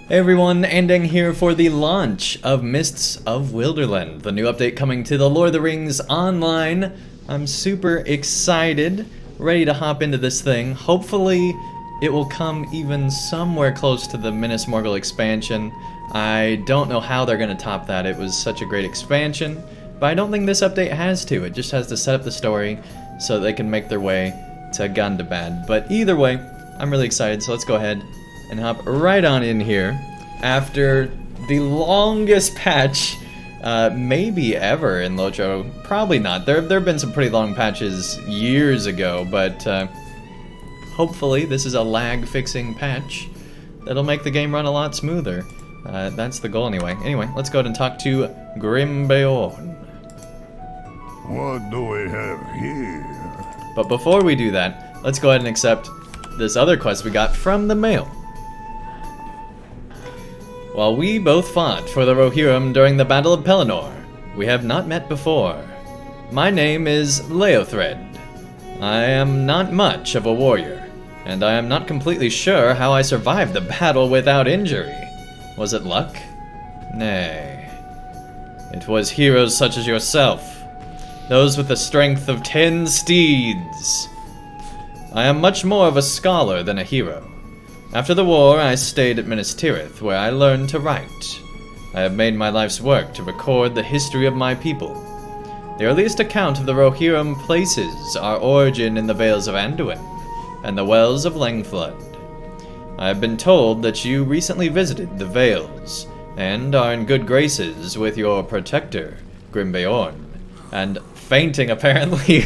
Hey everyone, Andang here for the launch of Mists of Wilderland, the new update coming to the Lord of the Rings Online. I'm super excited, ready to hop into this thing. Hopefully it will come even somewhere close to the Minas Morgul expansion. I don't know how they're going to top that. It was such a great expansion, but I don't think this update has to. It just has to set up the story so they can make their way to Gundabad. But either way, I'm really excited, so let's go ahead and hop right on in here after the longest patch maybe ever in LOTRO. Probably not. There have been some pretty long patches years ago, but hopefully this is a lag fixing patch that'll make the game run a lot smoother. That's the goal anyway. Anyway, let's go ahead and talk to Grimbeorn. What do we have here? But before we do that, let's go ahead and accept this other quest we got from the mail. While we both fought for the Rohirrim during the Battle of Pelennor, we have not met before. My name is Leothred. I am not much of a warrior, and I am not completely sure how I survived the battle without injury. Was it luck? Nay. It was heroes such as yourself, those with the strength of 10 steeds. I am much more of a scholar than a hero. After the war, I stayed at Minas Tirith, where I learned to write. I have made my life's work to record the history of my people. The earliest account of the Rohirrim places our origin in the Vales of Anduin and the Wells of Langflood. I have been told that you recently visited the Vales and are in good graces with your protector, Grimbeorn, and fainting apparently.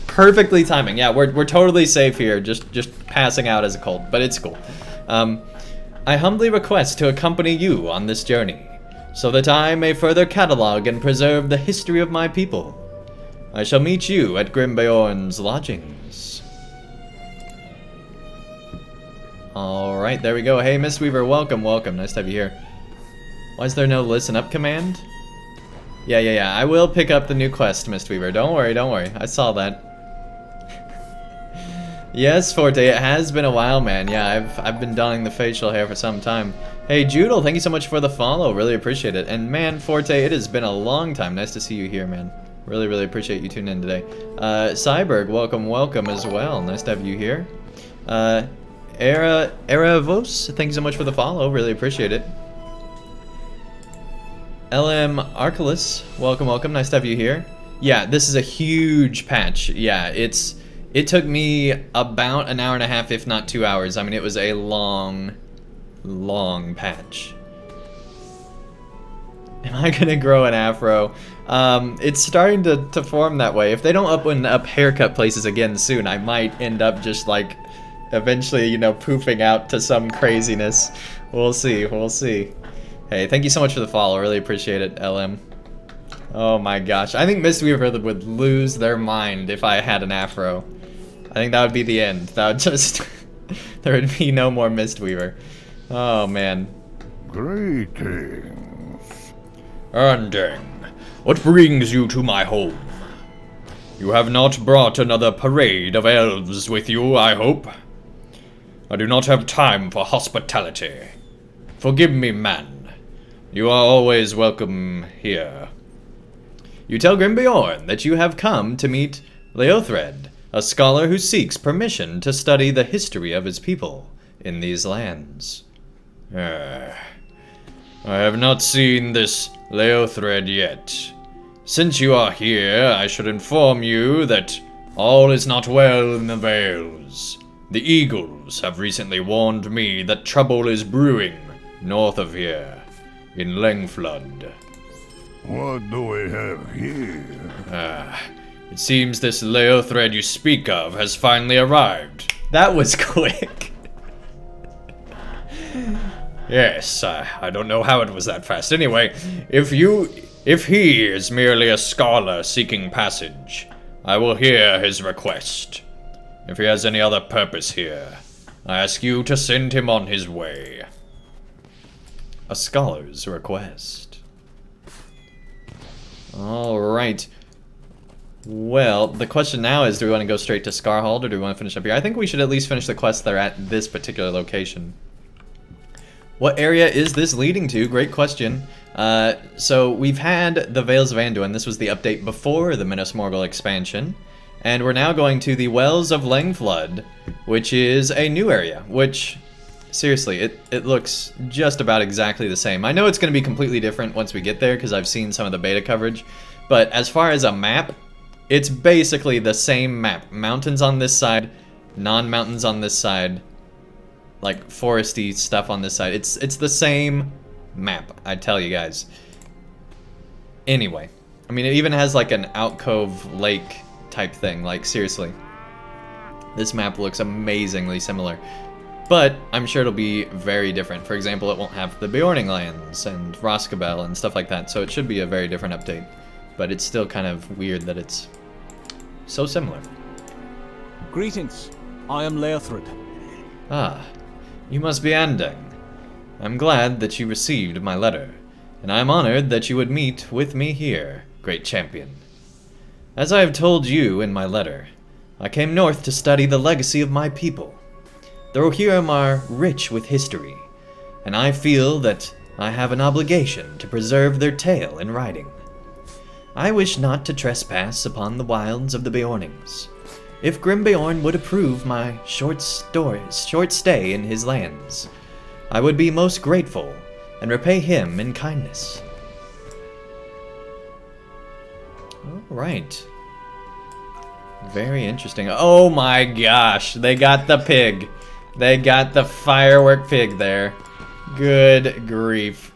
Perfectly timing. Yeah, we're totally safe here, just passing out as a cold, but it's cool. I humbly request to accompany you on this journey, so that I may further catalog and preserve the history of my people. I shall meet you at Grimbeorn's lodgings. Alright, there we go. Hey, Mistweaver, welcome, welcome. Nice to have you here. Why is there no listen up command? Yeah, I will pick up the new quest, Mistweaver. Don't worry. I saw that. Yes, Forte, it has been a while, man. Yeah, I've been donning the facial hair for some time. Hey, Judel, thank you so much for the follow. Really appreciate it. And man, Forte, it has been a long time. Nice to see you here, man. Really appreciate you tuning in today. Cyberg, welcome as well. Nice to have you here. Eravos, thank you so much for the follow. Really appreciate it. LM Arculus, welcome. Nice to have you here. Yeah, this is a huge patch. Yeah, it took me about an hour and a half, if not 2 hours. I mean, it was a long patch. Am I gonna grow an afro? It's starting to form that way. If they don't open up haircut places again soon, I might end up just like eventually, you know, poofing out to some craziness. We'll see. Hey, thank you so much for the follow. Really appreciate it, LM. Oh my gosh. I think Mistweaver would lose their mind if I had an afro. I think that would be the end. That would just... there would be no more Mistweaver. Oh man. Greetings. Andang, what brings you to my home? You have not brought another parade of elves with you, I hope. I do not have time for hospitality. Forgive me, man. You are always welcome here. You tell Grimbeorn that you have come to meet Leothred, a scholar who seeks permission to study the history of his people in these lands. I have not seen this Leothred yet. Since you are here, I should inform you that all is not well in the Vales. The Eagles have recently warned me that trouble is brewing north of here, in Langflood. What do we have here? It seems this Leothred you speak of has finally arrived. That was quick. Yes, I don't know how it was that fast. Anyway, if he is merely a scholar seeking passage, I will hear his request. If he has any other purpose here, I ask you to send him on his way. A scholar's request. Alright. Well, the question now is, do we want to go straight to Scarhal, or do we want to finish up here? I think we should at least finish the quests that are at this particular location. What area is this leading to? Great question. So we've had the Vales of Anduin. This was the update before the Minas Morgul expansion. And we're now going to the Wells of Langflood, which is a new area, which, seriously, it looks just about exactly the same. I know it's going to be completely different once we get there, because I've seen some of the beta coverage, but as far as a map, it's basically the same map. Mountains on this side, non-mountains on this side, like foresty stuff on this side. It's the same map, I tell you guys. Anyway, I mean, it even has like an alcove lake type thing, like seriously. This map looks amazingly similar, but I'm sure it'll be very different. For example, it won't have the Beorning lands and Roskabel and stuff like that, so it should be a very different update. But it's still kind of weird that it's so similar. Greetings, I am Leothred. Ah, you must be Andang. I'm glad that you received my letter, and I am honored that you would meet with me here, great champion. As I have told you in my letter, I came north to study the legacy of my people. The Rohirrim are rich with history, and I feel that I have an obligation to preserve their tale in writing. I wish not to trespass upon the wilds of the Beornings. If Grimbeorn would approve my short stay in his lands, I would be most grateful and repay him in kindness. Alright. Very interesting. Oh my gosh, they got the pig. They got the firework pig there. Good grief.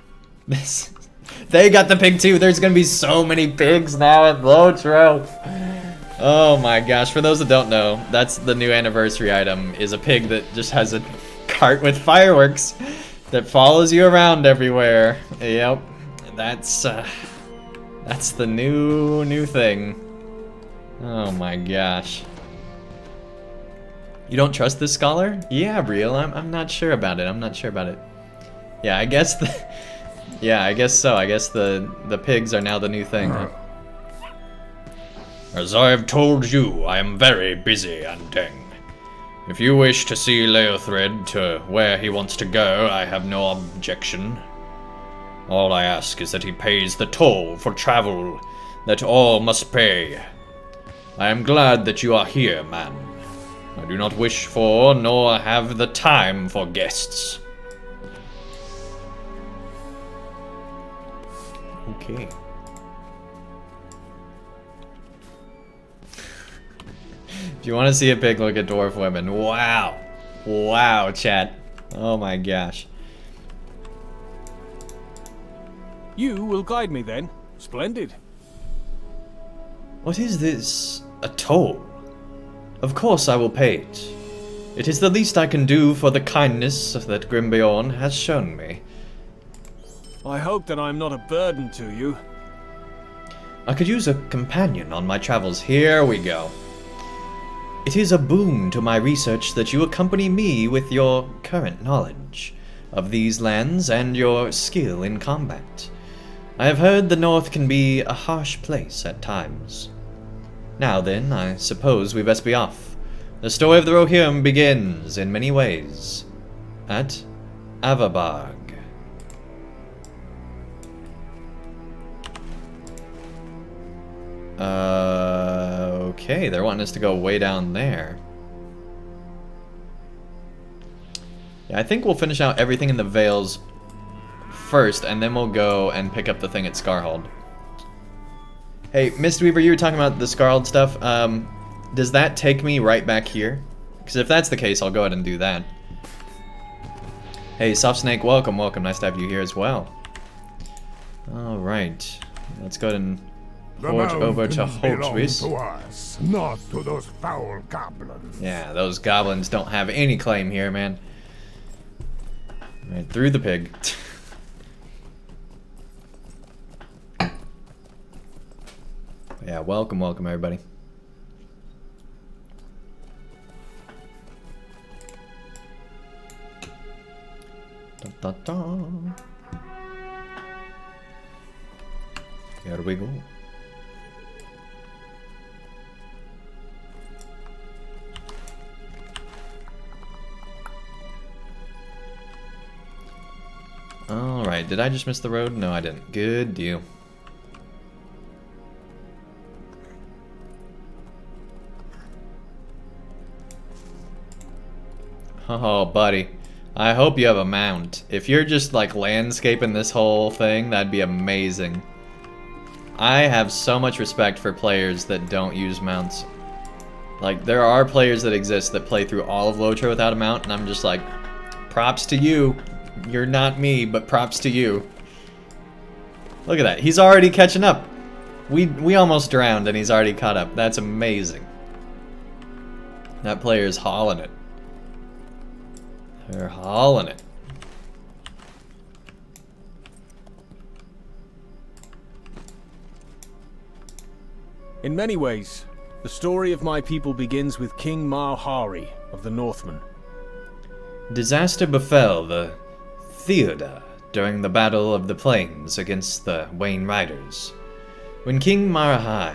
They got the pig too. There's gonna be so many pigs now at LOTRO. Oh my gosh, for those that don't know, that's the new anniversary item, is a pig that just has a cart with fireworks that follows you around everywhere. Yep, that's the new thing. Oh my gosh. You don't trust this scholar? Yeah, Brielle, I'm not sure about it. I'm not sure about it. Yeah, I guess yeah, I guess so. I guess the pigs are now the new thing. Huh? As I have told you, I am very busy, Andang. If you wish to see Leothred to where he wants to go, I have no objection. All I ask is that he pays the toll for travel that all must pay. I am glad that you are here, man. I do not wish for, nor have the time for guests. Okay. If you want to see a pig look at dwarf women, wow. Wow, chat. Oh my gosh. You will guide me then. Splendid. What is this? A toll? Of course I will pay it. It is the least I can do for the kindness that Grimbeorn has shown me. I hope that I am not a burden to you. I could use a companion on my travels. Here we go. It is a boon to my research that you accompany me with your current knowledge of these lands and your skill in combat. I have heard the North can be a harsh place at times. Now then, I suppose we best be off. The story of the Rohirrim begins, in many ways, at Avabarg. Okay, they're wanting us to go way down there. Yeah, I think we'll finish out everything in the Vales first, and then we'll go and pick up the thing at Scarhal. Hey, Mistweaver, you were talking about the Scarhal stuff. Does that take me right back here? Because if that's the case, I'll go ahead and do that. Hey, Soft Snake, welcome, welcome. Nice to have you here as well. Alright, let's go ahead and forge over to Holtris. To us, not to those foul goblins. Yeah, those goblins don't have any claim here, man. Right through the pig. Yeah, welcome, welcome, everybody. Dun, dun, dun. Here we go. Alright, did I just miss the road? No, I didn't. Good deal. Oh, buddy. I hope you have a mount. If you're just like landscaping this whole thing, that'd be amazing. I have so much respect for players that don't use mounts. Like, there are players that exist that play through all of LOTRO without a mount, and I'm just like, props to you. You're not me, but props to you. Look at that. He's already catching up. We almost drowned, and he's already caught up. That's amazing. That player's hauling it. They're hauling it. In many ways, the story of my people begins with King Marhari of the Northmen. Disaster befell the Theoda during the Battle of the Plains against the Wayne Riders. When King Marhari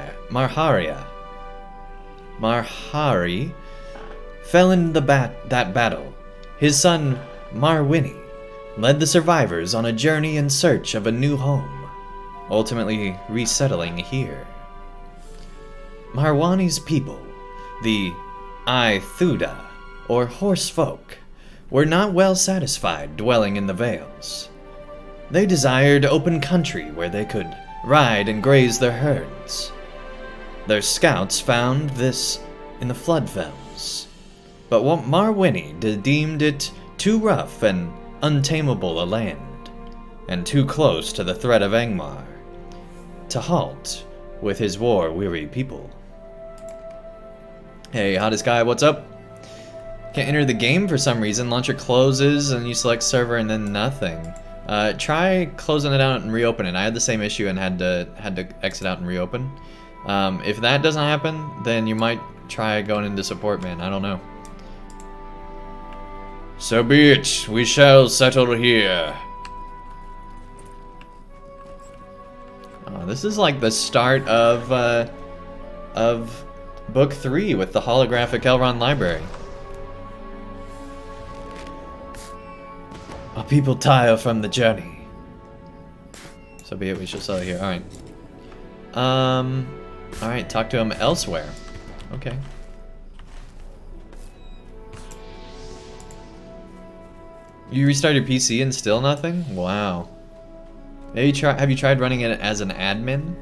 fell in that battle, his son Marwini led the survivors on a journey in search of a new home, ultimately resettling here. Marwani's people, the Thuda, or horse folk, were not well satisfied dwelling in the Vales. They desired open country where they could ride and graze their herds. Their scouts found this in the Floodfells, but what Marwini deemed it too rough and untamable a land, and too close to the threat of Angmar, to halt with his war-weary people. Hey, hottest guy, what's up? Can't enter the game for some reason. Launcher closes and you select server and then nothing. Try closing it out and reopen it. I had the same issue and had to exit out and reopen. If that doesn't happen, then you might try going into support, man. I don't know. So be it. We shall settle here. This is like the start of Book 3 with the holographic Elrond library. Our people tire from the journey. So be it, we shall settle here. Alright. Alright, talk to him elsewhere. Okay. You restart your PC and still nothing? Wow. Have you tried running it as an admin?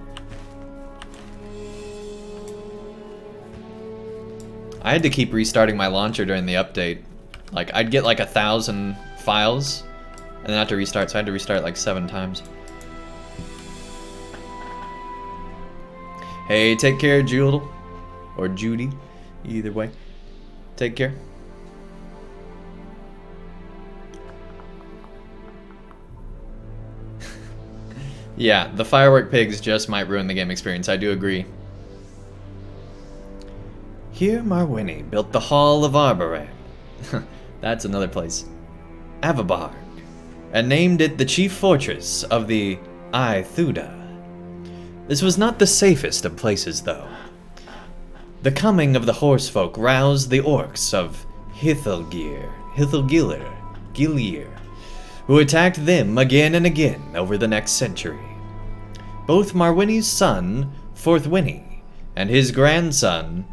I had to keep restarting my launcher during the update. Like, I'd get like 1,000 files, and then have to restart, so I had to restart like 7 times. Hey, take care, Jewel. Or Judy. Either way. Take care. Yeah, the firework pigs just might ruin the game experience, I do agree. Here Marwini built the Hall of Arborag. That's another place. Avabarg, and named it the chief fortress of the Thuda. This was not the safest of places, though. The coming of the horsefolk roused the orcs of Gilir, who attacked them again and again over the next century. Both Marwini's son, Forthwini, and his grandson,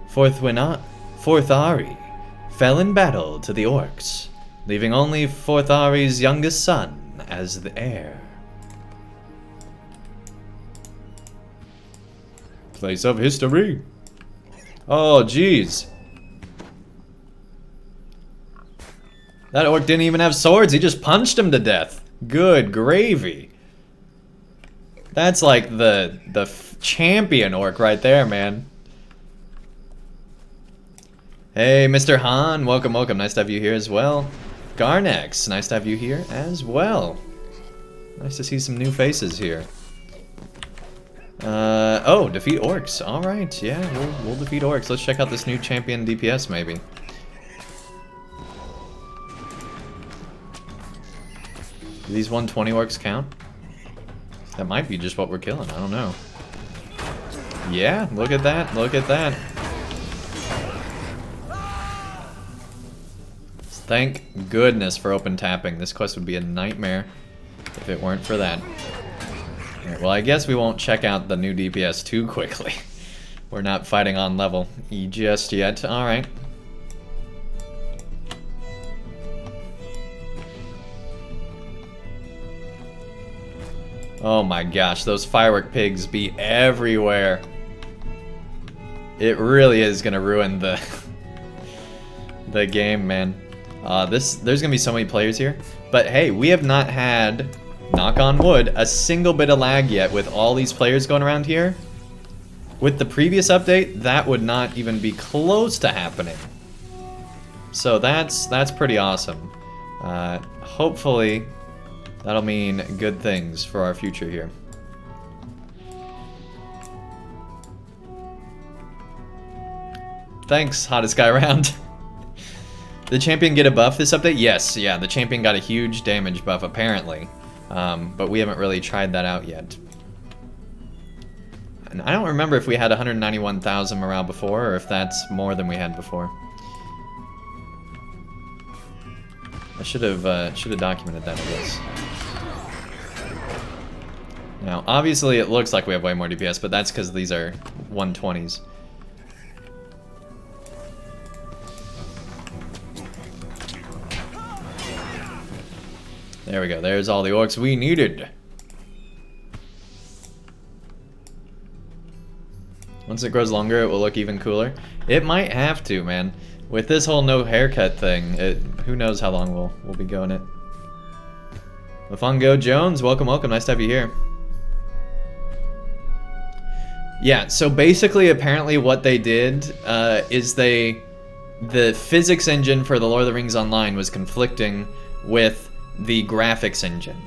Forthari, fell in battle to the orcs, leaving only Forthari's youngest son as the heir. Place of history. Oh, jeez. That orc didn't even have swords, he just punched him to death. Good gravy. That's like the champion orc right there, man. Hey, Mr. Han, welcome, welcome. Nice to have you here as well. Garnex, nice to have you here as well. Nice to see some new faces here. Oh, defeat orcs. All right, yeah, we'll defeat orcs. Let's check out this new champion DPS, maybe. Do these 120 orcs count? That might be just what we're killing. I don't know. Yeah, look at that. Look at that. Thank goodness for open tapping. This quest would be a nightmare. if it weren't for that. Alright, well, I guess we won't check out the new DPS too quickly. We're not fighting on level E just yet. Alright. Oh my gosh, those firework pigs be everywhere. It really is gonna ruin the the game, man. There's gonna be so many players here. But hey, we have not had, knock on wood, a single bit of lag yet with all these players going around here. With the previous update, that would not even be close to happening. So that's pretty awesome. Hopefully, that'll mean good things for our future here. Thanks, hottest guy around. The champion get a buff this update? Yes, yeah, the champion got a huge damage buff apparently. But we haven't really tried that out yet. And I don't remember if we had 191,000 morale before, or if that's more than we had before. I should have documented that, I guess. Now, obviously it looks like we have way more DPS, but that's because these are 120s. There we go, there's all the orcs we needed. Once it grows longer, it will look even cooler. It might have to, man. With this whole no haircut thing, who knows how long we'll be going it. Lafongo Jones, welcome, welcome, nice to have you here. Yeah, so basically, apparently what they did is the physics engine for the Lord of the Rings Online was conflicting with the graphics engine.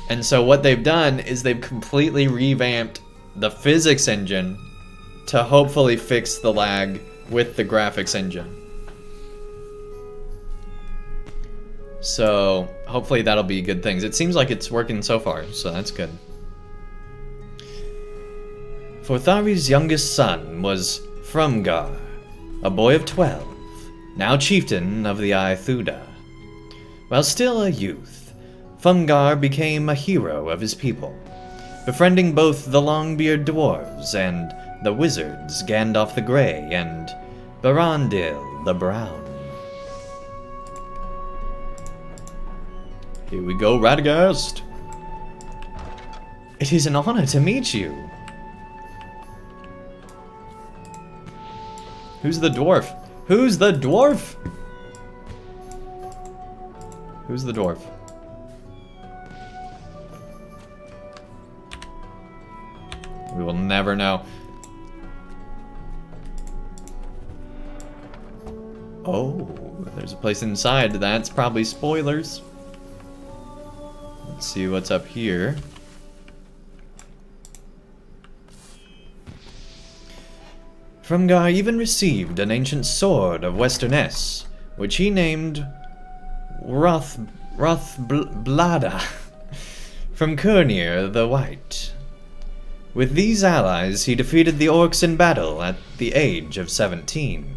And so what they've done is they've completely revamped the physics engine to hopefully fix the lag with the graphics engine. So hopefully that'll be good things. It seems like it's working so far, so that's good. For Thari's youngest son was Frumgar, a boy of 12, now chieftain of the Aethuda. While still a youth, Frumgar became a hero of his people, befriending both the long-beard dwarves and the wizards Gandalf the Grey and Barandil the Brown. Here we go, Radagast! It is an honor to meet you. Who's the dwarf? Who's the dwarf? Who's the dwarf? We will never know. Oh, there's a place inside. That's probably spoilers. Let's see what's up here. Frumgar even received an ancient sword of Westerness, which he named Rothblada from Kurnir the White. With these allies, he defeated the orcs in battle at the age of 17.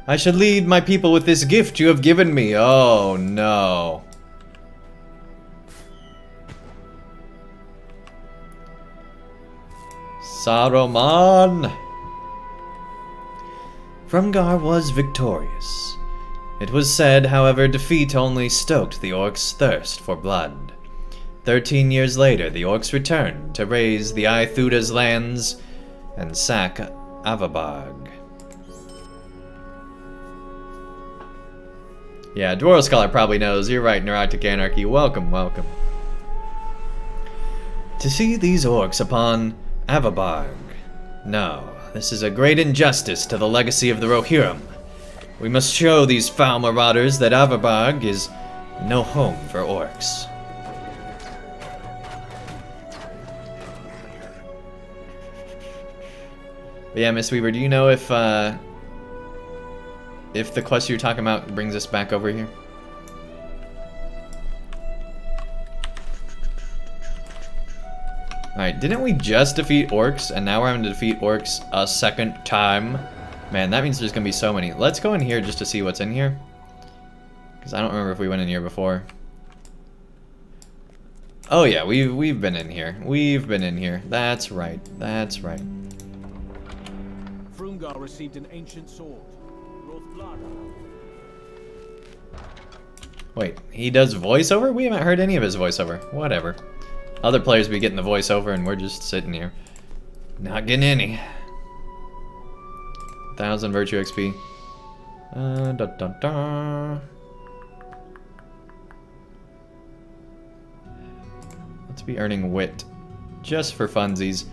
I should lead my people with this gift you have given me. Oh no. Saruman! Frumgar was victorious. It was said, however, defeat only stoked the orcs' thirst for blood. 13 years later, the orcs returned to raise the Aethuda's lands and sack Avabarg. Yeah, Dwarf Scholar probably knows. You're right, Neurotic Anarchy. Welcome, welcome. To see these orcs upon Avabarg. No, this is a great injustice to the legacy of the Rohirrim. We must show these foul marauders that Avabarg is no home for orcs. But yeah, Miss Weaver, do you know if the quest you're talking about brings us back over here? Alright, didn't we just defeat orcs, and now we're having to defeat orcs a second time? Man, that means there's gonna be so many. Let's go in here just to see what's in here. Because I don't remember if we went in here before. Oh yeah, we've been in here. We've been in here. That's right. That's right. Frumgar received an ancient sword. Wait, he does voiceover? We haven't heard any of his voiceover. Whatever. Other players be getting the voiceover and we're just sitting here. Not getting any. 1,000 virtue XP. Da, da, da. Let's be earning wit. Just for funsies.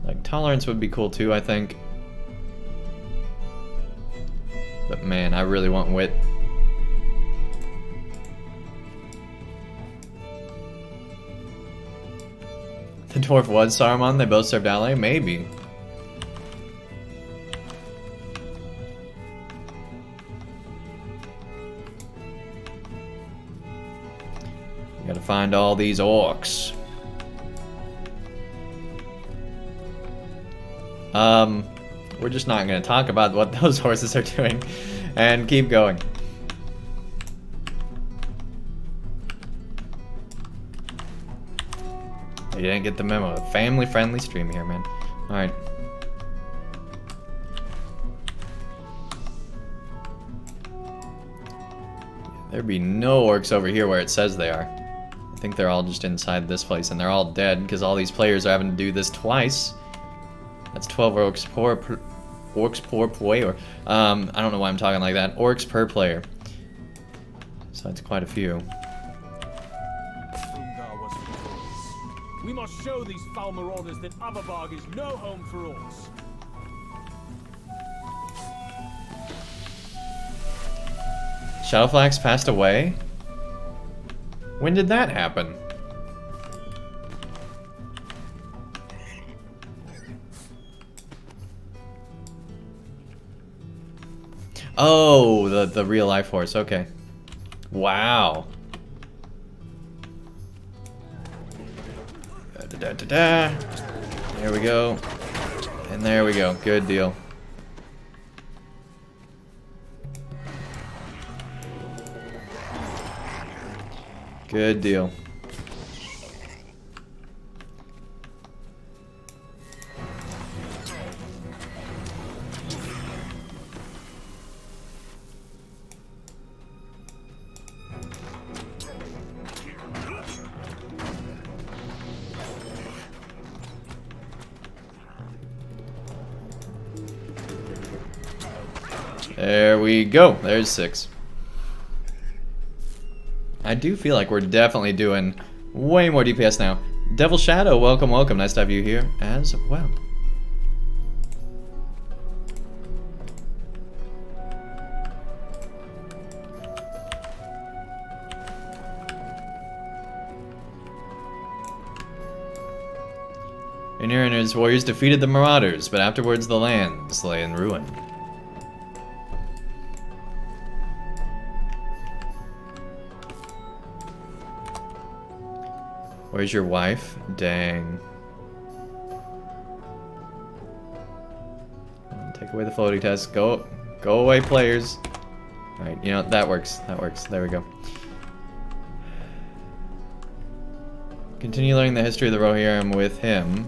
Like, tolerance would be cool too, I think. But man, I really want wit. The dwarf was Saruman, they both served ally? Maybe. We gotta find all these orcs. We're just not gonna talk about what those horses are doing and keep going. You didn't get the memo. Family-friendly stream here, man. Alright. There'd be no orcs over here where it says they are. I think they're all just inside this place, and they're all dead because all these players are having to do this twice. That's 12 orcs per player. I don't know why I'm talking like that. Orcs per player. So that's quite a few. We must show these foul marauders that Avarbarg is no home for orcs. Shadowflax passed away? When did that happen? Oh, the real life horse, okay. Wow. Da, da, da. There we go. And there we go. Good deal. Good deal. There we go. There's 6. I do feel like we're definitely doing way more DPS now. Devil Shadow, welcome, welcome. Nice to have you here as well. Rainier and his warriors defeated the Marauders, but afterwards the lands lay in ruin. Where's your wife? Dang. Take away the floating test. Go away, players. Alright, you know, that works. That works. There we go. Continue learning the history of the Rohirrim with him.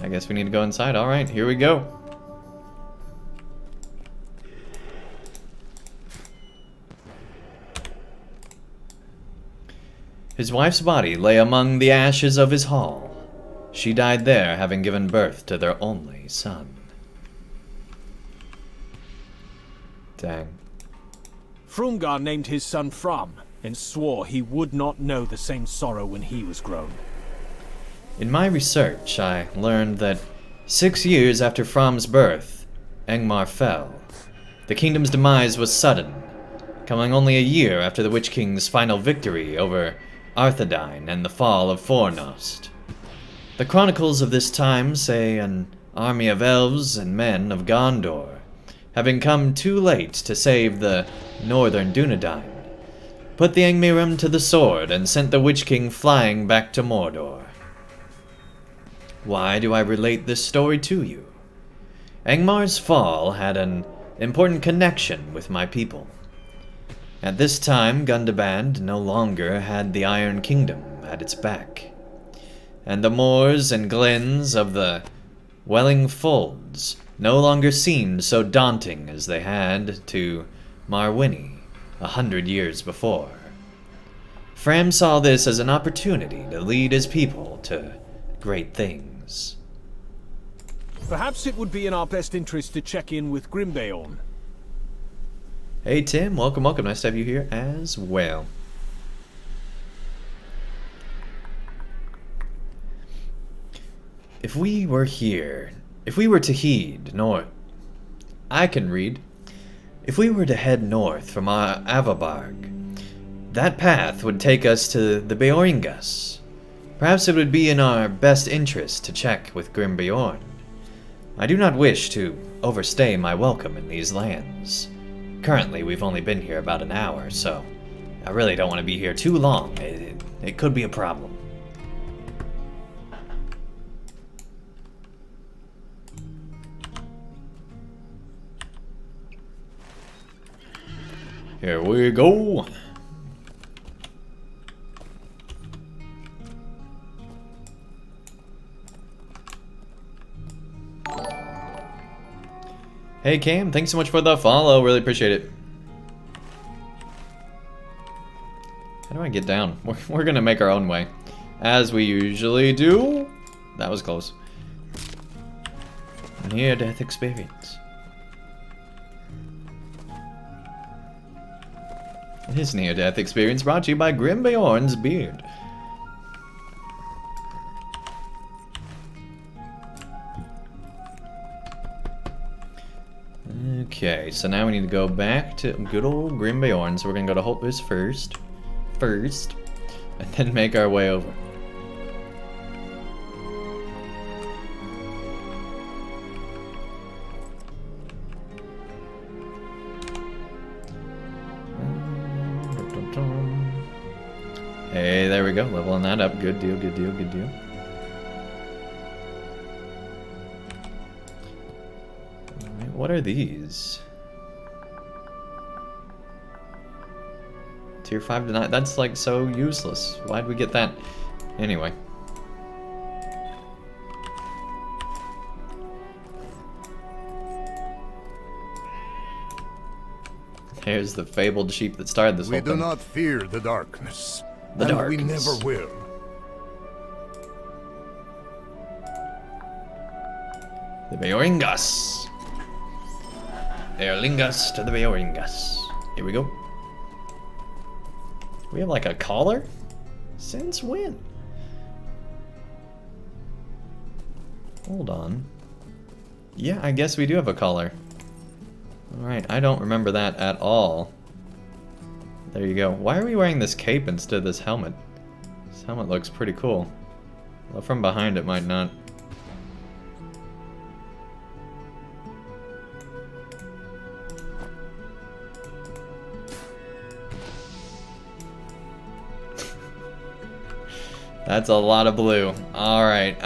I guess we need to go inside. Alright, here we go. His wife's body lay among the ashes of his hall. She died there, having given birth to their only son. Dang. Frumgar named his son Fram, and swore he would not know the same sorrow when he was grown. In my research, I learned that 6 years after Fram's birth, Angmar fell. The kingdom's demise was sudden, coming only a year after the Witch King's final victory over Arthedain and the fall of Fornost. The chronicles of this time say an army of elves and men of Gondor, having come too late to save the northern Dunedain, put the Angmirim to the sword and sent the Witch King flying back to Mordor. Why do I relate this story to you? Angmar's fall had an important connection with my people. At this time, Gundabad no longer had the Iron Kingdom at its back, and the moors and glens of the Welling Folds no longer seemed so daunting as they had to Marwini 100 years before. Fram saw this as an opportunity to lead his people to great things. Perhaps it would be in our best interest to check in with Grimbeorn. Hey Tim, welcome, welcome. Nice to have you here as well. If we were to heed north, I can read. If we were to head north from Avabarg, that path would take us to the Beoringas. Perhaps it would be in our best interest to check with Grimbeorn. I do not wish to overstay my welcome in these lands. Currently, we've only been here about an hour, so I really don't want to be here too long. It could be a problem. Here we go. Hey Cam, thanks so much for the follow, really appreciate it. How do I get down? We're gonna make our own way, as we usually do. That was close. Near-death experience. His near-death experience brought to you by Grimbeorn's beard. Okay, so now we need to go back to good old Grimbeorn. So we're gonna go to Holtbus first, and then make our way over. Hey, there we go, leveling that up. Good deal, good deal, good deal. What are these? Tier 5 to 9. That's like so useless. Why'd we get that? Anyway. There's the fabled sheep that started this whole thing. We do not fear the darkness. The and darkness. we never will. The Beoringas. Beoringas to the Beoringas. Here we go. We have like a collar? Since when? Hold on. Yeah, I guess we do have a collar. Alright, I don't remember that at all. There you go. Why are we wearing this cape instead of this helmet? This helmet looks pretty cool. Well, from behind it might not. That's a lot of blue. Alright,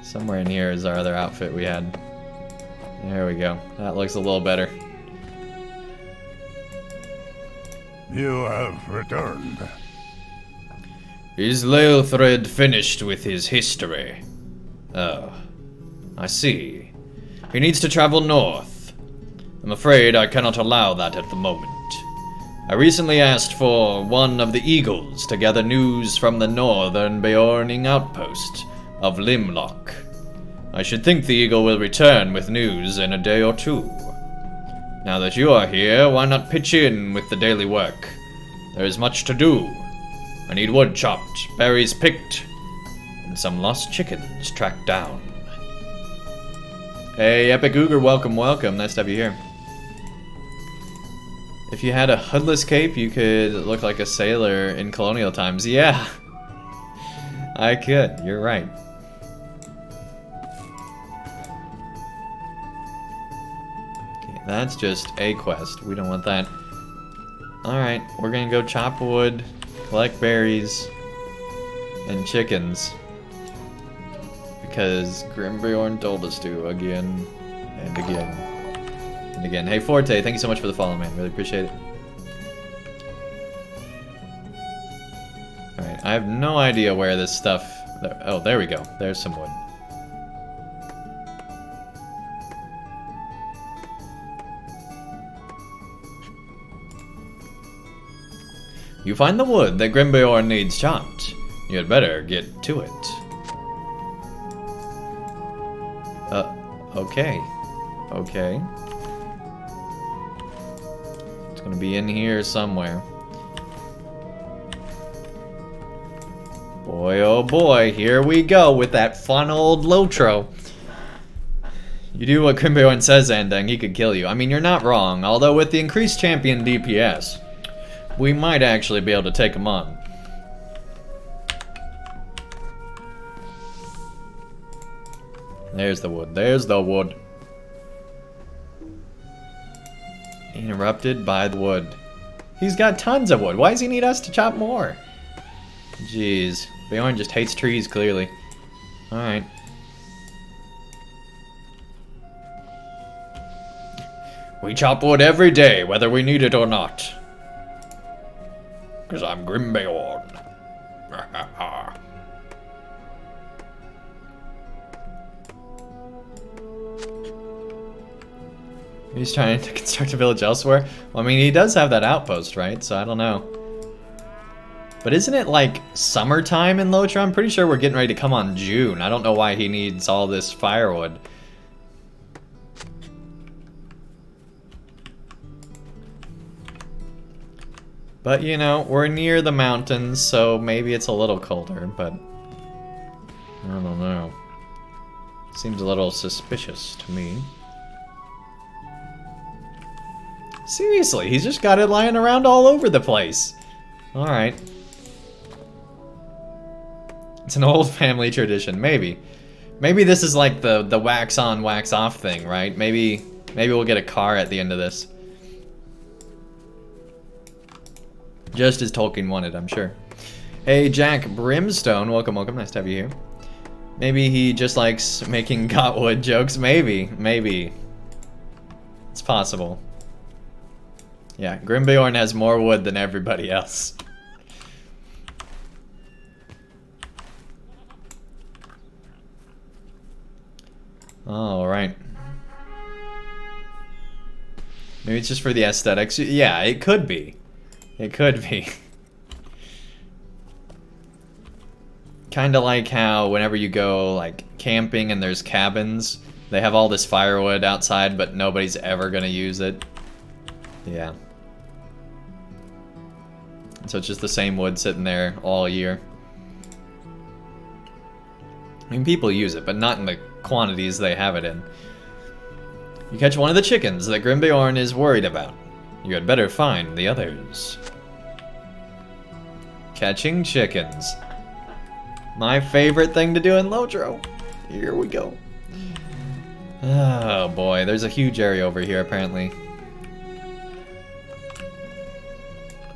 somewhere in here is our other outfit we had. There we go. That looks a little better. You have returned. Is Leothred finished with his history? Oh, I see. He needs to travel north. I'm afraid I cannot allow that at the moment. I recently asked for one of the Eagles to gather news from the northern Beorning outpost of Limlock. I should think the Eagle will return with news in a day or two. Now that you are here, why not pitch in with the daily work? There is much to do. I need wood chopped, berries picked, and some lost chickens tracked down. Hey, Epic Ooger, welcome, welcome. Nice to have you here. If you had a hoodless cape, you could look like a sailor in colonial times. Yeah, I could. You're right. Okay, that's just a quest. We don't want that. Alright, we're gonna go chop wood, collect berries, And chickens. Because Grimbjorn told us to again and again and again. Hey Forte, thank you so much for the follow, man. Really appreciate it. Alright, I have no idea where this stuff... Oh, there we go. There's some wood. You find the wood that Grimbjorn needs chopped. You had better get to it. Okay. Okay. It's gonna be in here somewhere. Boy, oh boy, here we go with that fun old LOTRO. You do what Grimbjorn says, Andang, he could kill you. I mean, you're not wrong, although with the increased champion DPS, we might actually be able to take him on. There's the wood. There's the wood. Interrupted by the wood. He's got tons of wood. Why does he need us to chop more? Jeez. Bjorn just hates trees, clearly. Alright. We chop wood every day, whether we need it or not. Because I'm Grimbjorn. He's trying to construct a village elsewhere. Well, I mean, he does have that outpost, right? So I don't know. But isn't it like summertime in LOTRO? I'm pretty sure we're getting ready to come on June. I don't know why he needs all this firewood. But, you know, we're near the mountains, so maybe it's a little colder, but I don't know. Seems a little suspicious to me. Seriously, he's just got it lying around all over the place. Alright. It's an old family tradition, maybe. Maybe this is like the wax on, wax off thing, right? Maybe we'll get a car at the end of this. Just as Tolkien wanted, I'm sure. Hey, Jack Brimstone, welcome, welcome. Nice to have you here. Maybe he just likes making Gotwood jokes. Maybe, maybe. It's possible. Yeah, Grimbjorn has more wood than everybody else. Alright. Maybe it's just for the aesthetics. Yeah, it could be. It could be. Kinda like how whenever you go like camping and there's cabins, they have all this firewood outside but nobody's ever gonna use it. Yeah. So it's just the same wood sitting there all year. I mean, people use it, but not in the quantities they have it in. You catch one of the chickens that Grimbjorn is worried about. You had better find the others. Catching chickens. My favorite thing to do in LOTRO. Here we go. Oh boy, there's a huge area over here apparently.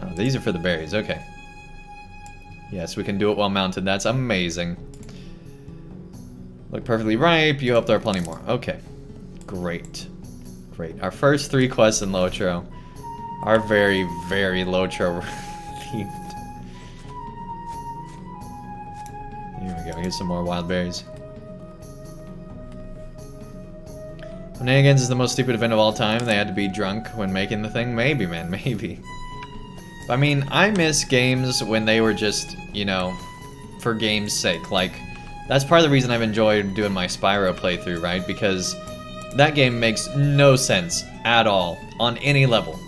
Oh, these are for the berries, okay. Yes, we can do it while mounted, that's amazing. Look perfectly ripe, you hope there are plenty more. Okay, great. Great, our first 3 quests in LOTRO are very, very LOTRO themed. Here we go, here's some more wild berries. Shenanigans is the most stupid event of all time. They had to be drunk when making the thing. Maybe, man, maybe. I mean, I miss games when they were just, you know, for game's sake. Like, that's part of the reason I've enjoyed doing my Spyro playthrough, right? Because that game makes no sense at all on any level.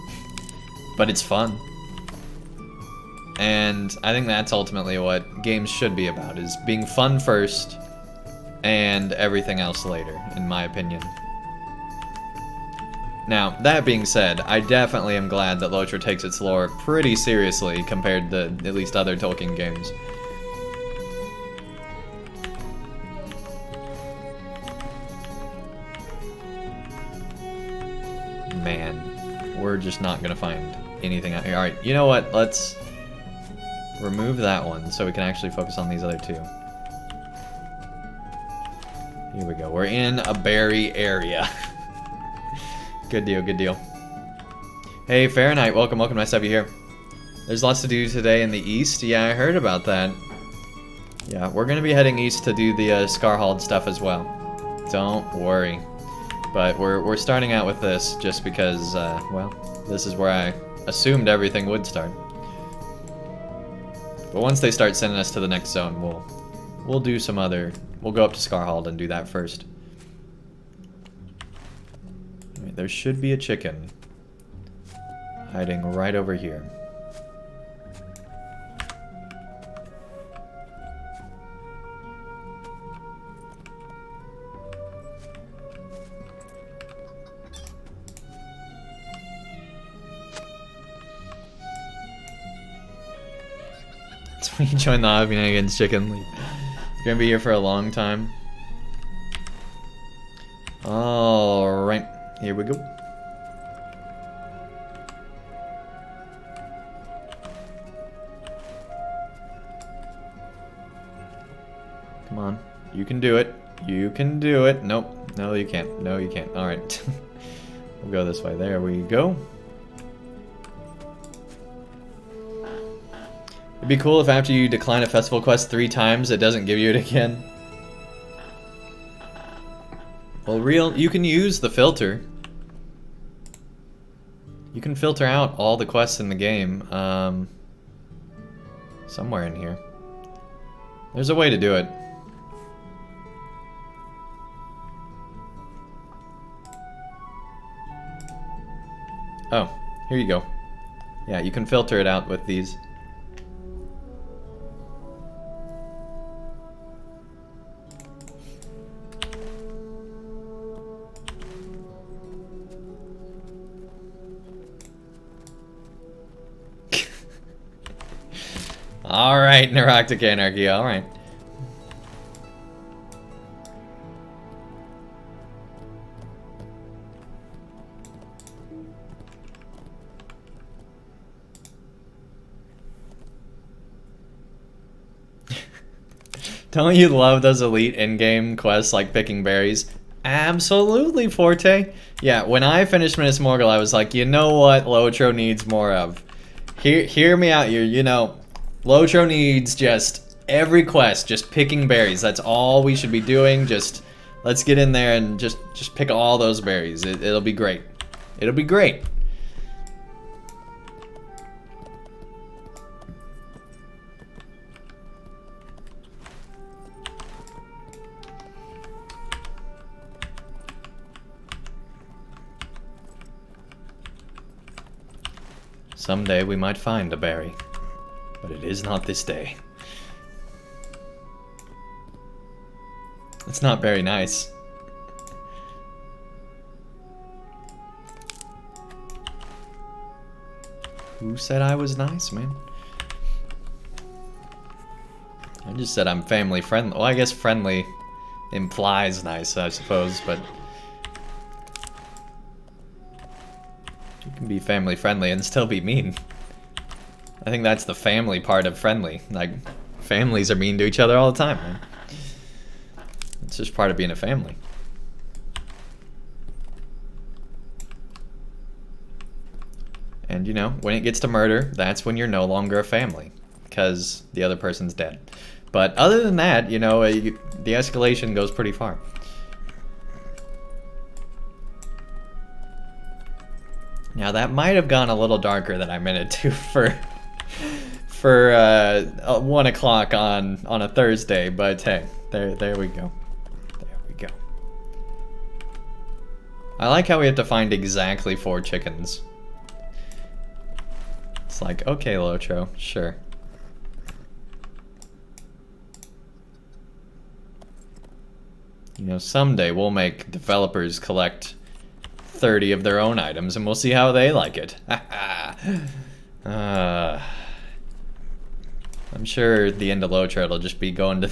But it's fun. And I think that's ultimately what games should be about, is being fun first and everything else later, in my opinion. Now, that being said, I definitely am glad that LOTRO takes its lore pretty seriously compared to at least other Tolkien games. Man, we're just not gonna find anything out here. Alright, you know what? Let's remove that one so we can actually focus on these other two. Here we go. We're in a berry area. Good deal, good deal. Hey, Fahrenheit, welcome, welcome. Nice to have you here. There's lots to do today in the east. Yeah, I heard about that. Yeah, we're gonna be heading east to do the Scarhal stuff as well. Don't worry. But we're starting out with this just because, well, this is where I assumed everything would start. But once they start sending us to the next zone, we'll do some other. We'll go up to Scarhal and do that first. Alright, there should be a chicken hiding right over here. That's when you join the Avinagans chicken league. You're gonna be here for a long time. Alright, here we go. Come on, you can do it. You can do it. Nope, no you can't. No you can't. Alright. We'll go this way. There we go. It'd be cool if after you decline a festival quest 3 times, it doesn't give you it again. Well, you can use the filter. You can filter out all the quests in the game. Somewhere in here. There's a way to do it. Oh, here you go. Yeah, you can filter it out with these. Alright, Neuroctic Anarchy, alright. Don't you love those elite in-game quests like picking berries? Absolutely, Forte. Yeah, when I finished Minas Morgul, I was like, you know what LOTRO needs more of? Hear me out here, you know. LOTRO needs just every quest, just picking berries. That's all we should be doing. Just let's get in there and just pick all those berries. It'll be great. It'll be great. Someday we might find a berry. But it is not this day. It's not very nice. Who said I was nice, man? I just said I'm family friendly. Well, I guess friendly implies nice, I suppose, but you can be family friendly and still be mean. I think that's the family part of friendly. Like, families are mean to each other all the time, man. It's just part of being a family. And, you know, when it gets to murder, that's when you're no longer a family. Because the other person's dead. But other than that, you know, the escalation goes pretty far. Now, that might have gone a little darker than I meant it to for 1 o'clock on a Thursday, but hey, there we go. There we go. I like how we have to find exactly 4 chickens. It's like, okay, LOTRO, sure. You know, someday we'll make developers collect 30 of their own items and we'll see how they like it. I'm sure at the end of LOTRO it'll just be going to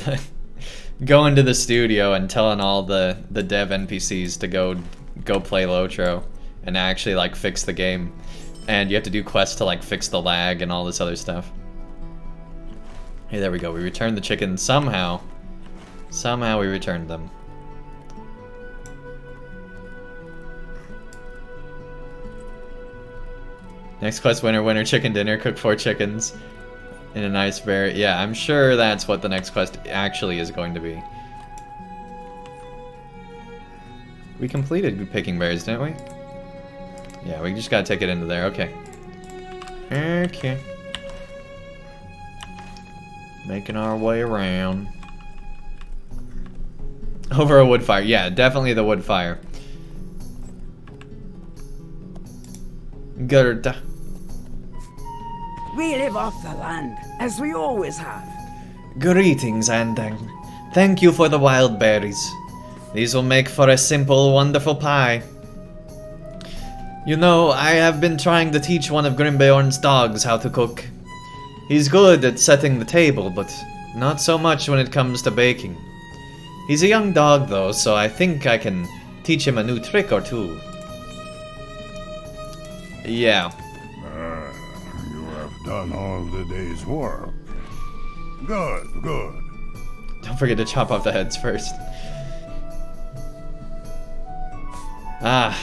the studio and telling all the dev NPCs to go play LOTRO and actually like fix the game. And you have to do quests to like fix the lag and all this other stuff. Hey, there we go. We returned the chickens somehow. Somehow we returned them. Next quest, winner chicken dinner. Cook 4 chickens in a nice berry. Yeah, I'm sure that's what the next quest actually is going to be. We completed picking berries, didn't we? Yeah, we just gotta take it into there. Okay. Okay. Making our way around. Over a wood fire. Yeah, definitely the wood fire. Gerda. We live off the land, as we always have. Greetings, Andang. Thank you for the wild berries. These will make for a simple, wonderful pie. You know, I have been trying to teach one of Grimbeorn's dogs how to cook. He's good at setting the table, but not so much when it comes to baking. He's a young dog, though, so I think I can teach him a new trick or two. Yeah. You have done all the day's work. Good, good. Don't forget to chop off the heads first. Ah.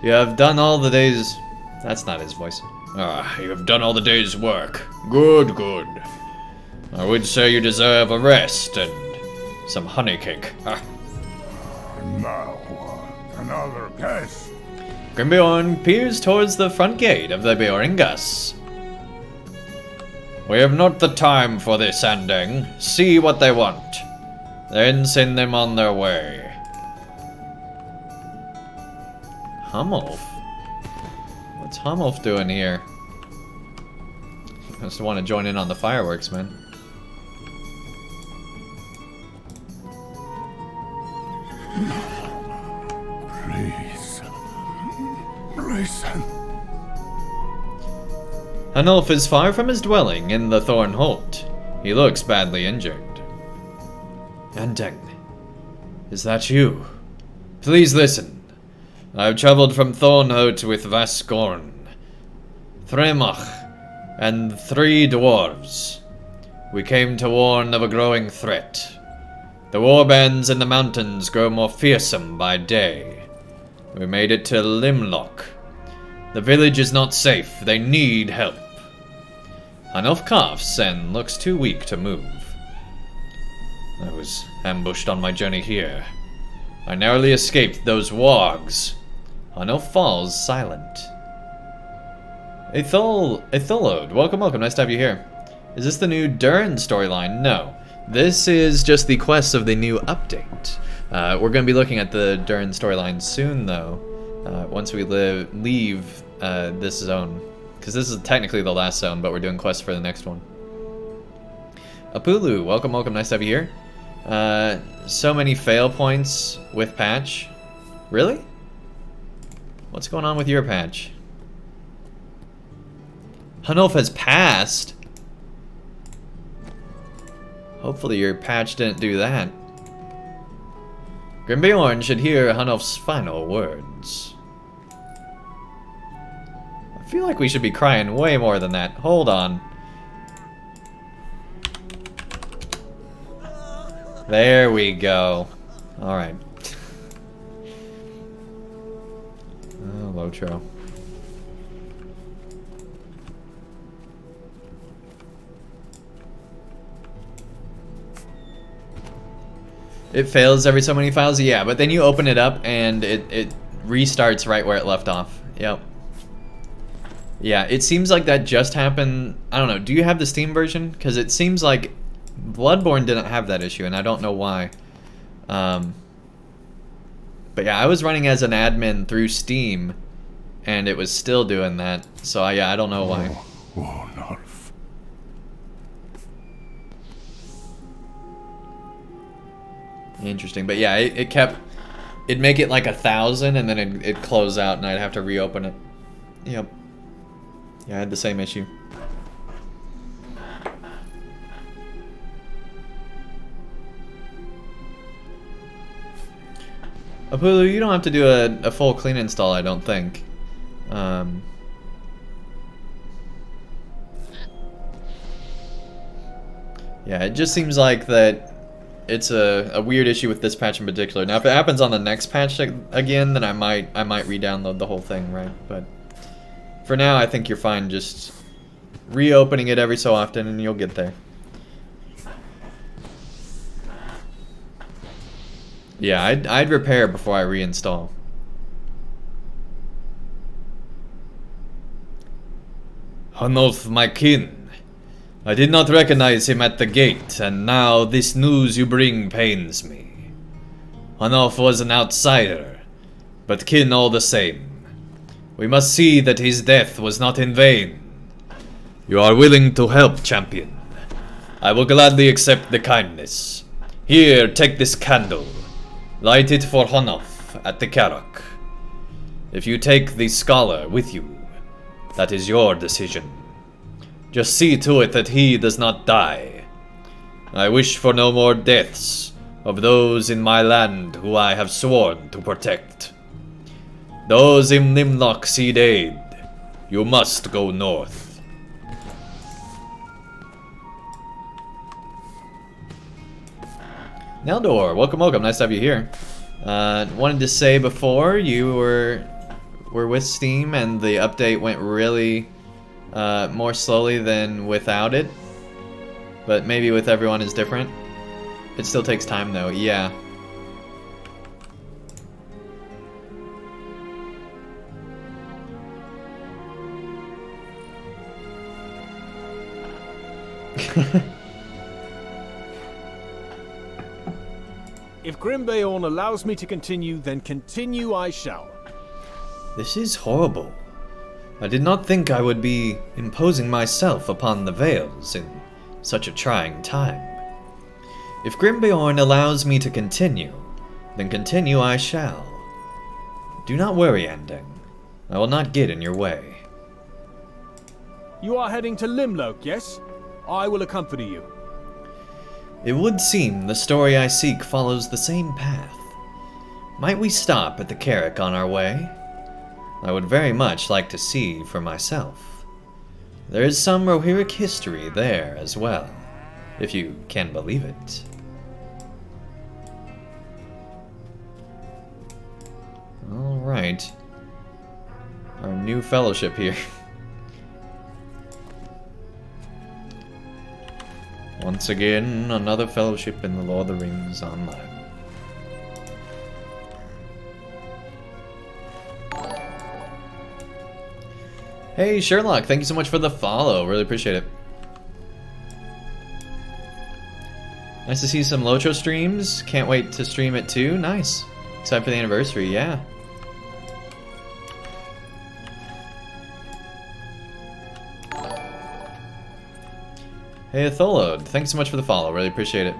You have done all the day's... That's not his voice. Ah, you have done all the day's work. Good, good. I would say you deserve a rest and some honey cake. Ah. Now, another guest. Grimbeorn peers towards the front gate of the Beoringas. We have not the time for this, Andang. See what they want. Then send them on their way. Hummelf? What's Hummelf doing here? I just want to join in on the fireworks, man. Please. Listen. Hunulf is far from his dwelling in the Thorn Holt. He looks badly injured. Andang, is that you? Please listen. I've traveled from Thornholt with Vascorn, Thremach, and 3 dwarves. We came to warn of a growing threat. The warbands in the mountains grow more fearsome by day. We made it to Limlock. The village is not safe. They need help. Hunulf coughs and looks too weak to move. I was ambushed on my journey here. I narrowly escaped those wargs. Hunulf falls silent. Ithilode, welcome, nice to have you here. Is this the new Durin storyline? No. This is just the quest of the new update. We're going to be looking at the Durin storyline soon, though. Once we leave this zone. Because this is technically the last zone, but we're doing quests for the next one. Apulu, welcome, nice to have you here. So many fail points with patch. Really? What's going on with your patch? Hunulf has passed. Hopefully your patch didn't do that. Grimbeorn should hear Hunulf's final words. I feel like we should be crying way more than that. Hold on. There we go. Alright. Oh, LOTRO. It fails every so many files? Yeah, but then you open it up and it restarts right where it left off. Yep. Yeah, it seems like that just happened. I don't know. Do you have the Steam version? Because it seems like Bloodborne didn't have that issue, and I don't know why. But yeah, I was running as an admin through Steam, and it was still doing that. So yeah, I don't know why. Oh, Nolf. Interesting, but yeah, it'd make it like 1,000, and then it'd close out, and I'd have to reopen it. Yep. Yeah, I had the same issue. Apulu, you don't have to do a full clean install, I don't think. Yeah, it just seems like that it's a weird issue with this patch in particular. Now, if it happens on the next patch again, then I might re-download the whole thing, right? But for now, I think you're fine just reopening it every so often, and you'll get there. Yeah, I'd repair before I reinstall. Hanulf, my kin. I did not recognize him at the gate, and now this news you bring pains me. Hanulf was an outsider, but kin all the same. We must see that his death was not in vain. You are willing to help, champion. I will gladly accept the kindness. Here, take this candle. Light it for Hanulf at the Karak. If you take the scholar with you, that is your decision. Just see to it that he does not die. I wish for no more deaths of those in my land who I have sworn to protect. Those in Nimlock seed aid, you must go north. Neldor, welcome, welcome. Nice to have you here. Wanted to say before, you were with Steam and the update went really more slowly than without it. But maybe with everyone is different. It still takes time though, yeah. If Grimbeorn allows me to continue, then continue I shall. This is horrible. I did not think I would be imposing myself upon the Vales in such a trying time. If Grimbeorn allows me to continue, then continue I shall. Do not worry, Andang. I will not get in your way. You are heading to Limloak, yes? I will accompany you. It would seem the story I seek follows the same path. Might we stop at the Carrick on our way? I would very much like to see for myself. There is some Rohirric history there as well, if you can believe it. Alright. Our new fellowship here. Once again, another fellowship in the Lord of the Rings Online. Hey Sherlock, thank you so much for the follow. Really appreciate it. Nice to see some LOTRO streams. Can't wait to stream it too. Nice. Excited for the anniversary, yeah. Hey Atholod, thanks so much for the follow. Really appreciate it.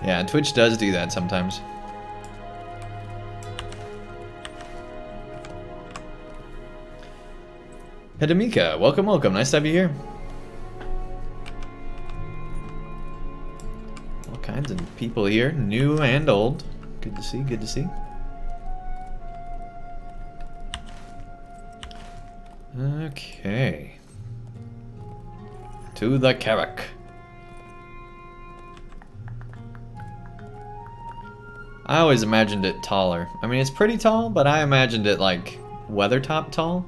Yeah, Twitch does do that sometimes. Hedemika, welcome, welcome. Nice to have you here. All kinds of people here, new and old. Good to see, good to see. Okay. To the Carrick. I always imagined it taller. I mean, it's pretty tall, but I imagined it like Weathertop tall.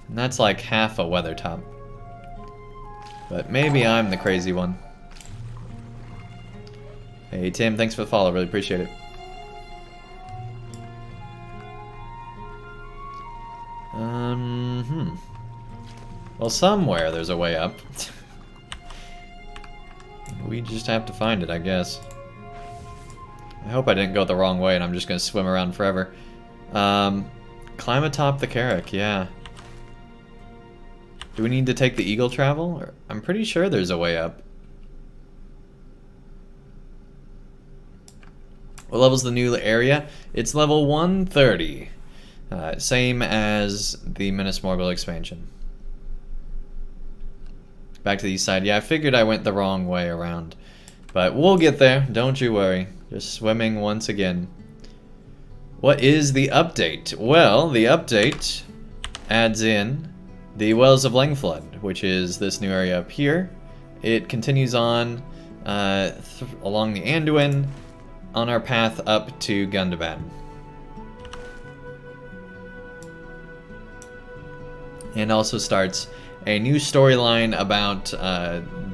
And that's like half a Weathertop. But maybe I'm the crazy one. Hey Tim, thanks for the follow, really appreciate it. Well, somewhere there's a way up. We just have to find it, I guess. I hope I didn't go the wrong way and I'm just gonna swim around forever. Climb atop the Carrick, yeah. Do we need to take the Eagle Travel? I'm pretty sure there's a way up. What level's the new area? It's level 130. Same as the Minas Morgul expansion. Back to the east side. Yeah, I figured I went the wrong way around. But we'll get there, don't you worry. Just swimming once again. What is the update? Well, the update adds in the Wells of Langflood, which is this new area up here. It continues on along the Anduin on our path up to Gundabad. And also starts a new storyline about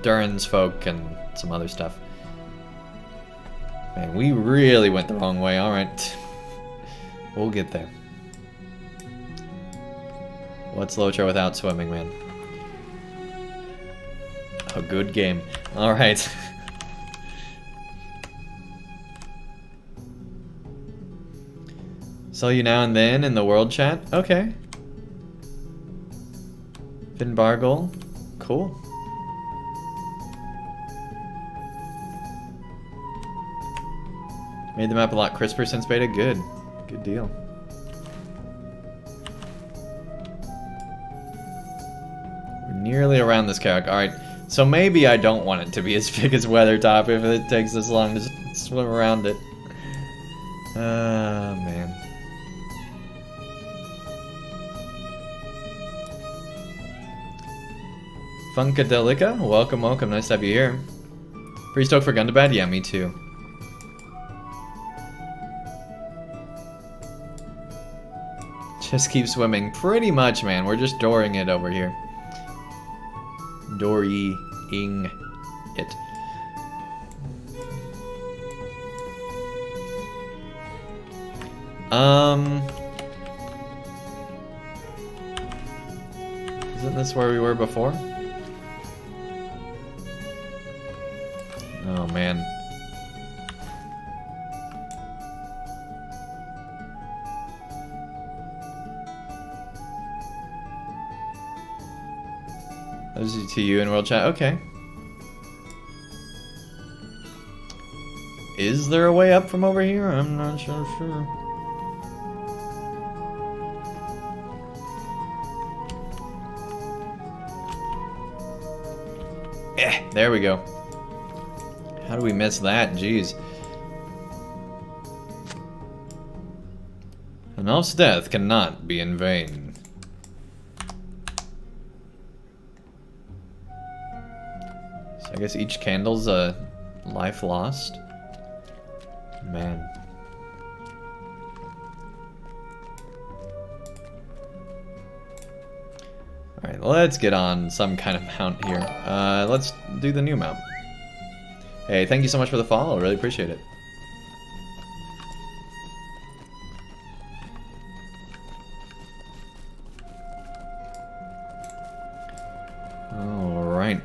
Durin's folk and some other stuff. Man, we really went the wrong way. Alright. We'll get there. What's LOTRO without swimming, man? A good game. Alright. Saw you now and then in the world chat? Okay. Finbargle. Cool. Made the map a lot crisper since beta? Good. Good deal. We're nearly around this character. Alright, so maybe I don't want it to be as big as Weathertop if it takes this long to swim around it. Ah, man. Funkadelica, welcome, welcome. Nice to have you here. Pretty stoked for Gundabad? Yeah, me too. Just keep swimming. Pretty much, man. We're just dooring it over here. Dorying it. Isn't this where we were before? Oh, man. Those are to you in world chat. Okay. Is there a way up from over here? I'm not sure. There we go. How do we miss that? Jeez. An elf's death cannot be in vain. So I guess each candle's a life lost. Man. Alright, let's get on some kind of mount here. Let's do the new mount. Hey, thank you so much for the follow. Really appreciate it. Alright.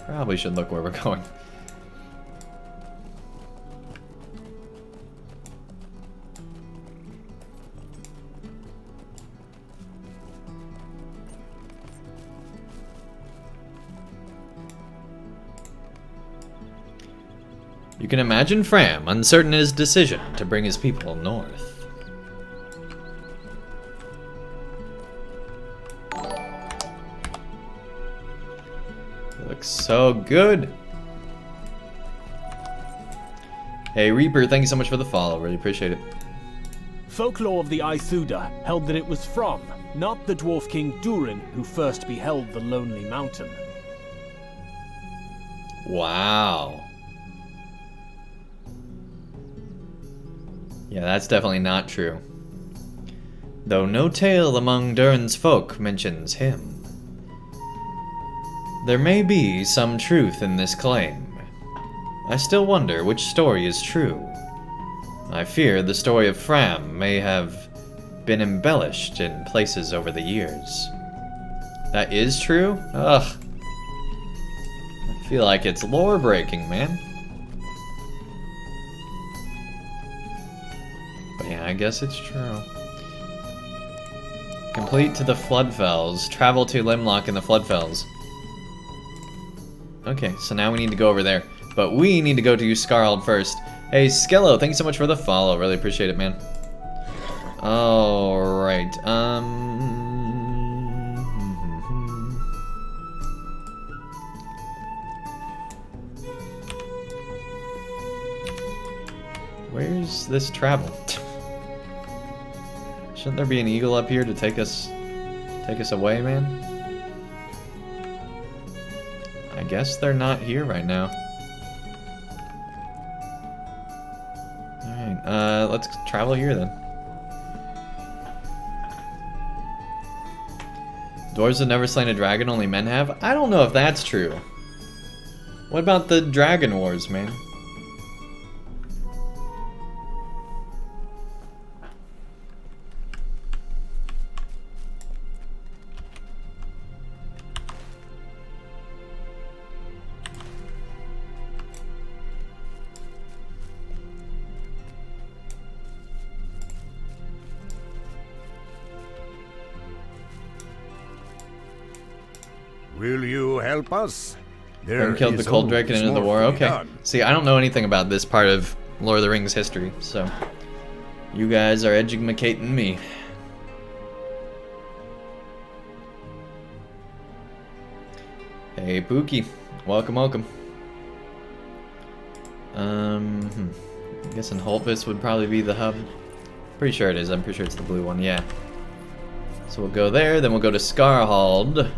Probably should look where we're going. You can imagine Fram, uncertain in his decision to bring his people north. It looks so good. Hey Reaper, thank you so much for the follow, really appreciate it. Folklore of the Aithuda held that it was From, not the dwarf king Durin, who first beheld the lonely mountain. Wow. Yeah, that's definitely not true. Though no tale among Durin's folk mentions him. There may be some truth in this claim. I still wonder which story is true. I fear the story of Fram may have been embellished in places over the years. That is true? Ugh. I feel like it's lore breaking, man. Yeah, I guess it's true. Complete to the Floodfells. Travel to Limlock in the Floodfells. Okay, so now we need to go over there. But we need to go to Scarhal first. Hey, Skello, thank you so much for the follow. Really appreciate it, man. Alright, Where's this travel? Shouldn't there be an eagle up here to take us away, man? I guess they're not here right now. Alright, let's travel here then. Dwarves have never slain a dragon, only men have? I don't know if that's true. What about the dragon wars, man? Will you help us? Then killed the cold drake and ended the war. Okay. See, I don't know anything about this part of Lord of the Rings history, so you guys are educating me. Hey, Pookie. Welcome, welcome. I'm guessing Holtvis would probably be the hub. Pretty sure it is. I'm pretty sure it's the blue one. Yeah. So we'll go there, then we'll go to Scarhal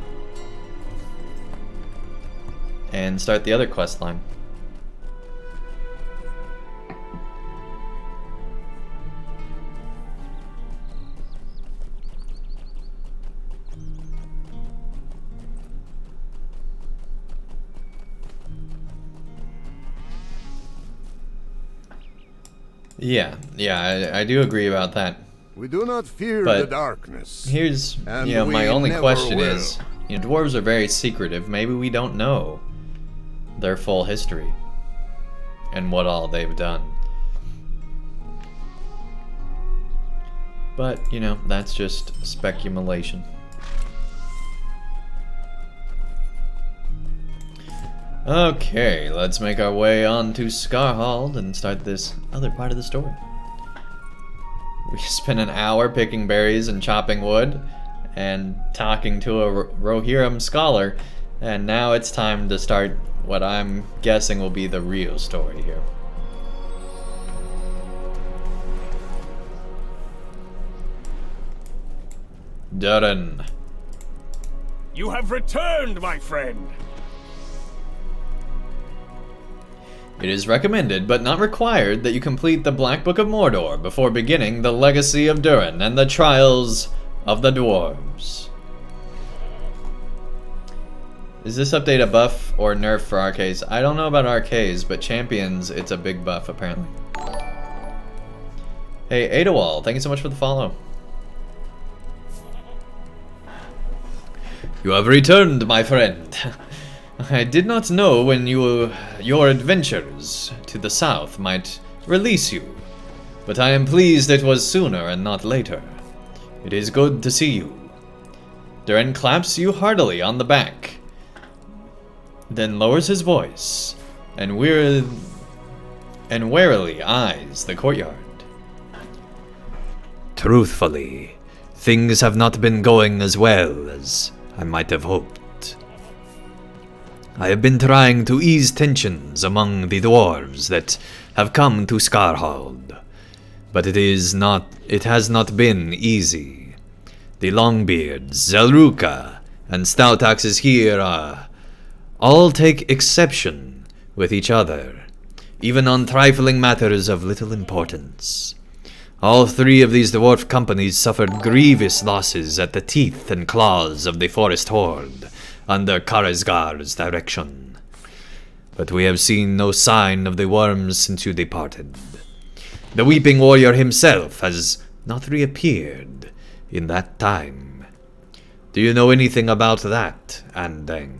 and start the other quest line. Yeah, I do agree about that. We do not fear But the darkness. Here's, And my we only never question will. is, dwarves are very secretive. Maybe we don't know their full history and what all they've done. But, that's just speculation. Okay, let's make our way on to Scarhal and start this other part of the story. We spent an hour picking berries and chopping wood and talking to a Rohirrim scholar, and now it's time to start what I'm guessing will be the real story here. Durin. You have returned, my friend. It is recommended, but not required, that you complete the Black Book of Mordor before beginning the Legacy of Durin and the Trials of the Dwarves. Is this update a buff or nerf for arcanes? I don't know about arcanes, but champions, it's a big buff apparently. Hey, Adawal, thank you so much for the follow. You have returned, my friend. I did not know when your adventures to the south might release you, but I am pleased it was sooner and not later. It is good to see you. Durin claps you heartily on the back, then lowers his voice and warily eyes the courtyard. Truthfully, things have not been going as well as I might have hoped. I have been trying to ease tensions among the dwarves that have come to Scarhal, but it has not been easy. The Longbeards, Zelruka, and Stout Axes here all take exception with each other, even on trifling matters of little importance. All three of these dwarf companies suffered grievous losses at the teeth and claws of the Forest Horde under Karazgar's direction. But we have seen no sign of the worms since you departed. The Weeping Warrior himself has not reappeared in that time. Do you know anything about that, Andang?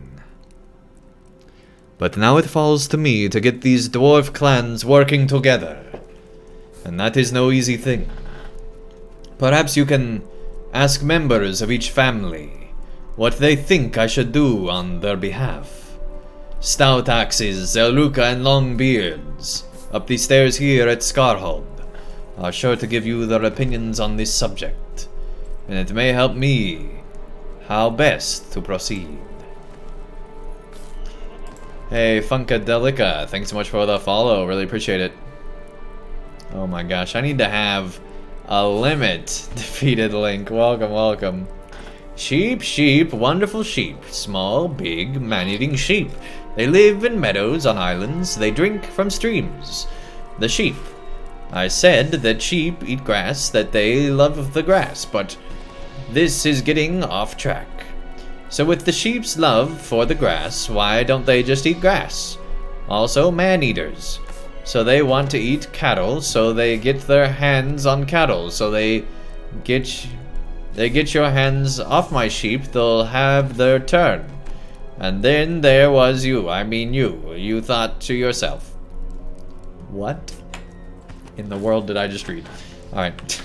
But now it falls to me to get these dwarf clans working together, and that is no easy thing. Perhaps you can ask members of each family what they think I should do on their behalf. Stout Axes, Zelruka, and Longbeards, up the stairs here at Scarhal, are sure to give you their opinions on this subject, and it may help me how best to proceed. Hey, Funkadelica, thanks so much for the follow, really appreciate it. Oh my gosh, I need to have a limit. Defeated Link. Welcome, welcome. Sheep, sheep, wonderful sheep. Small, big, man-eating sheep. They live in meadows, on islands. They drink from streams. The sheep. I said that sheep eat grass, that they love the grass, but this is getting off track. So with the sheep's love for the grass, why don't they just eat grass? Also, man-eaters. So they want to eat cattle, so they get their hands on cattle, so they get your hands off my sheep, they'll have their turn. And then there was you, I mean you. You thought to yourself, what in the world did I just read? Alright.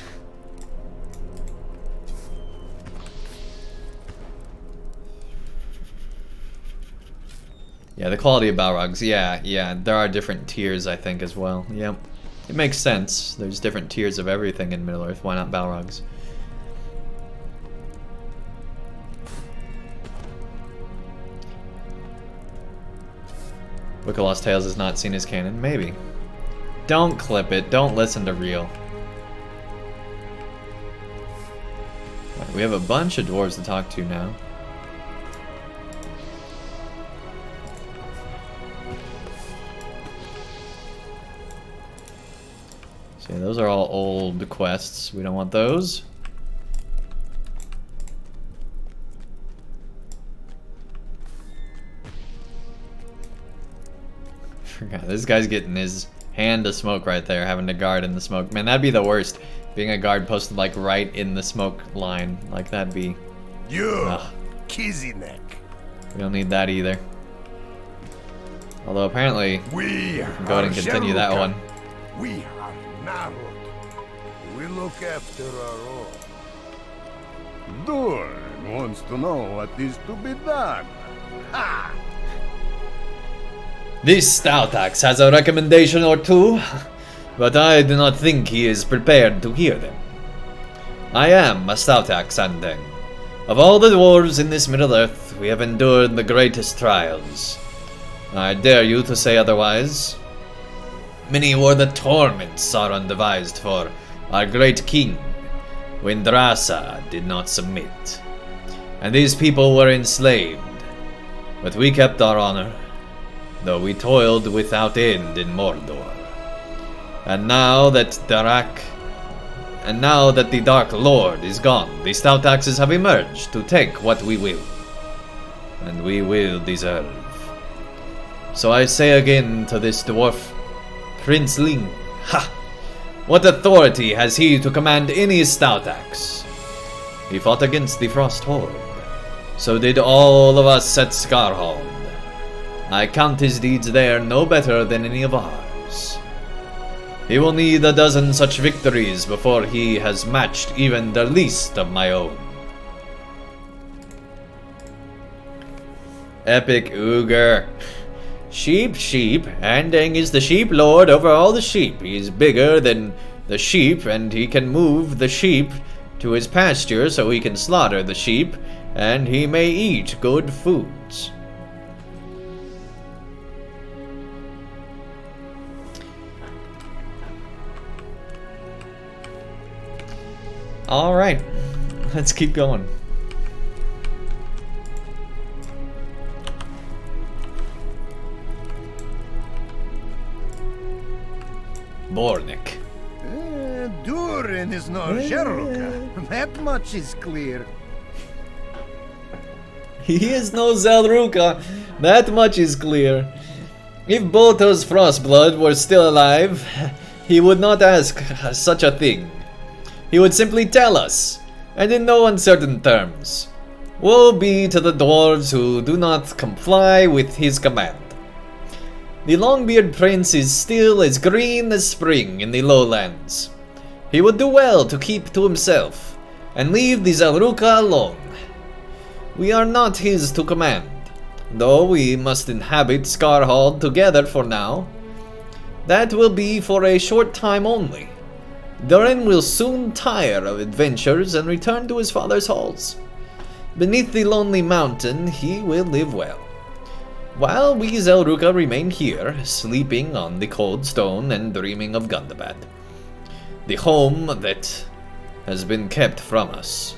Yeah, the quality of Balrogs, yeah, there are different tiers, I think, as well. Yep. It makes sense. There's different tiers of everything in Middle-earth. Why not Balrogs? Book of Lost Tales is not seen as canon. Maybe. Don't clip it. Don't listen to real. Right, we have a bunch of dwarves to talk to now. So yeah, those are all old quests. We don't want those. Forgot, this guy's getting his hand to smoke right there, having to guard in the smoke. Man, that'd be the worst. Being a guard posted like right in the smoke line. Like that'd be... You, kizzy neck. We don't need that either. Although apparently, We can go ahead and continue that one. We are Narod. We look after our own. Dorn wants to know what is to be done. Ha! This stout axe has a recommendation or two, but I do not think he is prepared to hear them. I am a stout axe, Andang. Of all the dwarves in this Middle-earth, we have endured the greatest trials. I dare you to say otherwise. Many were the torments Sauron devised for our great king, when Drasa did not submit. And these people were enslaved, but we kept our honor, though we toiled without end in Mordor. And now that the Dark Lord is gone, the stout axes have emerged to take what we will. And we will deserve. So I say again to this dwarf, Prince Ling, ha! What authority has he to command any stout axe? He fought against the Frost Horde. So did all of us at Scarhal. I count his deeds there no better than any of ours. He will need a dozen such victories before he has matched even the least of my own. Epic Uger. Sheep, sheep. Andang is the sheep lord over all the sheep. He is bigger than the sheep, and he can move the sheep to his pasture so he can slaughter the sheep, and he may eat good foods. Alright, let's keep going. Bornik. Durin is no Sheruka. That much is clear. He is no Zelruka, that much is clear. If Bolto's Frostblood were still alive, he would not ask such a thing. He would simply tell us, and in no uncertain terms. Woe be to the dwarves who do not comply with his command. The Longbeard Prince is still as green as spring in the lowlands. He would do well to keep to himself, and leave the Zelruka alone. We are not his to command, though we must inhabit Scarhal together for now. That will be for a short time only. Durin will soon tire of adventures and return to his father's halls. Beneath the lonely mountain, he will live well. While we Zelruka remain here, sleeping on the cold stone and dreaming of Gundabad. the home that has been kept from us.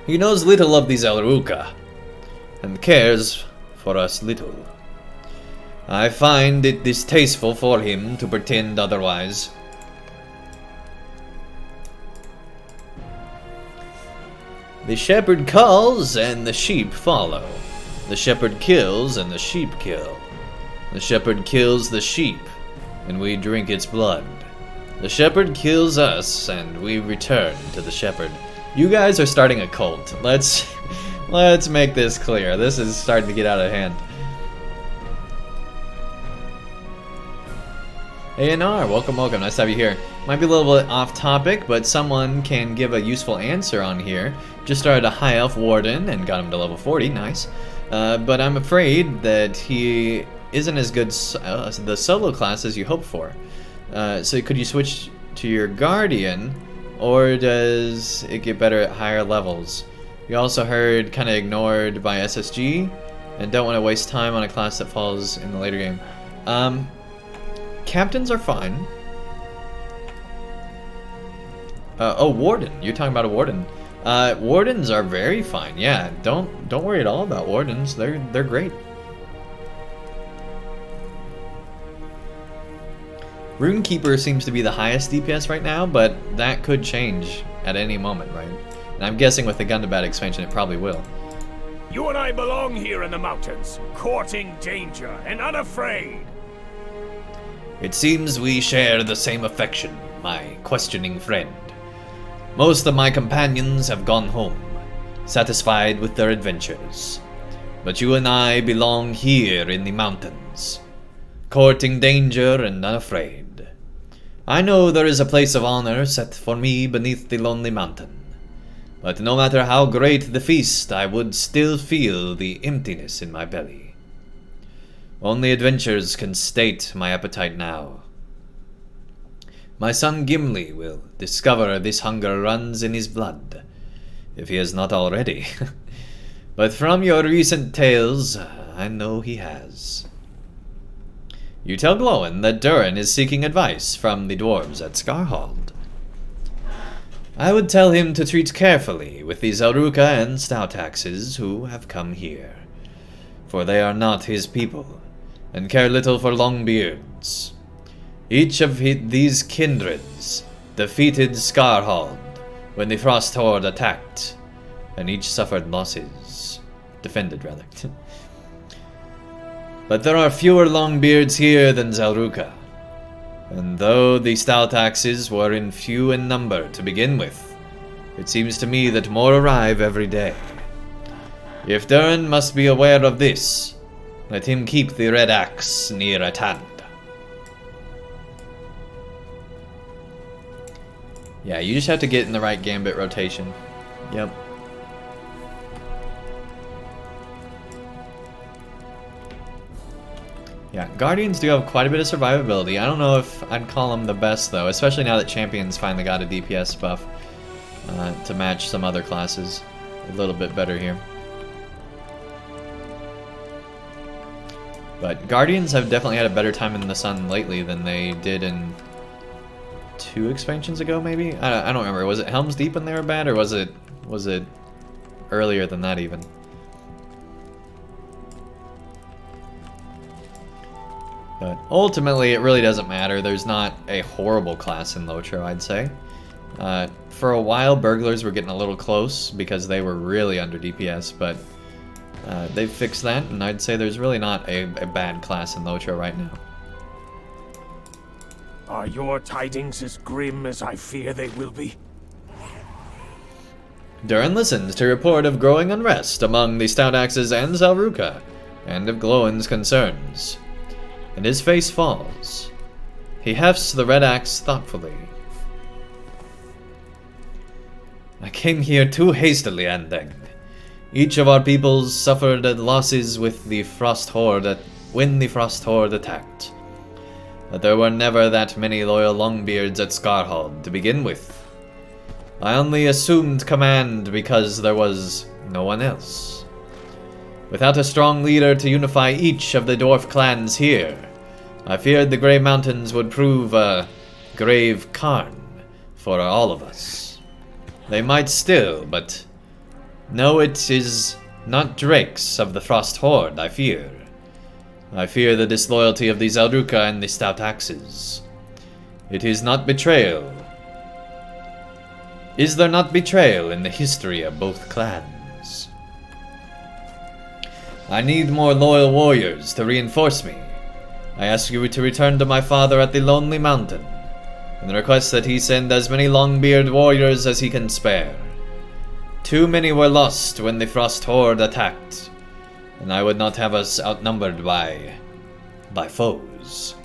He knows little of the Zelruka, and cares for us little. I find it distasteful for him to pretend otherwise. The shepherd calls and the sheep follow. The shepherd kills and the sheep kill. The shepherd kills the sheep and we drink its blood. The shepherd kills us and we return to the shepherd. You guys are starting a cult. Let's make this clear. This is starting to get out of hand. A&R, welcome. Nice to have you here. Might be a little bit off topic, but someone can give a useful answer on here. Just started a High Elf Warden and got him to level 40, nice. But I'm afraid that he isn't as good the solo class as you hoped for. So could you switch to your Guardian, or does it get better at higher levels? You also heard kind of ignored by SSG, and don't want to waste time on a class that falls in the later game. Captains are fine. Oh, Warden. You're talking about a Warden. Wardens are very fine. Yeah, don't worry at all about Wardens. They're great. Runekeeper seems to be the highest DPS right now, but that could change at any moment, right? And I'm guessing with the Gundabad expansion it probably will. You and I belong here in the mountains, courting danger and unafraid. It seems we share the same affection, my questioning friend. Most of my companions have gone home, satisfied with their adventures. But you and I belong here in the mountains, courting danger and unafraid. I know there is a place of honor set for me beneath the lonely mountain. But no matter how great the feast, I would still feel the emptiness in my belly. Only adventures can sate my appetite now. My son Gimli will discover this hunger runs in his blood, if he has not already. But from your recent tales, I know he has. You tell Glowin that Durin is seeking advice from the dwarves at Scarhal. I would tell him to treat carefully with the Zelruka and Stoutaxes who have come here, for they are not his people, and care little for Longbeards. Each of these kindreds defeated Scarhal when the Frost Horde attacked, and each suffered losses. Defended, rather. But there are fewer Longbeards here than Zelruka, and though the Stoutaxes were in few in number to begin with, it seems to me that more arrive every day. If Durin must be aware of this, let him keep the red axe near at hand. Yeah, you just have to get in the right gambit rotation. Yep. Yeah, Guardians do have quite a bit of survivability. I don't know if I'd call them the best, though, especially now that Champions finally got a DPS buff to match some other classes a little bit better here. But Guardians have definitely had a better time in the sun lately than they did in 2 expansions ago, maybe? I don't remember. Was it Helm's Deep when they were bad, or was it earlier than that even? But ultimately, it really doesn't matter. There's not a horrible class in LOTRO, I'd say. For a while, Burglars were getting a little close because they were really under DPS, but they've fixed that, and I'd say there's really not a bad class in LOTRO right now. Are your tidings as grim as I fear they will be? Durin listens to report of growing unrest among the Stoutaxes and Zelruka, and of Glowin's concerns. And his face falls. He hefts the red axe thoughtfully. I came here too hastily, Andang. Each of our peoples suffered losses with the Frost Horde when the Frost Horde attacked. But there were never that many loyal Longbeards at Scarhal to begin with. I only assumed command because there was no one else. Without a strong leader to unify each of the dwarf clans here, I feared the Grey Mountains would prove a grave cairn. for all of us. They might still, but no, it is not drakes of the Frost Horde I fear. I fear the disloyalty of these Eldruka and the Stout Axes. It is not betrayal. Is there not betrayal in the history of both clans? I need more loyal warriors to reinforce me. I ask you to return to my father at the Lonely Mountain, and request that he send as many Longbeard warriors as he can spare. Too many were lost when the Frost Horde attacked, and I would not have us outnumbered by foes.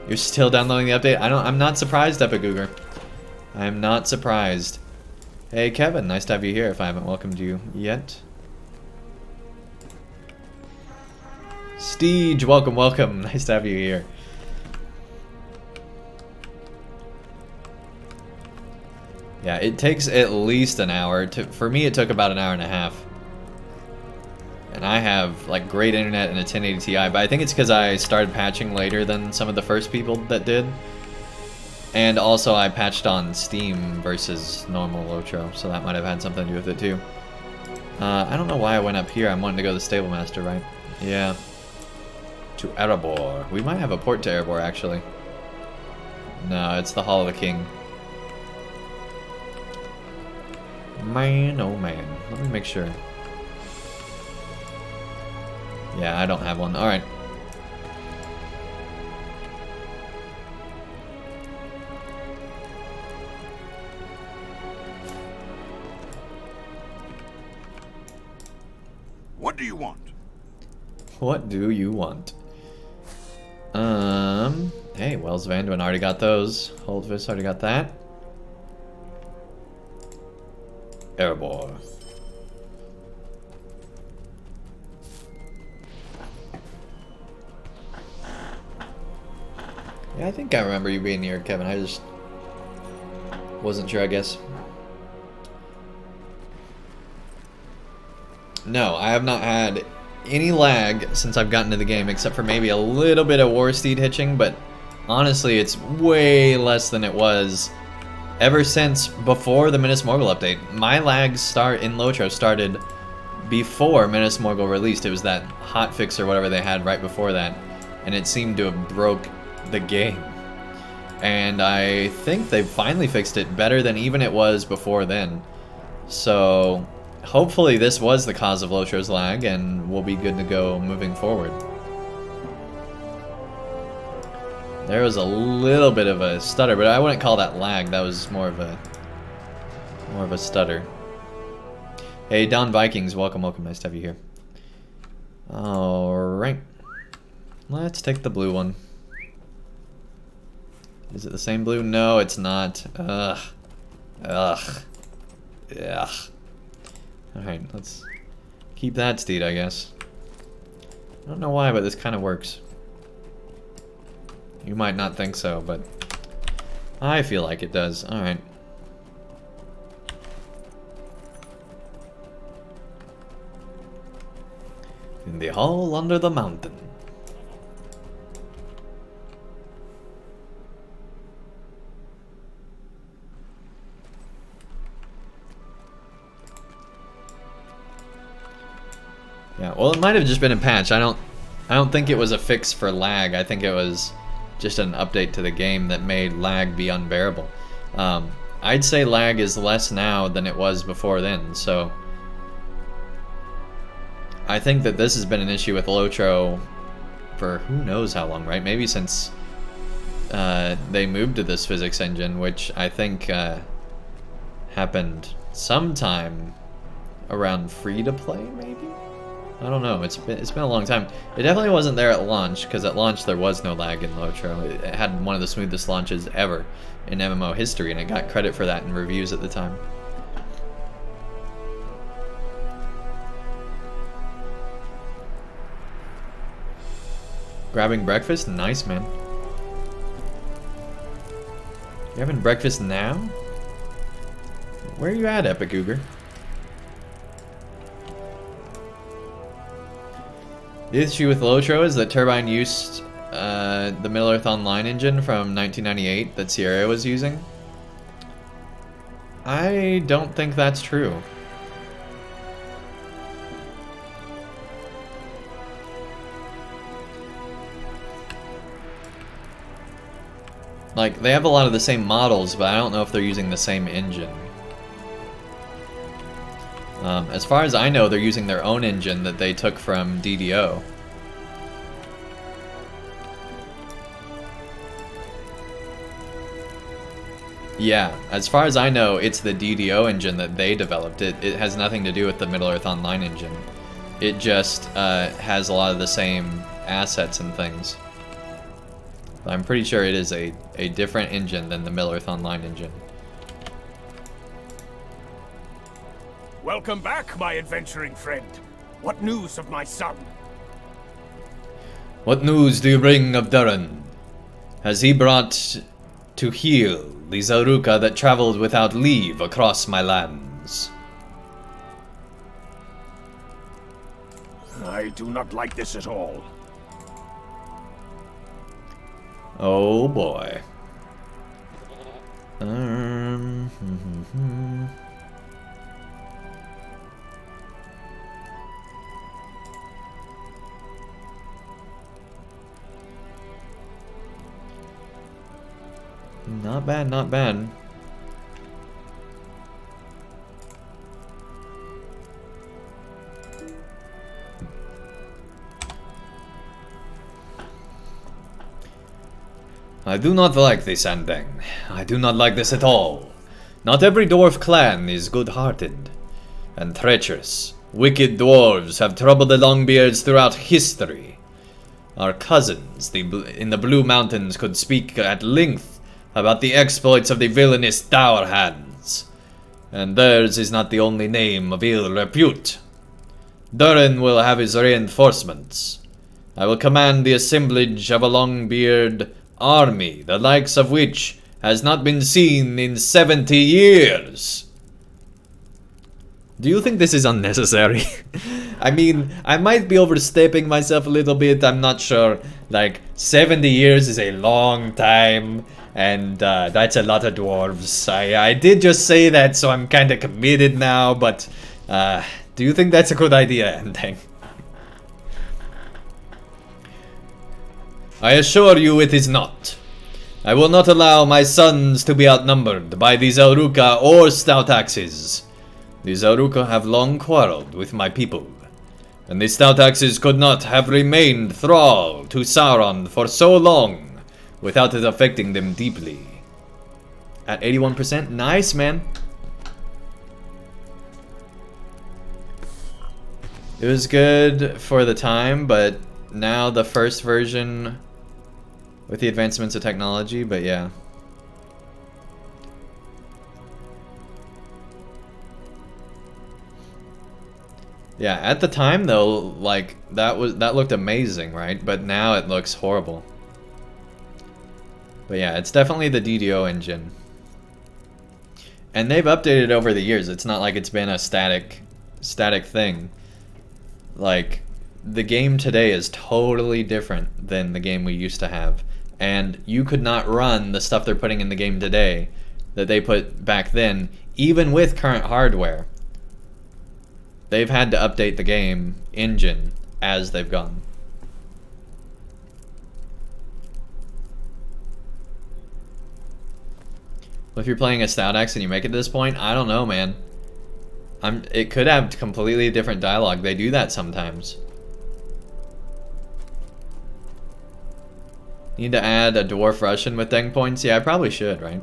You're still downloading the update? I'm not surprised, Epic Googer. I am not surprised. Hey Kevin, nice to have you here if I haven't welcomed you yet. Steege, welcome, welcome. Nice to have you here. Yeah, it takes at least an hour. For me, it took about an hour and a half. And I have like great internet and a 1080 Ti, but I think it's because I started patching later than some of the first people that did. And also I patched on Steam versus normal LOTRO, so that might have had something to do with it too. I don't know why I went up here. I'm wanting to go to the Stable Master, right? Yeah. To Erebor. We might have a port to Erebor, actually. No, it's the Hall of the King. Man, oh man. Let me make sure. Yeah, I don't have one. Alright. What do you want? What do you want? Hey, Wells Vanduin already got those. Holdfist already got that. Erebor. Yeah, I think I remember you being here, Kevin. I just wasn't sure, I guess. No, I have not had any lag since I've gotten to the game, except for maybe a little bit of War Steed hitching, but honestly, it's way less than it was ever since before the Minas Morgul update. My lag start in LOTRO started before Minas Morgul released. It was that hotfix or whatever they had right before that, and it seemed to have broke the game. And I think they finally fixed it better than even it was before then. So hopefully this was the cause of LOTRO's lag, and we'll be good to go moving forward. There was a little bit of a stutter, but I wouldn't call that lag. That was more of a stutter. Hey, Don Vikings, welcome, welcome. Nice to have you here. All right, let's take the blue one. Is it the same blue? No, it's not. Ugh. Ugh. Ugh. Alright, let's keep that steed, I guess. I don't know why, but this kind of works. You might not think so, but I feel like it does. Alright. In the hall under the mountain. Yeah, well, it might have just been a patch. I don't think it was a fix for lag. I think it was just an update to the game that made lag be unbearable. I'd say lag is less now than it was before then, so I think that this has been an issue with LOTRO for who knows how long, right? Maybe since they moved to this physics engine, which I think happened sometime around free-to-play, maybe? I don't know. It's been a long time. It definitely wasn't there at launch, because at launch there was no lag in LOTRO. It had one of the smoothest launches ever in MMO history, and it got credit for that in reviews at the time. Grabbing breakfast? Nice, man. You having breakfast now? Where are you at, Epic Googer? The issue with LOTRO is that turbine use the Middle-earth Online engine from 1998 that Sierra was using? I don't think that's true. Like, they have a lot of the same models, but I don't know if they're using the same engine. As far as I know, they're using their own engine that they took from DDO. Yeah, as far as I know, it's the DDO engine that they developed. It has nothing to do with the Middle-earth Online engine. It just has a lot of the same assets and things. I'm pretty sure it is a different engine than the Middle-earth Online engine. Welcome back, my adventuring friend. What news of my son? What news do you bring of Durin? Has he brought to heal the Zaruka that traveled without leave across my lands? I do not like this at all. Oh boy. Not bad, not bad. I do not like this, Andang. I do not like this at all. Not every dwarf clan is good-hearted and treacherous. Wicked dwarves have troubled the Longbeards throughout history. Our cousins in the Blue Mountains could speak at length about the exploits of the villainous Dour Hands, and theirs is not the only name of ill repute. Durin will have his reinforcements. I will command the assemblage of a Longbeard army, the likes of which has not been seen in 70 years. Do you think this is unnecessary? I mean, I might be overstepping myself a little bit, I'm not sure. Like, 70 years is a long time, and that's a lot of dwarves. I did just say that, so I'm kind of committed now, but do you think that's a good idea, Andang? I assure you it is not. I will not allow my sons to be outnumbered by the Zaruka or Stout Axes. The Zaruka have long quarreled with my people, and the Stout Axes could not have remained thrall to Sauron for so long without it affecting them deeply. At 81%, nice, man. It was good for the time, but now the first version with the advancements of technology, but yeah. Yeah, at the time though, like that looked amazing, right? But now it looks horrible. But yeah, it's definitely the DDO engine. And they've updated over the years. It's not like it's been a static thing. Like, the game today is totally different than the game we used to have. And you could not run the stuff they're putting in the game today that they put back then, even with current hardware. They've had to update the game engine as they've gone. Well, if you're playing a Stout Axe and you make it to this point, I don't know, man. It could have completely different dialogue. They do that sometimes. Need to add a Dwarf Russian with Deng points? Yeah, I probably should, right?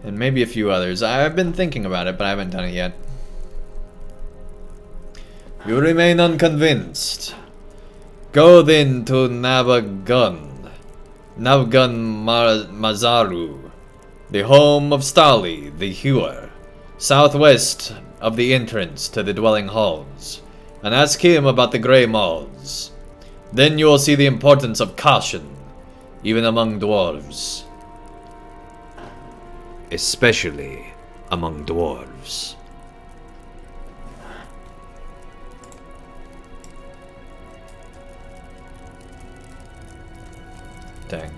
And maybe a few others. I've been thinking about it, but I haven't done it yet. You remain unconvinced. Go then to Navgun Mazaru, the home of Stali the Hewer, southwest of the entrance to the dwelling halls, and ask him about the Grey Malls. Then you will see the importance of caution, even among dwarves. Especially among dwarves. Dang.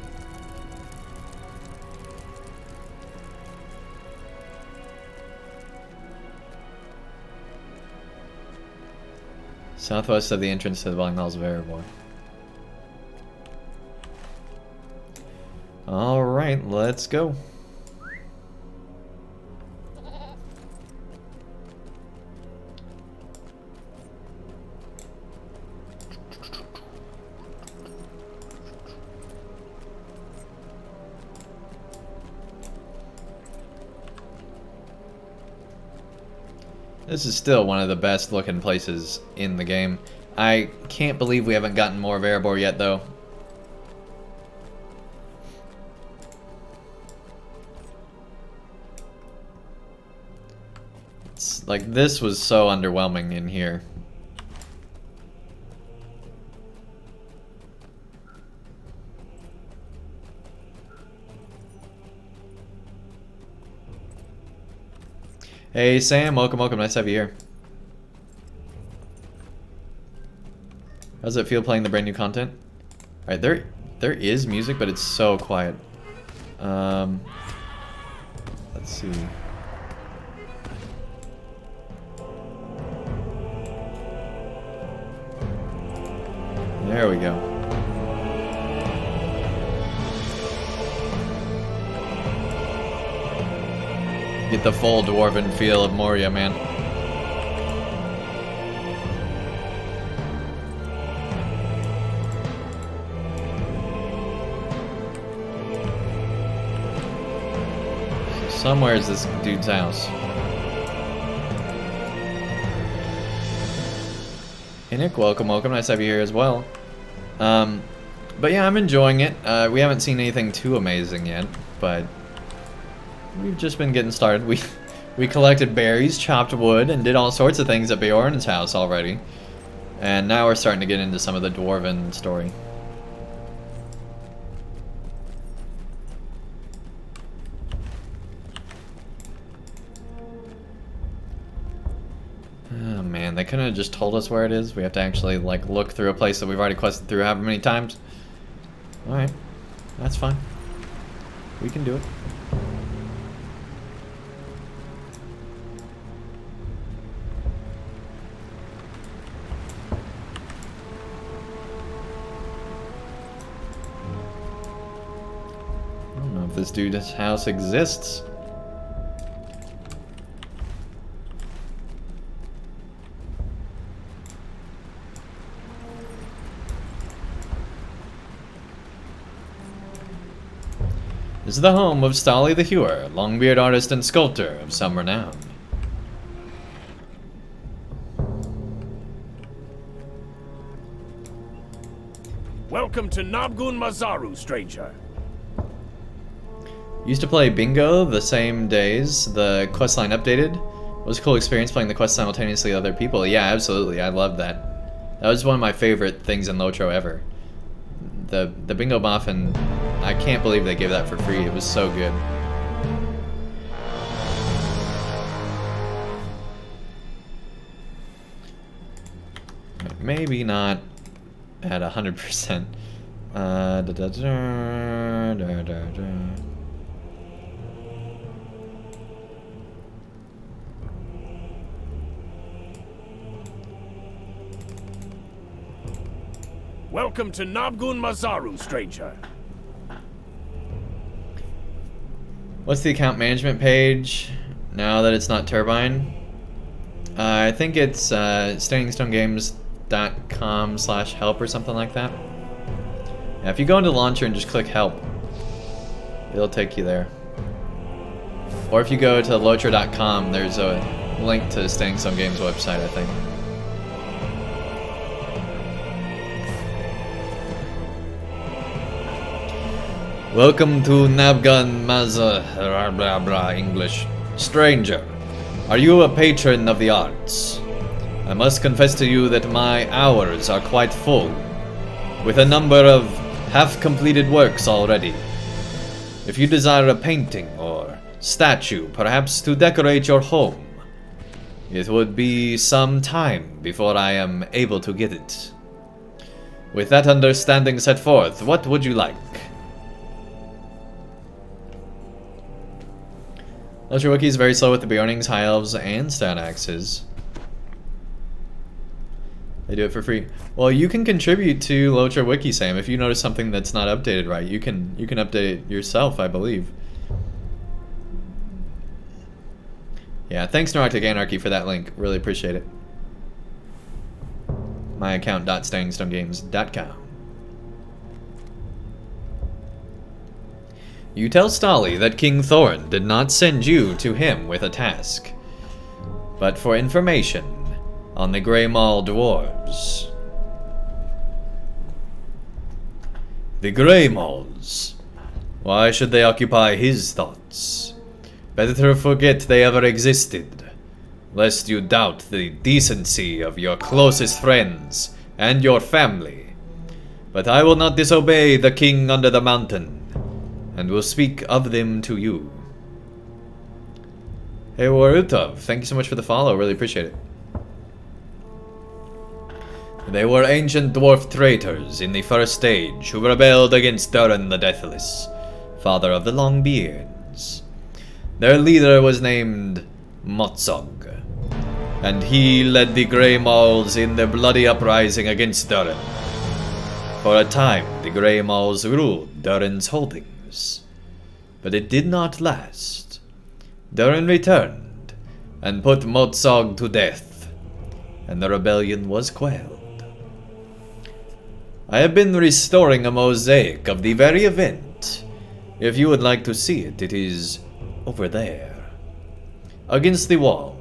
Southwest of the entrance to the Dwelling Halls of Erebor. Alright, let's go. This is still one of the best looking places in the game. I can't believe we haven't gotten more of Erebor yet, though. It's like, this was so underwhelming in here. Hey Sam, welcome, nice to have you here. How does it feel playing the brand new content? Alright, there is music, but it's so quiet. Let's see. There we go. Get the full Dwarven feel of Moria, man. Somewhere is this dude's house. Hey Nick, welcome, nice to have you here as well. But yeah, I'm enjoying it. We haven't seen anything too amazing yet, but we've just been getting started. We collected berries, chopped wood, and did all sorts of things at Bjorn's house already. And now we're starting to get into some of the Dwarven story. Oh man, they couldn't have just told us where it is. We have to actually like look through a place that we've already quested through however many times. Alright, that's fine. We can do it. I don't know if this dude's house exists. This is the home of Stolly the Hewer, Longbeard artist and sculptor of some renown. Welcome to Nabgun Mazaru, stranger. Used to play bingo the same days the questline updated. It was a cool experience playing the quest simultaneously with other people. Yeah, absolutely. I loved that. That was one of my favorite things in LOTRO ever. The bingo muffin, I can't believe they gave that for free. It was so good. Maybe not at 100%. Welcome to Nabgun Mazaru, stranger. What's the account management page now that it's not Turbine? I think it's standingstonegames.com/help or something like that. Yeah, if you go into launcher and just click help, it'll take you there. Or if you go to LOTRO.com, there's a link to Standing Stone Games website, I think. Welcome to Nabgun Maza, blah blah blah, English. Stranger, are you a patron of the arts? I must confess to you that my hours are quite full, with a number of half-completed works already. If you desire a painting or statue, perhaps to decorate your home, it would be some time before I am able to get it. With that understanding set forth, what would you like? LOTRO Wiki is very slow with the Bjornings, High Elves, and Stone Axes. They do it for free. Well, you can contribute to LOTRO Wiki, Sam. If you notice something that's not updated right, you can update it yourself, I believe. Yeah, thanks Neurotic Anarchy for that link. Really appreciate it. My account .stayingstonegames.com. You tell Stolly that King Thorin did not send you to him with a task, but for information on the Grey Maul Dwarves. The Grey Mauls. Why should they occupy his thoughts? Better forget they ever existed, lest you doubt the decency of your closest friends and your family. But I will not disobey the king under the mountain, and will speak of them to you. Hey Warutov, thank you so much for the follow, really appreciate it. They were ancient dwarf traitors in the first age who rebelled against Durin the Deathless, father of the Longbeards. Their leader was named Motsog, and he led the Grey Mauls in their bloody uprising against Durin. For a time, the Grey Mauls ruled Durin's holdings, but it did not last. Durin returned and put Motsog to death, and the rebellion was quelled. I have been restoring a mosaic of the very event. If you would like to see it, it is over there, against the wall.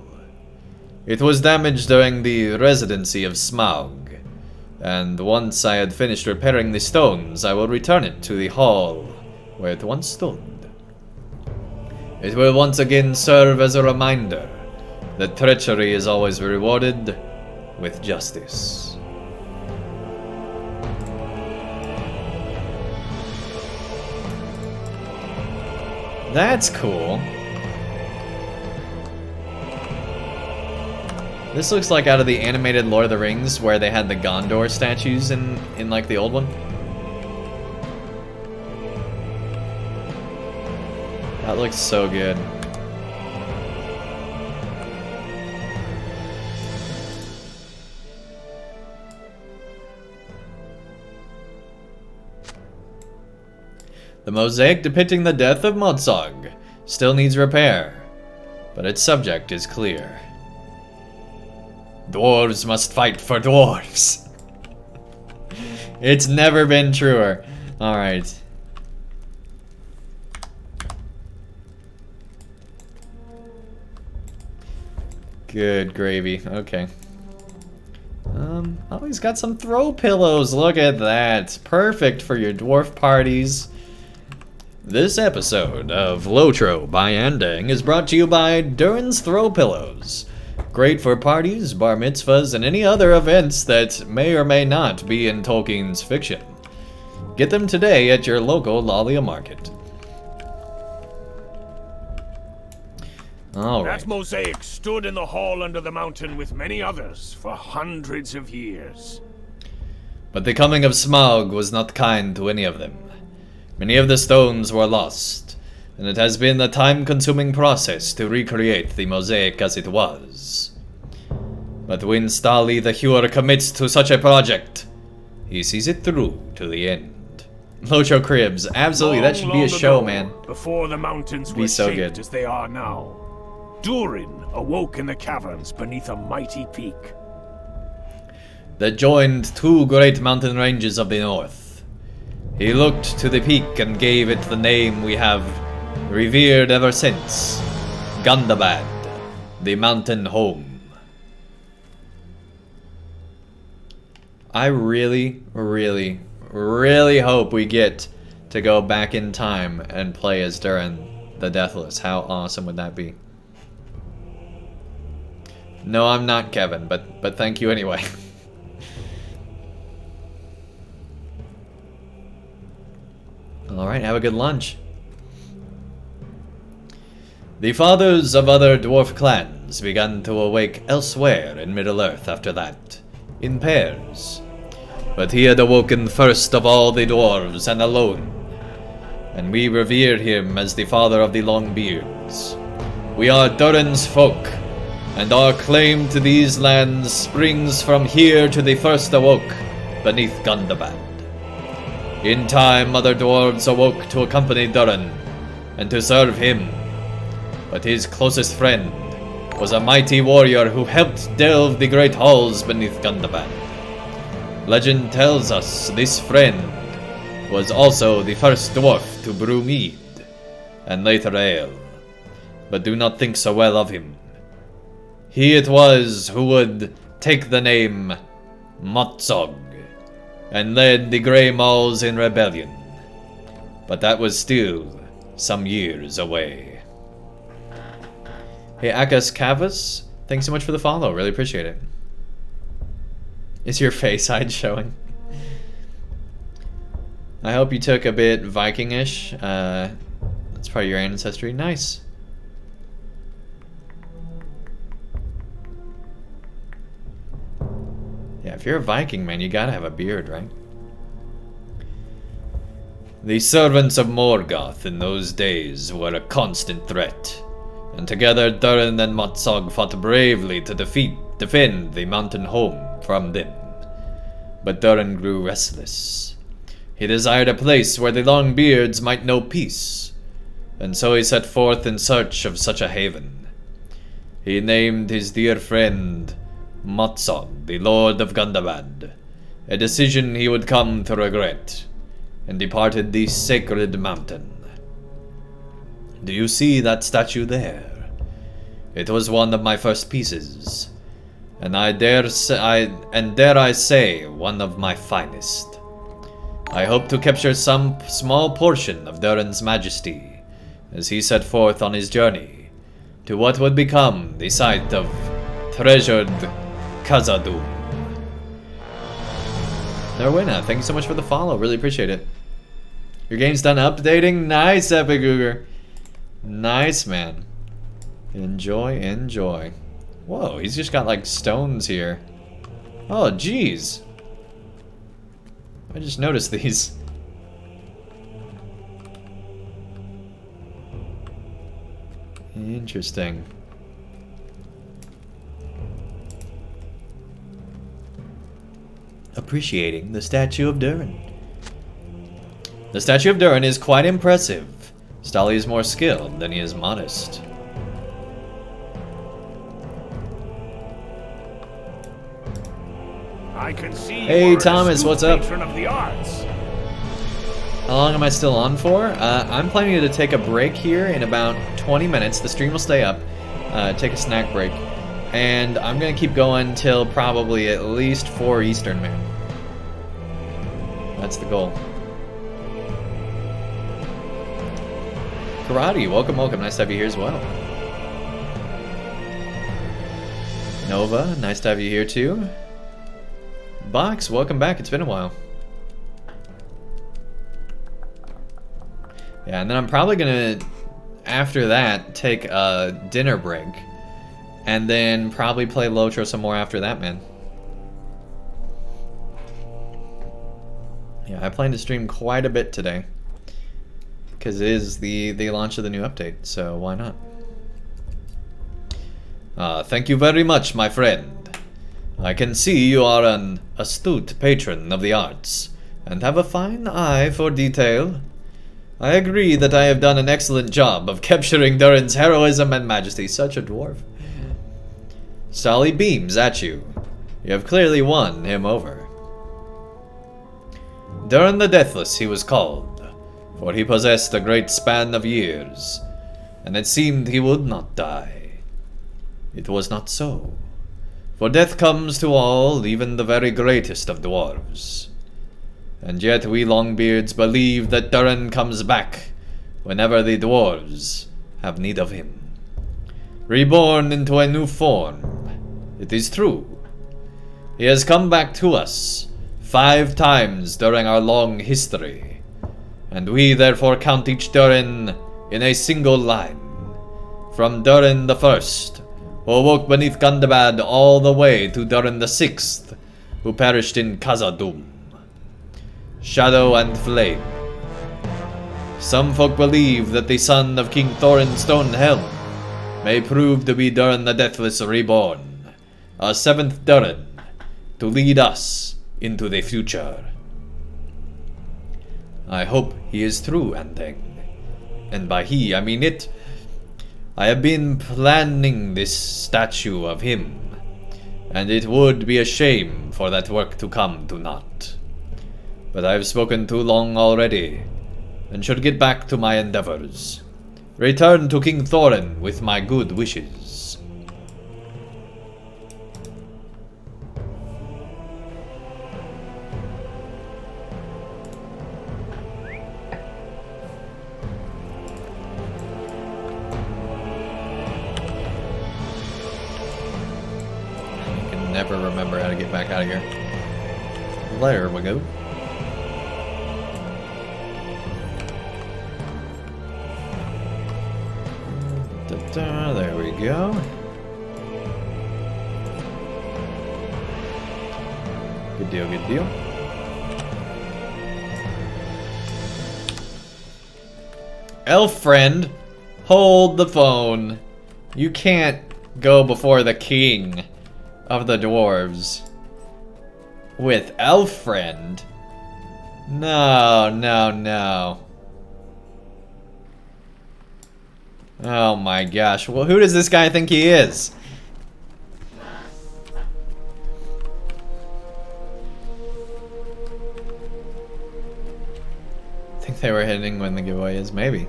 It was damaged during the residency of Smaug, and once I had finished repairing the stones, I will return it to the hall where it once stood. It will once again serve as a reminder that treachery is always rewarded with justice. That's cool. This looks like out of the animated Lord of the Rings where they had the Gondor statues in like the old one. That looks so good. The mosaic depicting the death of Motsog still needs repair, but its subject is clear. Dwarves must fight for dwarves. It's never been truer. Alright. Good gravy. Okay. Oh, he's got some throw pillows. Look at that. Perfect for your dwarf parties. This episode of LOTRO by Andang is brought to you by Durin's Throw Pillows. Great for parties, bar mitzvahs, and any other events that may or may not be in Tolkien's fiction. Get them today at your local Lalia market. Alright. That mosaic stood in the hall under the mountain with many others for hundreds of years. But the coming of Smaug was not kind to any of them. Many of the stones were lost, and it has been a time-consuming process to recreate the mosaic as it was. But when Stali the Hewer commits to such a project, he sees it through to the end. LOTRO Cribs, absolutely, that should be a show, man. Before the mountains were shaped as they are now, Durin awoke in the caverns beneath a mighty peak that joined two great mountain ranges of the north. He looked to the peak and gave it the name we have revered ever since, Gundabad, the mountain home. I really, really, really hope we get to go back in time and play as Durin the Deathless. How awesome would that be? No, I'm not Kevin, but thank you anyway. Alright, have a good lunch. The fathers of other dwarf clans began to awake elsewhere in Middle-earth after that, in pairs. But he had awoken first of all the dwarves and alone, and we revered him as the father of the Longbeards, We are Durin's folk, and our claim to these lands springs from here to the first awoke beneath Gundabad. In time, other dwarves awoke to accompany Durin and to serve him, but his closest friend was a mighty warrior who helped delve the great halls beneath Gundabad. Legend tells us this friend was also the first dwarf to brew mead and later ale, but do not think so well of him. He it was who would take the name Motsog and led the Grey Mauls in rebellion, but that was still some years away. Hey Akas Kavas, thanks so much for the follow, really appreciate it. Is your face hide showing? I hope you took a bit Viking-ish. That's part of your ancestry. Nice. Yeah, if you're a Viking, man, you gotta have a beard, right? The servants of Morgoth in those days were a constant threat, and together Durin and Motsog fought bravely to defend the mountain home from them. But Durin grew restless. He desired a place where the Longbeards might know peace, and so he set forth in search of such a haven. He named his dear friend Motsog, the Lord of Gundabad, a decision he would come to regret, and departed the sacred mountain. Do you see that statue there? It was one of my first pieces, and dare I say, one of my finest. I hope to capture some small portion of Durin's majesty as he set forth on his journey to what would become the site of treasured Khazad-dûm. Norwina, thank you so much for the follow, really appreciate it. Your game's done updating? Nice, Epic Cougar. Nice, man. Enjoy, enjoy. Whoa, he's just got like stones here. Oh, jeez. I just noticed these. Interesting. Appreciating the statue of Durin. The statue of Durin is quite impressive. Stali is more skilled than he is modest. I can see Hey, you are Thomas, astute what's up? patron of the arts. How long am I still on for? I'm planning to take a break here in about 20 minutes. The stream will stay up. Take a snack break. And I'm going to keep going till probably at least 4 Eastern, man. That's the goal. Karate, welcome, welcome. Nice to have you here as well. Nova, nice to have you here too. Box, welcome back. It's been a while. Yeah, and then I'm probably gonna, after that, take a dinner break. And then probably play LOTRO some more after that, man. Yeah, I plan to stream quite a bit today. Because it is the launch of the new update, so why not? Thank you very much, my friend. I can see you are an astute patron of the arts, and have a fine eye for detail. I agree that I have done an excellent job of capturing Durin's heroism and majesty. Such a dwarf. Stali beams at you. You have clearly won him over. Durin the Deathless he was called, for he possessed a great span of years, and it seemed he would not die. It was not so, for death comes to all, even the very greatest of dwarves. And yet we Longbeards believe that Durin comes back whenever the dwarves have need of him. Reborn into a new form, it is true. He has come back to us 5 times during our long history, and we therefore count each Durin in a single line. From Durin the First, who awoke beneath Gundabad, all the way to Durin the Sixth, who perished in Khazad-dûm. Shadow and Flame. Some folk believe that the son of King Thorin Stonehelm may prove to be Durin the Deathless reborn, a 7th Durin, to lead us into the future. I hope he is true, Andang. And by he, I mean it. I have been planning this statue of him, and it would be a shame for that work to come to naught. But I have spoken too long already, and should get back to my endeavors. Return to King Thorin with my good wishes. I can never remember how to get back out of here. There we go. There we go. Good deal, good deal. Elf friend, hold the phone. You can't go before the king of the dwarves with elf friend. No, no, no. Oh my gosh, well, who does this guy think he is? I think they were hitting when the giveaway is, maybe.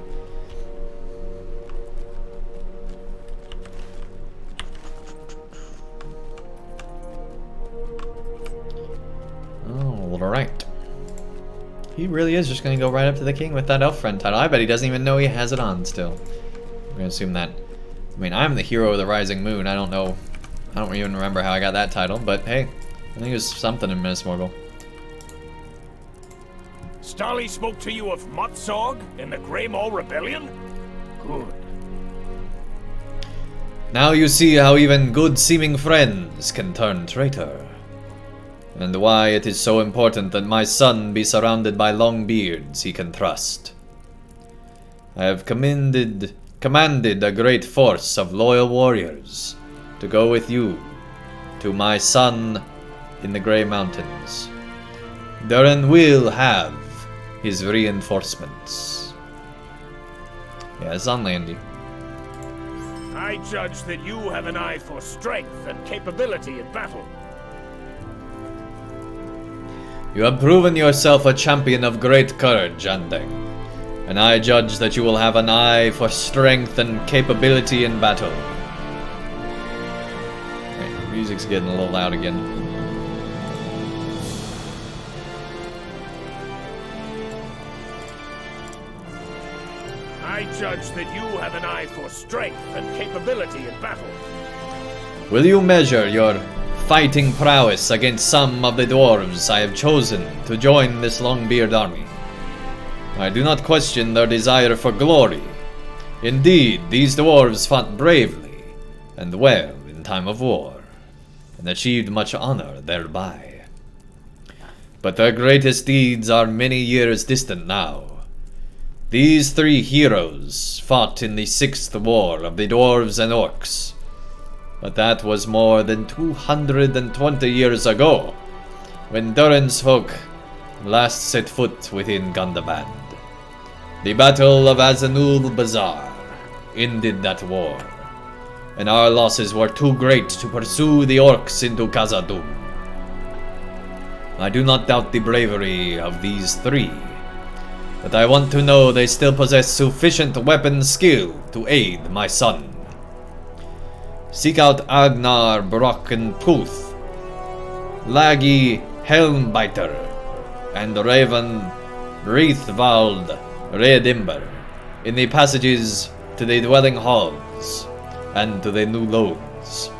Oh, alright. He really is just gonna go right up to the king with that elf friend title. I bet he doesn't even know he has it on still. I'm gonna assume that. I mean, I'm the hero of the rising moon. I don't know. I don't even remember how I got that title, but hey, I think it was something in Minas Morgul. Starly spoke to you of Motsorg in the Grey Maw Rebellion? Good. Now you see how even good-seeming friends can turn traitor. And why it is so important that my son be surrounded by Longbeards he can trust. I have commanded a great force of loyal warriors to go with you to my son in the Grey Mountains. Durin will have his reinforcements. Yeah, it's on Landy. I judge that you have an eye for strength and capability in battle. You have proven yourself a champion of great courage, Andang. And I judge that you will have an eye for strength and capability in battle. Wait, music's getting a little loud again. I judge that you have an eye for strength and capability in battle. Will you measure your fighting prowess against some of the dwarves I have chosen to join this Longbeard army? I do not question their desire for glory. Indeed, these dwarves fought bravely and well in time of war, and achieved much honor thereby. But their greatest deeds are many years distant now. These three heroes fought in the 6th war of the Dwarves and Orcs, but that was more than 220 years ago, when Durin's folk last set foot within Gundabad. The Battle of Azanul Bazaar ended that war, and our losses were too great to pursue the orcs into Khazad-dûm. I do not doubt the bravery of these three, but I want to know they still possess sufficient weapon skill to aid my son. Seek out Agnar Brockentooth, Lagi Helmbiter, and Raven Wreathvald Redimber in the passages to the dwelling halls and to the new loads,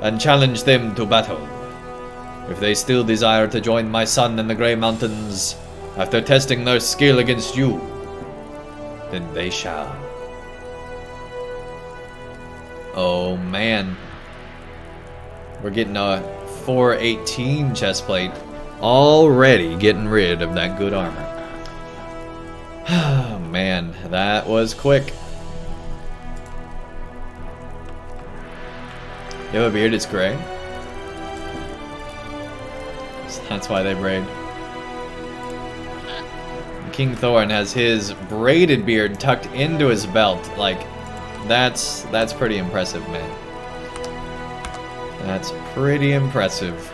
and challenge them to battle. If they still desire to join my son in the Grey Mountains after testing their skill against you, then they shall. Oh man. We're getting a 418 chestplate. Already getting rid of that good armor. Oh man, that was quick. You have a beard, it's gray. So that's why they braid. King Thorn has his braided beard tucked into his belt. Like, that's pretty impressive, man. That's pretty impressive.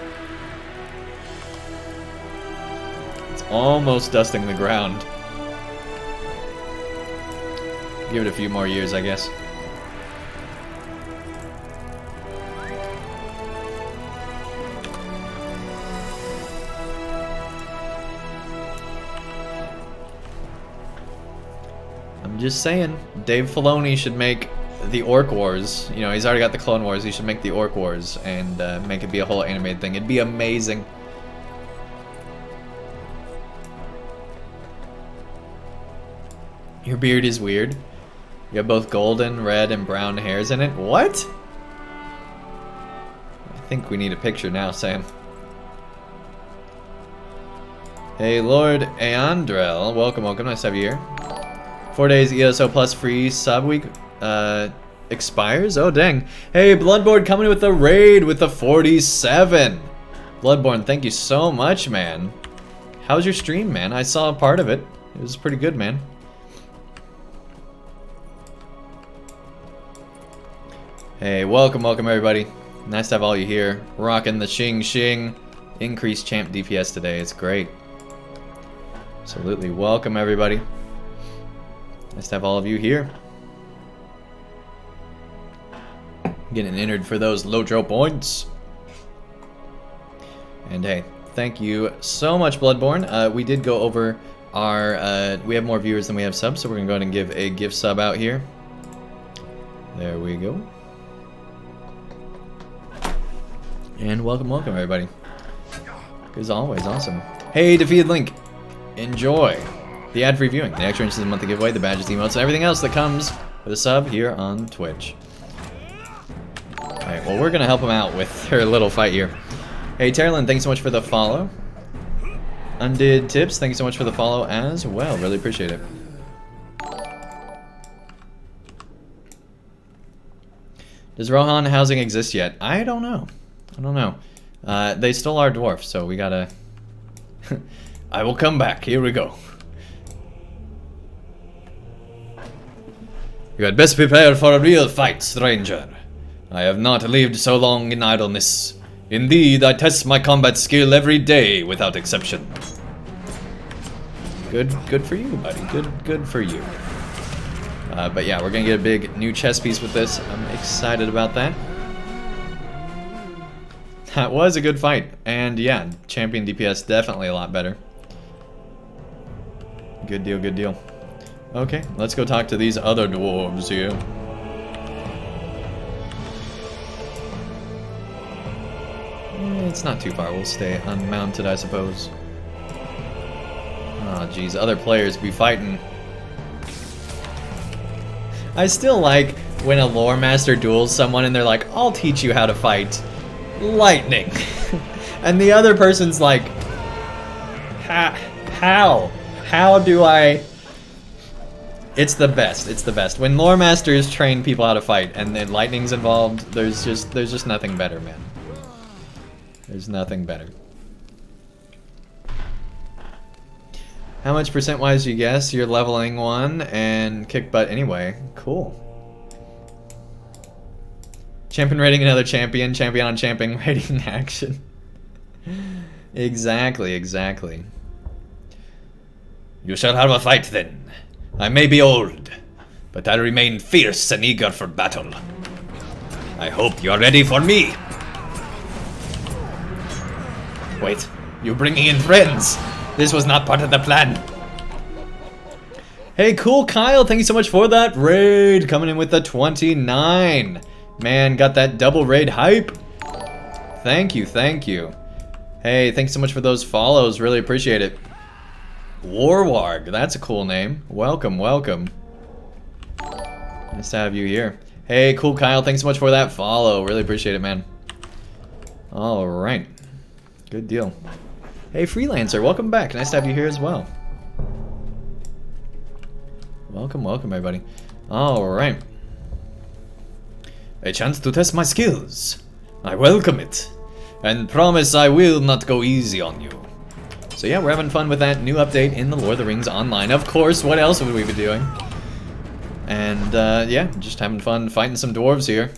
It's almost dusting the ground. Give it a few more years, I guess. I'm just saying, Dave Filoni should make the Orc Wars. You know, he's already got the Clone Wars. He should make the Orc Wars and make it be a whole animated thing. It'd be amazing. Your beard is weird. You have both golden, red, and brown hairs in it. What? I think we need a picture now, Sam. Hey, Lord Eandrel. Welcome, welcome. Nice to have you here. 4 days ESO plus free sub week expires? Oh, dang. Hey, Bloodborne coming with a raid with the 47. Bloodborne, thank you so much, man. How was your stream, man? I saw a part of it. It was pretty good, man. Hey, welcome, welcome everybody. Nice to have all you here. Rocking the Shing Shing. Increased champ DPS today. It's great. Absolutely. Welcome everybody. Nice to have all of you here. Getting entered for those LOTRO points. And hey, thank you so much, Bloodborne. We did go over our... we have more viewers than we have subs, so we're going to go ahead and give a gift sub out here. There we go. And welcome, welcome everybody. As always, awesome. Hey, Defeated Link. Enjoy the ad-free viewing, the extra inches of the monthly giveaway, the badges, the emotes, and everything else that comes with a sub here on Twitch. Alright, well, we're going to help them out with their little fight here. Hey, Terrelyn, thanks so much for the follow. Undid Tips, thanks so much for the follow as well. Really appreciate it. Does Rohan housing exist yet? I don't know. I don't know. They stole our dwarf, so we gotta... I will come back. Here we go. You had best prepare for a real fight, stranger. I have not lived so long in idleness. Indeed, I test my combat skill every day without exception. Good for you, buddy. Good for you. But yeah, we're gonna get a big new chess piece with this. I'm excited about that. That was a good fight. And yeah, champion DPS definitely a lot better. Good deal, good deal. Okay, let's go talk to these other dwarves here. It's not too far. We'll stay unmounted, I suppose. Oh, geez. Other players be fighting. I still like when a lore master duels someone and they're like, I'll teach you how to fight lightning. And the other person's like, how? How do I... It's the best. It's the best. When lore masters train people how to fight and then lightning's involved, there's just nothing better, man. There's nothing better. How much percent-wise do you guess? You're leveling 1 and kick butt anyway. Cool. Champion rating another champion. Champion on champion rating action. Exactly, exactly. You shall have a fight then. I may be old, but I remain fierce and eager for battle. I hope you're ready for me. Wait, you're bringing in friends. This was not part of the plan. Hey, cool Kyle, thank you so much for that raid. Coming in with the 29. Man, got that double raid hype. Thank you, thank you. Hey, thanks so much for those follows. Really appreciate it. Warwarg, that's a cool name. Welcome, welcome. Nice to have you here. Hey, cool Kyle, thanks so much for that follow. Really appreciate it, man. All right. Good deal. Hey, Freelancer, welcome back. Nice to have you here as well. Welcome, welcome, everybody. All right. A chance to test my skills. I welcome it. And promise I will not go easy on you. So yeah, we're having fun with that new update in the Lord of the Rings Online. Of course, what else would we be doing? And yeah, just having fun fighting some dwarves here.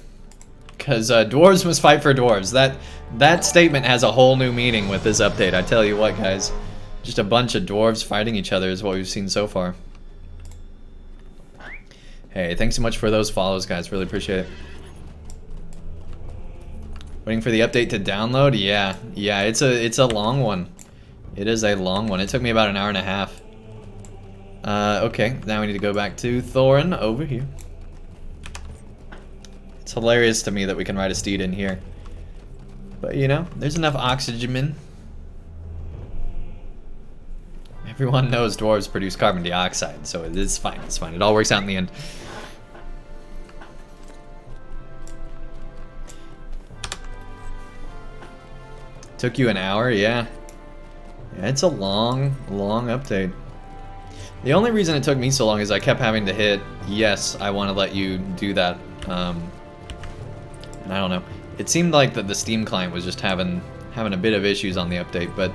Because dwarves must fight for dwarves. That statement has a whole new meaning with this update. I tell you what, guys. Just a bunch of dwarves fighting each other is what we've seen so far. Hey, thanks so much for those follows, guys. Really appreciate it. Waiting for the update to download? Yeah, it's a long one. It is a long one. It took me about an hour and a half. Okay, now we need to go back to Thorin over here. It's hilarious to me that we can ride a steed in here. But you know, there's enough oxygen. Everyone knows dwarves produce carbon dioxide, so it's fine, it's fine. It all works out in the end. Took you an hour? Yeah. Yeah, it's a long, long update. The only reason it took me so long is I kept having to hit, yes, I want to let you do that. And I don't know. It seemed like that the Steam client was just having a bit of issues on the update, but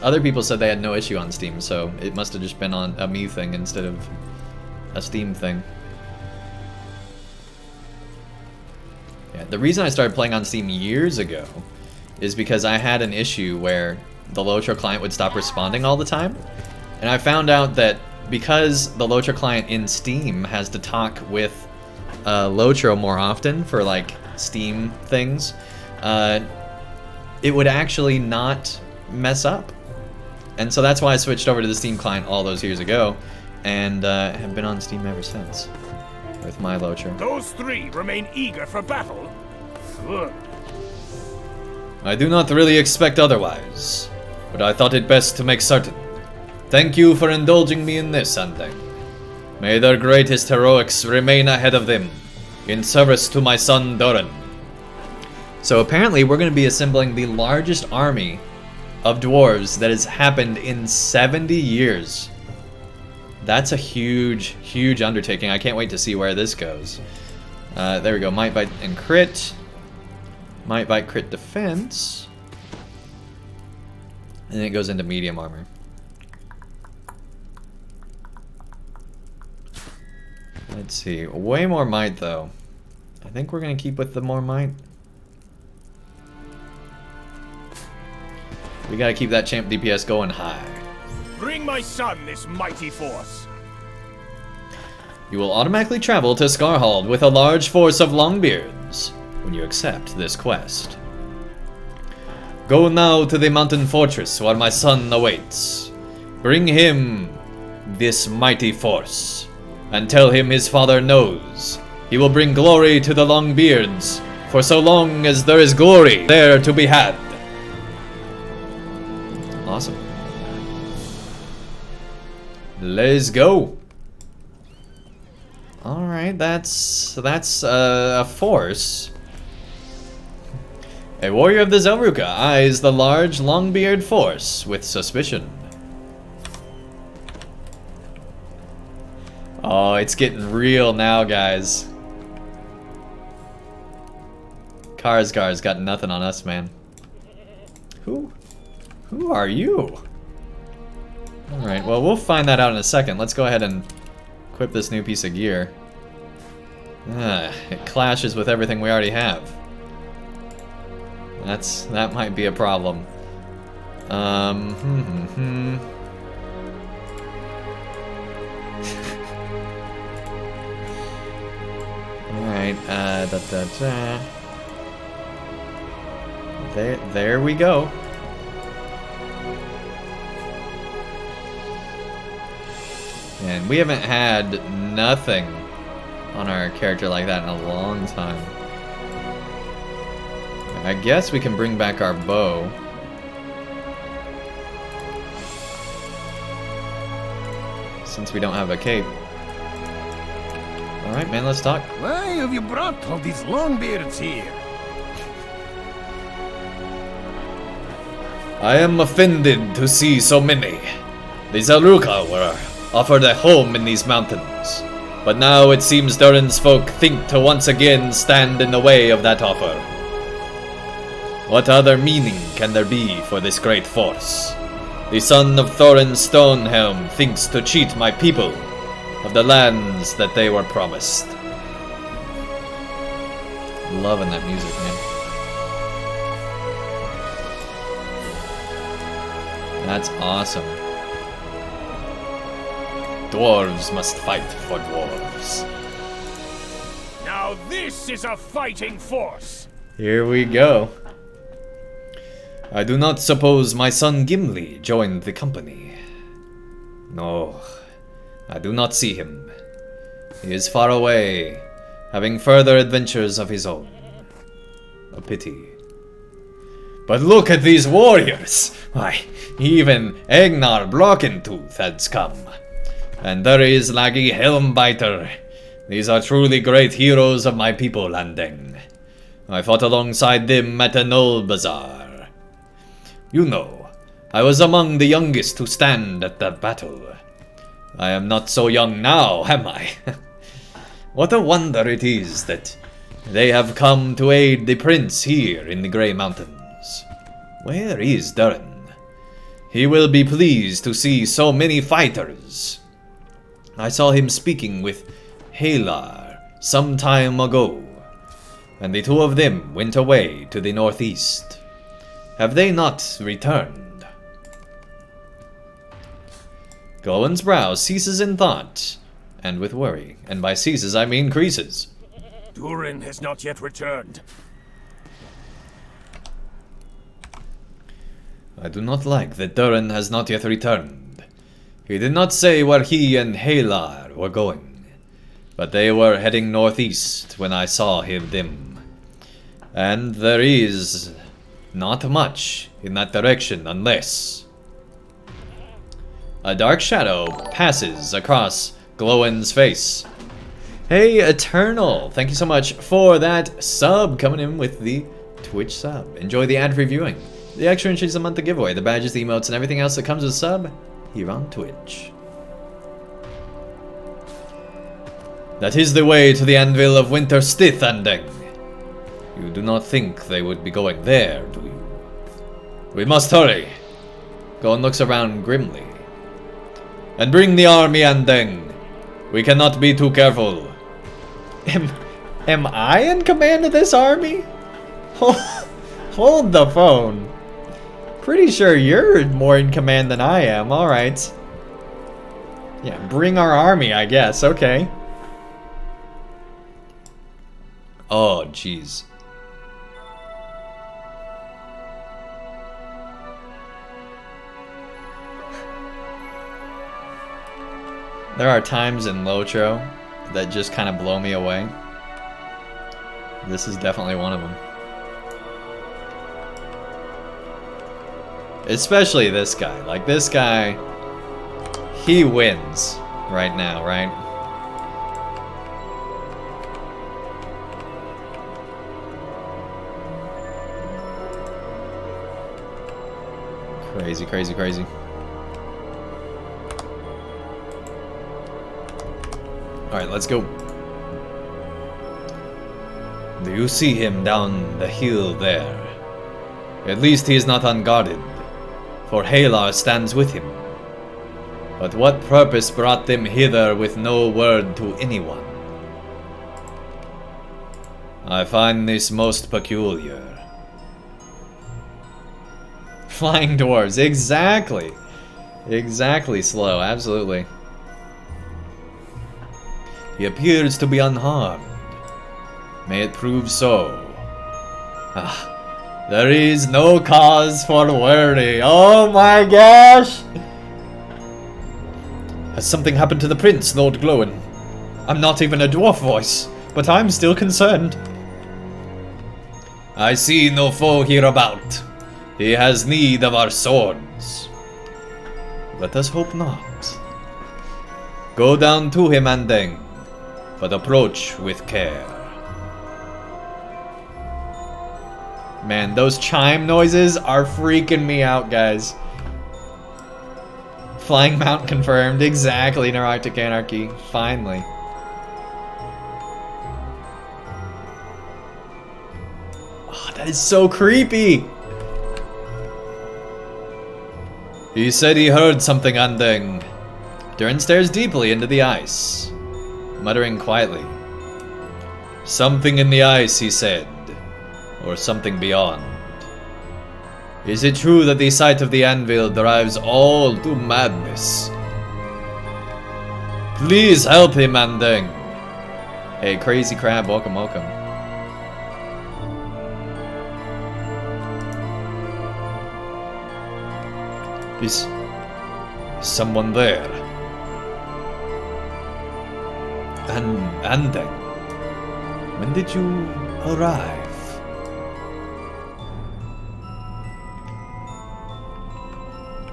other people said they had no issue on Steam, so it must have just been on a me thing instead of a Steam thing. Yeah, the reason I started playing on Steam years ago is because I had an issue where the LOTRO client would stop responding all the time. And I found out that because the LOTRO client in Steam has to talk with LOTRO more often for like Steam things, it would actually not mess up. And so that's why I switched over to the Steam client all those years ago, and have been on Steam ever since with my LOTRO. Those three remain eager for battle. Good. I do not really expect otherwise, but I thought it best to make certain. Thank you for indulging me in this, Andang. May their greatest heroics remain ahead of them, in service to my son Durin. So apparently we're going to be assembling the largest army of dwarves that has happened in 70 years. That's a huge, huge undertaking. I can't wait to see where this goes. There we go, might, bite, and crit. Might, bite, crit, defense. And then it goes into medium armor. Let's see, way more might though. I think we're gonna keep with the more might. We gotta keep that champ DPS going high. Bring my son this mighty force. You will automatically travel to Scarhal with a large force of Longbeards when you accept this quest. Go now to the mountain fortress where my son awaits. Bring him this mighty force, and tell him his father knows he will bring glory to the Longbeards, for so long as there is glory there to be had. Awesome. Let's go. Alright, that's a force. A warrior of the Zelruka eyes the large Longbeard force with suspicion. Oh, it's getting real now, guys. Karsgar's got nothing on us, man. Who are you? Alright, well, we'll find that out in a second. Let's go ahead and equip this new piece of gear. It clashes with everything we already have. That might be a problem. Alright, There we go. And we haven't had nothing on our character like that in a long time. I guess we can bring back our bow. Since we don't have a cape. Alright, man, let's talk. Why have you brought all these Longbeards here? I am offended to see so many. The Zelruka were offered a home in these mountains, But now it seems Durin's folk think to once again stand in the way of that offer. What other meaning can there be for this great force? The son of Thorin Stonehelm thinks to cheat my people of the lands that they were promised. Loving that music, man. That's awesome. Dwarves must fight for dwarves. Now this is a fighting force! Here we go. I do not suppose my son Gimli joined the company. No, I do not see him. He is far away, having further adventures of his own. A pity. But look at these warriors! Why, even Egnar Brockentooth has come. And there is Laggy Helmbiter. These are truly great heroes of my people, Andang. I fought alongside them at a Null Bazaar. You know, I was among the youngest to stand at that battle. I am not so young now, am I? What a wonder it is that they have come to aid the prince here in the Grey Mountains. Where is Durin? He will be pleased to see so many fighters. I saw him speaking with Halar some time ago, and the two of them went away to the northeast. Have they not returned? Glowin's brow ceases in thought, and with worry, and by ceases I mean creases. Durin has not yet returned. I do not like that Durin has not yet returned. He did not say where he and Halar were going, but they were heading northeast when I saw them. And there is not much in that direction unless... A dark shadow passes across Glowin's face. Hey, Eternal, thank you so much for that sub, coming in with the Twitch sub. Enjoy the ad-free viewing. The extra entries a month to giveaway, the badges, the emotes, and everything else that comes with sub here on Twitch. That is the way to the Anvil of Winter Stith, Andang. You do not think they would be going there, do you? We must hurry. Gohan looks around grimly. And bring the army, Andang. We cannot be too careful. Am I in command of this army? Hold the phone. Pretty sure you're more in command than I am, alright. Yeah, bring our army, I guess, okay. Oh, jeez. There are times in LOTRO that just kind of blow me away. This is definitely one of them. Especially this guy. Like, this guy, he wins right now, right? Crazy, crazy, crazy. Alright, let's go. Do you see him down the hill there? At least he is not unguarded, for Halar stands with him. But what purpose brought them hither with no word to anyone? I find this most peculiar. Flying dwarves, exactly. Exactly, Slow, absolutely. He appears to be unharmed. May it prove so. Ah, there is no cause for worry. Oh my gosh! Has something happened to the prince, Lord Glowin? I'm not even a dwarf voice, but I'm still concerned. I see no foe hereabout. He has need of our swords. Let us hope not. Go down to him, Andang, but approach with care. Man, those chime noises are freaking me out, guys. Flying mount confirmed. Exactly, Neurarctic Anarchy. Finally. Oh, that is so creepy. He said he heard something, Andang. Durin stares deeply into the ice, muttering quietly. Something in the ice, he said. Or something beyond. Is it true that the sight of the anvil drives all to madness? Please help him, Andang. Hey, Crazy Crab, welcome, welcome. Is someone there? Andang, when did you arrive?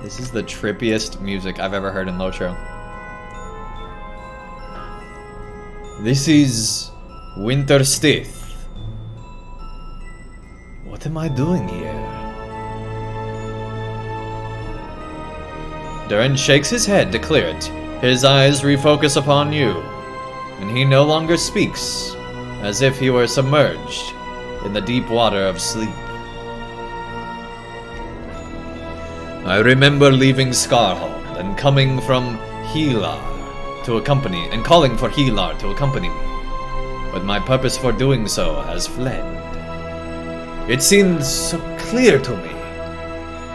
This is the trippiest music I've ever heard in LOTRO. This is Winterstith. What am I doing here? Durin shakes his head to clear it. His eyes refocus upon you, and he no longer speaks, as if he were submerged in the deep water of sleep. I remember leaving Scarhal and coming from Hilar to accompany, and calling for Hilar to accompany me, but my purpose for doing so has fled. It seemed so clear to me,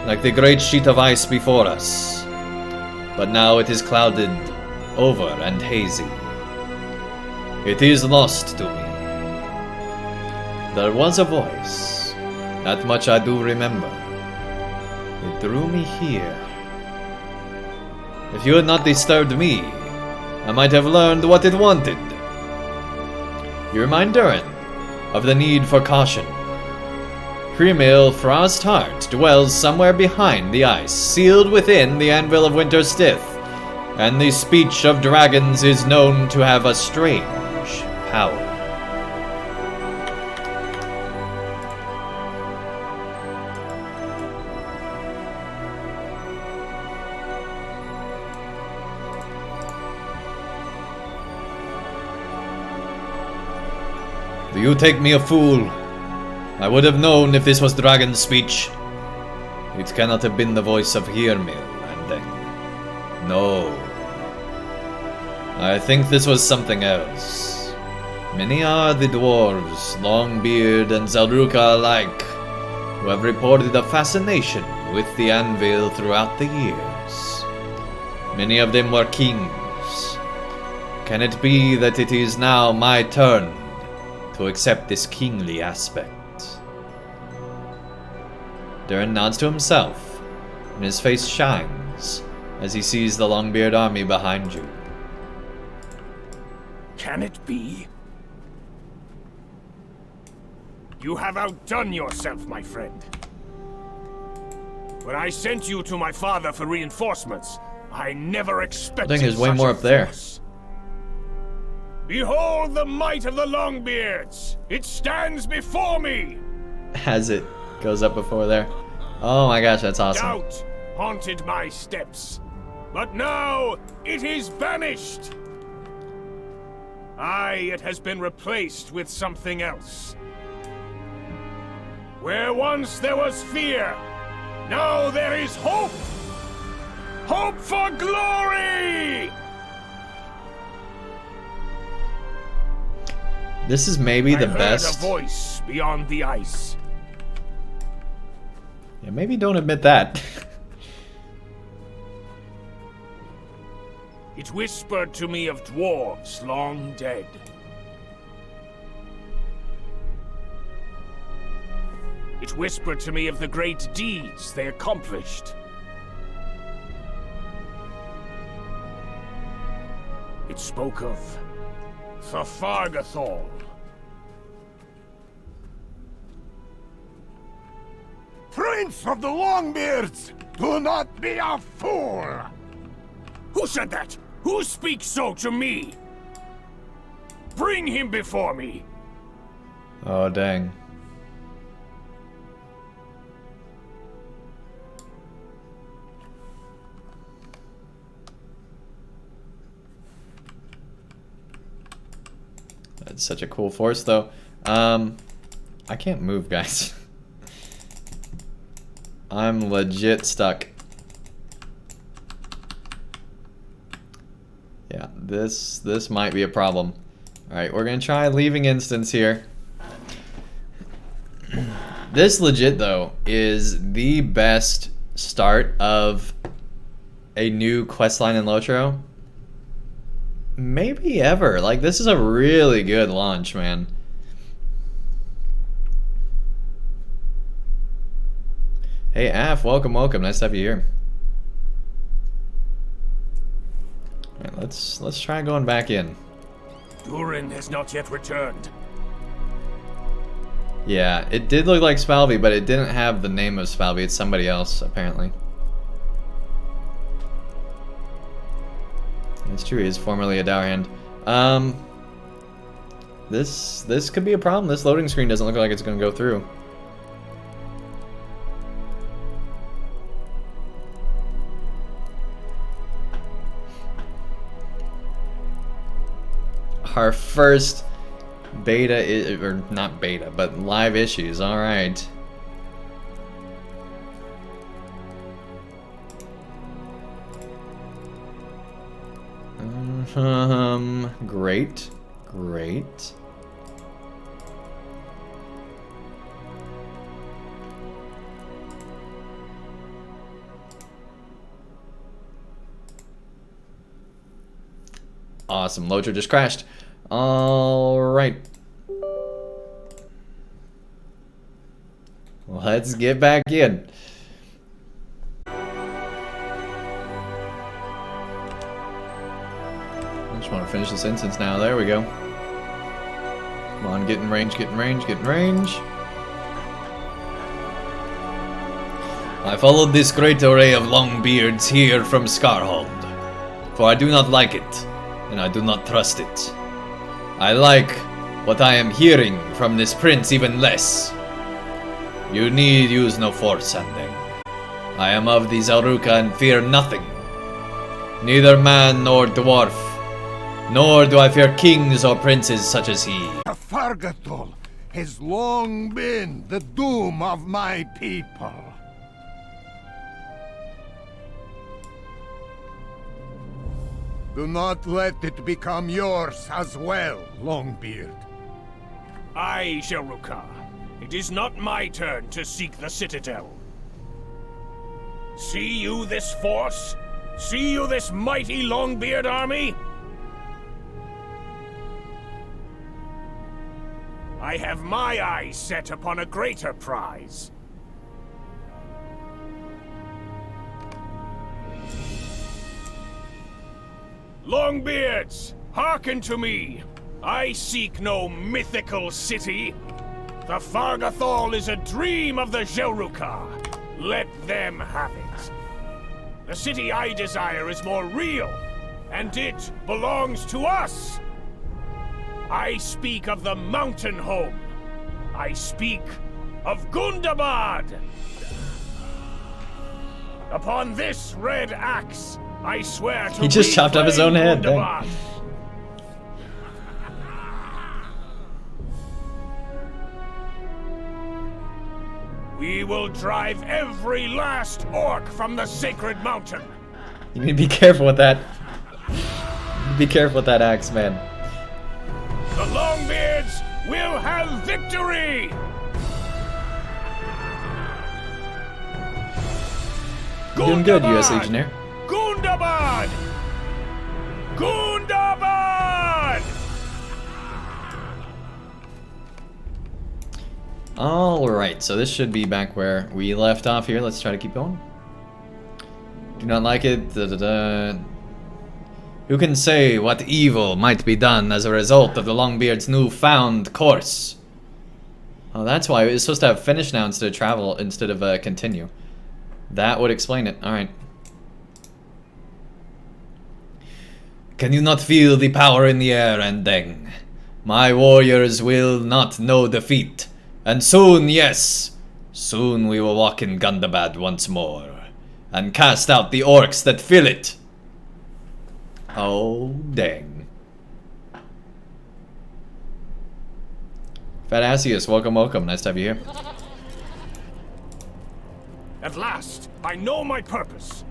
like the great sheet of ice before us, but now it is clouded over and hazy. It is lost to me. There was a voice, that much I do remember. It drew me here. If you had not disturbed me, I might have learned what it wanted. You remind Durin of the need for caution. Primil Frostheart dwells somewhere behind the ice, sealed within the anvil of Winterstith, and the speech of dragons is known to have a strange power. Do you take me a fool? I would have known if this was dragon speech. It cannot have been the voice of Hearmil, Andang. No. I think this was something else. Many are the dwarves, Longbeard and Zeldruka alike, who have reported a fascination with the anvil throughout the years. Many of them were kings. Can it be that it is now my turn to accept this kingly aspect? Durin nods to himself, and his face shines as he sees the Longbeard army behind you. Can it be? You have outdone yourself, my friend. When I sent you to my father for reinforcements, I never expected I think there's way such more a up there. force. Behold the might of the Longbeards! It stands before me! As it goes up before there. Oh my gosh, that's awesome. Doubt haunted my steps, but now it is banished! Aye, it has been replaced with something else. Where once there was fear, now there is hope! Hope for glory! This is maybe the I heard best. a voice beyond the ice. Yeah, maybe don't admit that. It whispered to me of dwarves long dead. It whispered to me of the great deeds they accomplished. It spoke of Tharfargathol. Prince of the Longbeards, do not be a fool! Who said that? Who speaks so to me? Bring him before me! Oh, dang. That's such a cool force, though. I can't move, guys. I'm legit stuck. Yeah, this might be a problem. Alright, we're gonna try leaving instance here. This legit, though, is the best start of a new questline in LOTRO. Maybe ever. Like, this is a really good launch, man. Hey, Af, welcome, welcome. Nice to have you here. Alright, let's try going back in. Durin has not yet returned. Yeah, it did look like Spalvey, but it didn't have the name of Spalvey. It's somebody else, apparently. It's true, he is formerly a Dowerhand. This could be a problem. This loading screen doesn't look like it's going to go through. Our first beta, or not beta, but live issues, alright. Great, great. Awesome, LOTRO just crashed. Alright. Let's get back in. I just want to finish this instance now. There we go. Come on, get in range, get in range, get in range. I followed this great array of Longbeards here from Scarhal, for I do not like it, and I do not trust it. I like what I am hearing from this prince even less. You need use no force, Andang. I am of the Zaruka and fear nothing. Neither man nor dwarf, nor do I fear kings or princes such as he. Fargatol has long been the doom of my people. Do not let it become yours as well, Longbeard. Aye, Jaruka. It is not my turn to seek the citadel. See you this force? See you this mighty Longbeard army? I have my eyes set upon a greater prize. Longbeards, hearken to me. I seek no mythical city. The Fargathol is a dream of the Jaruka. Let them have it. The city I desire is more real, and it belongs to us. I speak of the mountain home. I speak of Gundabad. Upon this red axe, I swear to He just chopped off his own head. Gundabad. We will drive every last orc from the sacred mountain. You need to be careful with that. Be careful with that axe, man. The Longbeards will have victory! You're doing good, U.S. Legionnaire. Gundabad! Gundabad! Alright, so this should be back where we left off here. Let's try to keep going. Do not like it. Who can say what evil might be done as a result of the Longbeard's newfound course? Oh, that's why it's supposed to have finish now instead of travel, instead of continue. That would explain it. Alright. Can you not feel the power in the air, Andang? My warriors will not know defeat. And soon, yes, soon we will walk in Gundabad once more. And cast out the orcs that fill it. Oh, dang. Fadassius, welcome, welcome. Nice to have you here. At last, I know my purpose.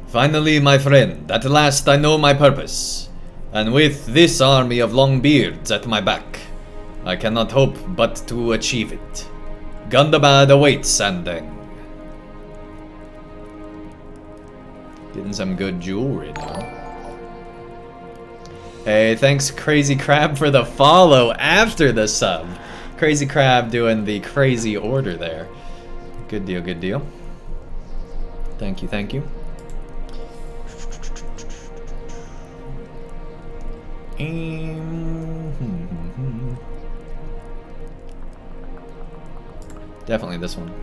Finally, my friend, at last I know my purpose. And with this army of Longbeards at my back, I cannot hope but to achieve it. Gundabad awaits, Andang. Getting some good jewelry now. Hey, thanks Crazy Crab for the follow after the sub. Crazy Crab doing the crazy order there. Good deal, good deal. Thank you, thank you. Definitely this one.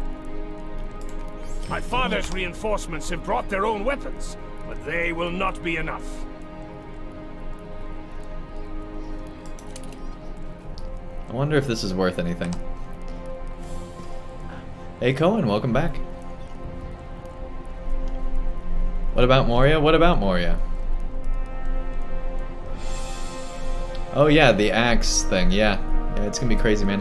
My father's reinforcements have brought their own weapons, but they will not be enough. I wonder if this is worth anything. Hey Cohen, welcome back. What about Moria? What about Moria? Oh yeah, the axe thing, yeah. Yeah, it's gonna be crazy, man.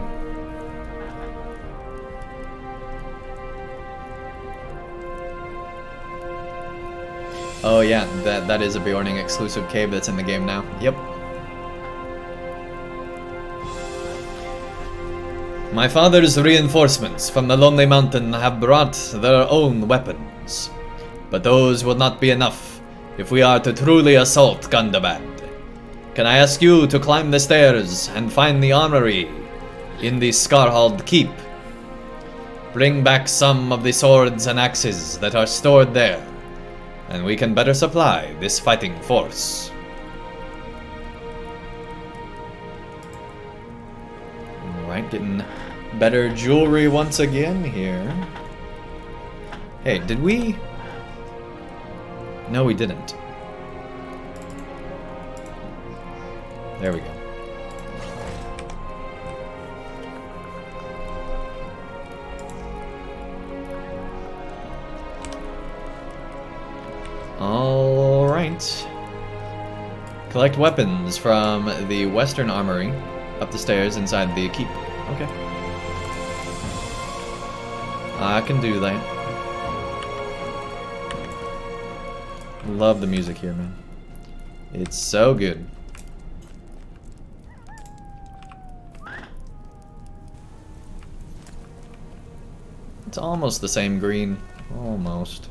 Oh yeah, that is a Bjorning exclusive cave that's in the game now. Yep. My father's reinforcements from the Lonely Mountain have brought their own weapons. But those will not be enough if we are to truly assault Gundabad. Can I ask you to climb the stairs and find the armory in the Scarhal keep? Bring back some of the swords and axes that are stored there, and we can better supply this fighting force. Alright, getting better jewelry once again here. Hey, did we? No, we didn't. There we go. Alright. Collect weapons from the Western Armory up the stairs inside the keep. Okay. I can do that. Love the music here, man. It's so good. It's almost the same green. Almost.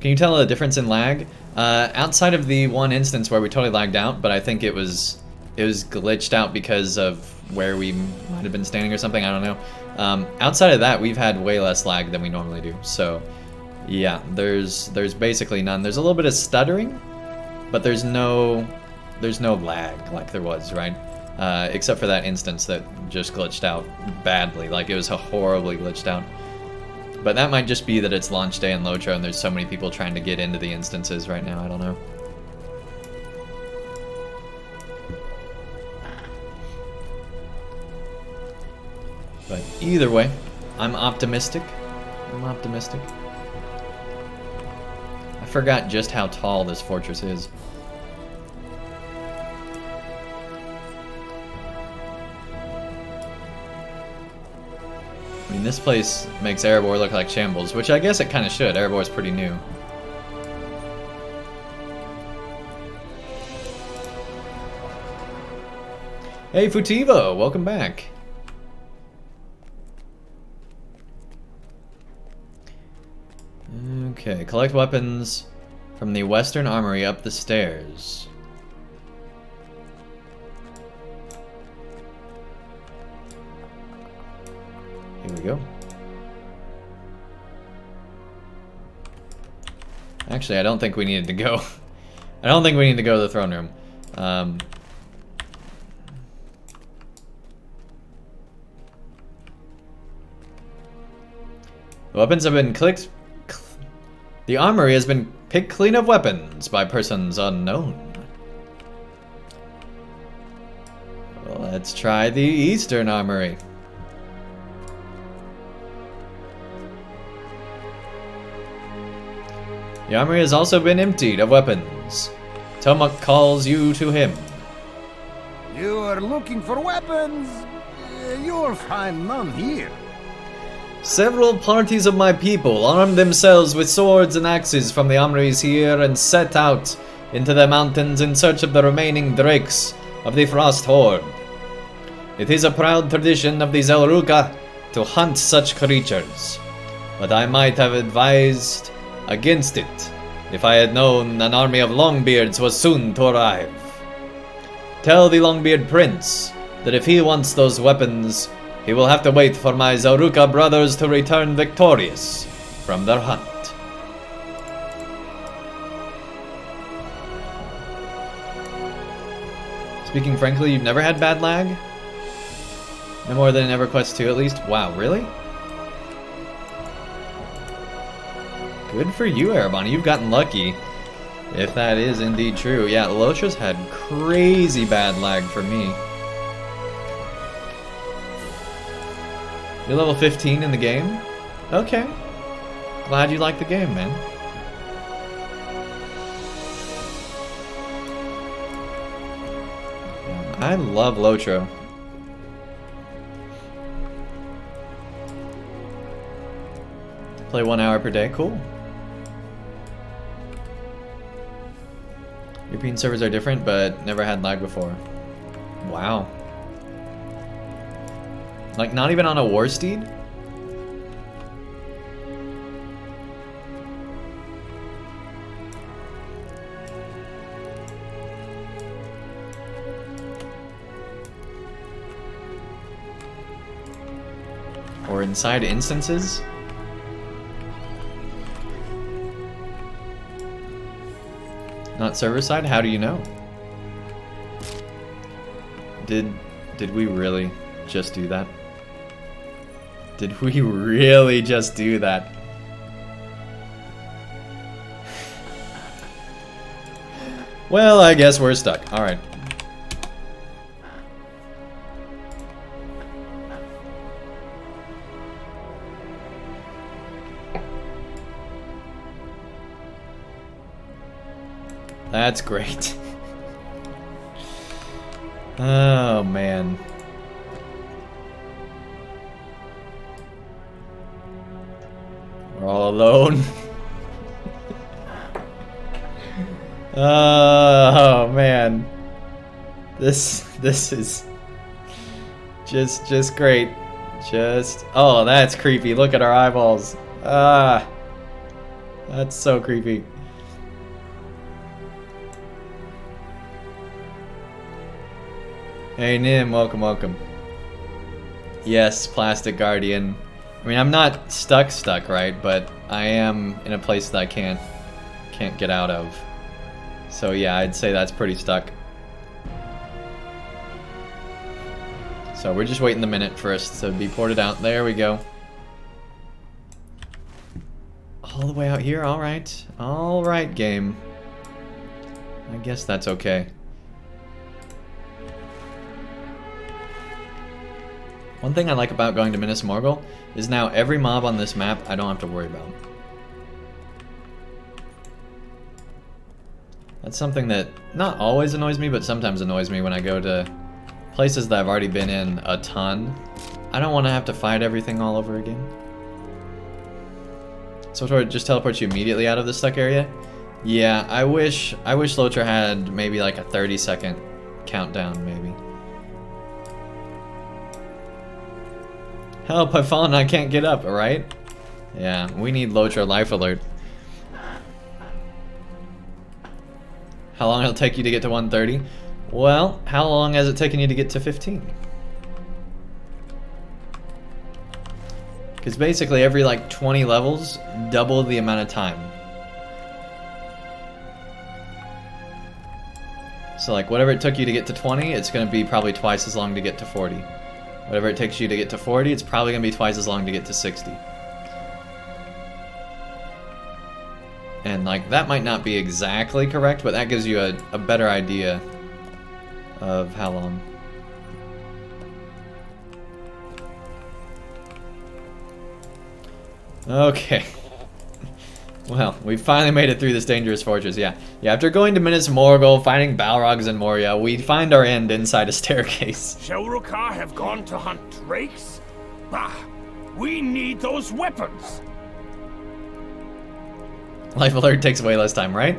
Can you tell a difference in lag? Outside of the one instance where we totally lagged out, but I think it was glitched out because of where we might have been standing or something, I don't know. Outside of that, we've had way less lag than we normally do. So, yeah, there's basically none. There's a little bit of stuttering, but there's no lag like there was, right? Except for that instance that just glitched out badly, like it was horribly glitched out. But that might just be that it's launch day in LOTRO and there's so many people trying to get into the instances right now, I don't know. But either way, I'm optimistic. I'm optimistic. I forgot just how tall this fortress is. I mean, this place makes Erebor look like shambles, which I guess it kind of should. Erebor's pretty new. Hey, Futivo, welcome back. Okay, collect weapons from the Western Armory up the stairs. Here we go. Actually, I don't think we needed to go. I don't think we need to go to the throne room. The weapons have been clicked. The armory has been picked clean of weapons by persons unknown. Well, let's try the Eastern Armory. The armory has also been emptied of weapons. Tomuk calls you to him. You are looking for weapons? You'll find none here. Several parties of my people armed themselves with swords and axes from the armories here and set out into the mountains in search of the remaining drakes of the Frost Horde. It is a proud tradition of the Zelruka to hunt such creatures, but I might have advised against it if I had known an army of Longbeards was soon to arrive. Tell the Longbeard Prince that if he wants those weapons, he will have to wait for my Zelruka brothers to return victorious from their hunt. Speaking frankly, you've never had bad lag? No more than in EverQuest 2 at least? Wow, really? Good for you, Erebani. You've gotten lucky. If that is indeed true. Yeah, LOTR's had crazy bad lag for me. You're level 15 in the game? Okay. Glad you like the game, man. I love LOTRO. Play 1 hour per day, cool. European servers are different, but never had lag before. Wow. Like, not even on a war steed? Or inside instances? Not server side? How do you know? Did we really just do that? Did we really just do that? Well, I guess we're stuck. Alright. That's great. Oh, man. We're all alone. Oh, man. This is just great. Oh, that's creepy. Look at our eyeballs. Ah. That's so creepy. Hey Nim, welcome. Yes, Plastic Guardian. I mean, I'm not stuck, right? But I am in a place that I can't get out of. So yeah, I'd say that's pretty stuck. So we're just waiting the minute for us to be ported out. There we go. All the way out here, alright. Alright, game. I guess that's okay. One thing I like about going to Minas Morgul is now every mob on this map I don't have to worry about. That's something that not always annoys me, but sometimes annoys me when I go to places that I've already been in a ton. I don't want to have to fight everything all over again. So it just teleports you immediately out of the stuck area? Yeah, I wish LOTR had maybe like a 30-second countdown, maybe. Help, I've fallen, I can't get up, alright? Yeah, we need LOTR Life Alert. How long it'll take you to get to 130? Well, how long has it taken you to get to 15? Because basically every like 20 levels, double the amount of time. So like whatever it took you to get to 20, it's going to be probably twice as long to get to 40. Whatever it takes you to get to 40, it's probably going to be twice as long to get to 60. And like, that might not be exactly correct, but that gives you a better idea of how long. Okay. Well, we finally made it through this dangerous fortress, yeah. Yeah, after going to Minas Morgul, finding Balrogs and Moria, we find our end inside a staircase. Shelrukar have gone to hunt drakes? Bah! We need those weapons! Life alert takes way less time, right?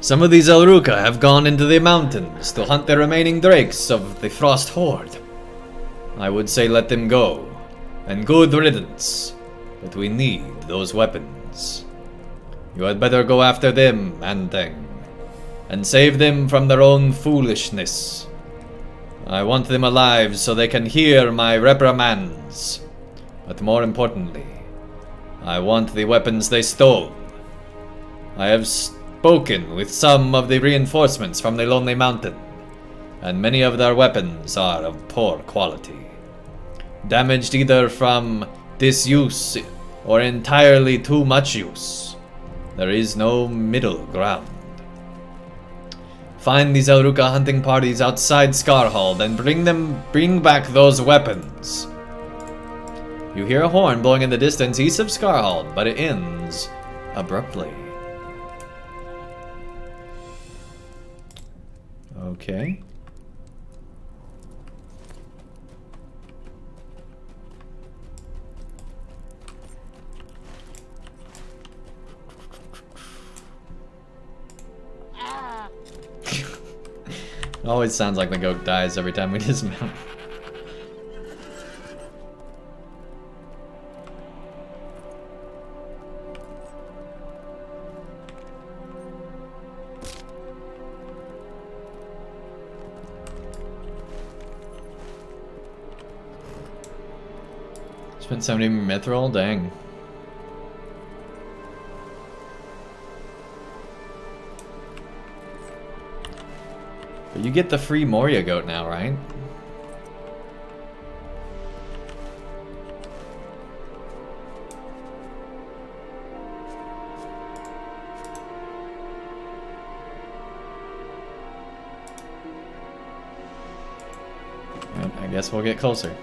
Some of these Elruka have gone into the mountains to hunt the remaining drakes of the Frost Horde. I would say let them go, and good riddance, but we need those weapons. You had better go after them, Andang, and save them from their own foolishness. I want them alive so they can hear my reprimands, but more importantly, I want the weapons they stole. I have spoken with some of the reinforcements from the Lonely Mountain, and many of their weapons are of poor quality. Damaged either from disuse or entirely too much use. There is no middle ground. Find these Elruka hunting parties outside Scarhal, then bring back those weapons. You hear a horn blowing in the distance east of Scarhal, but it ends abruptly. Okay. It always sounds like the goat dies every time we dismount. Spent 70 mithril? Dang. But you get the free Moria goat now, right? Right, I guess we'll get closer.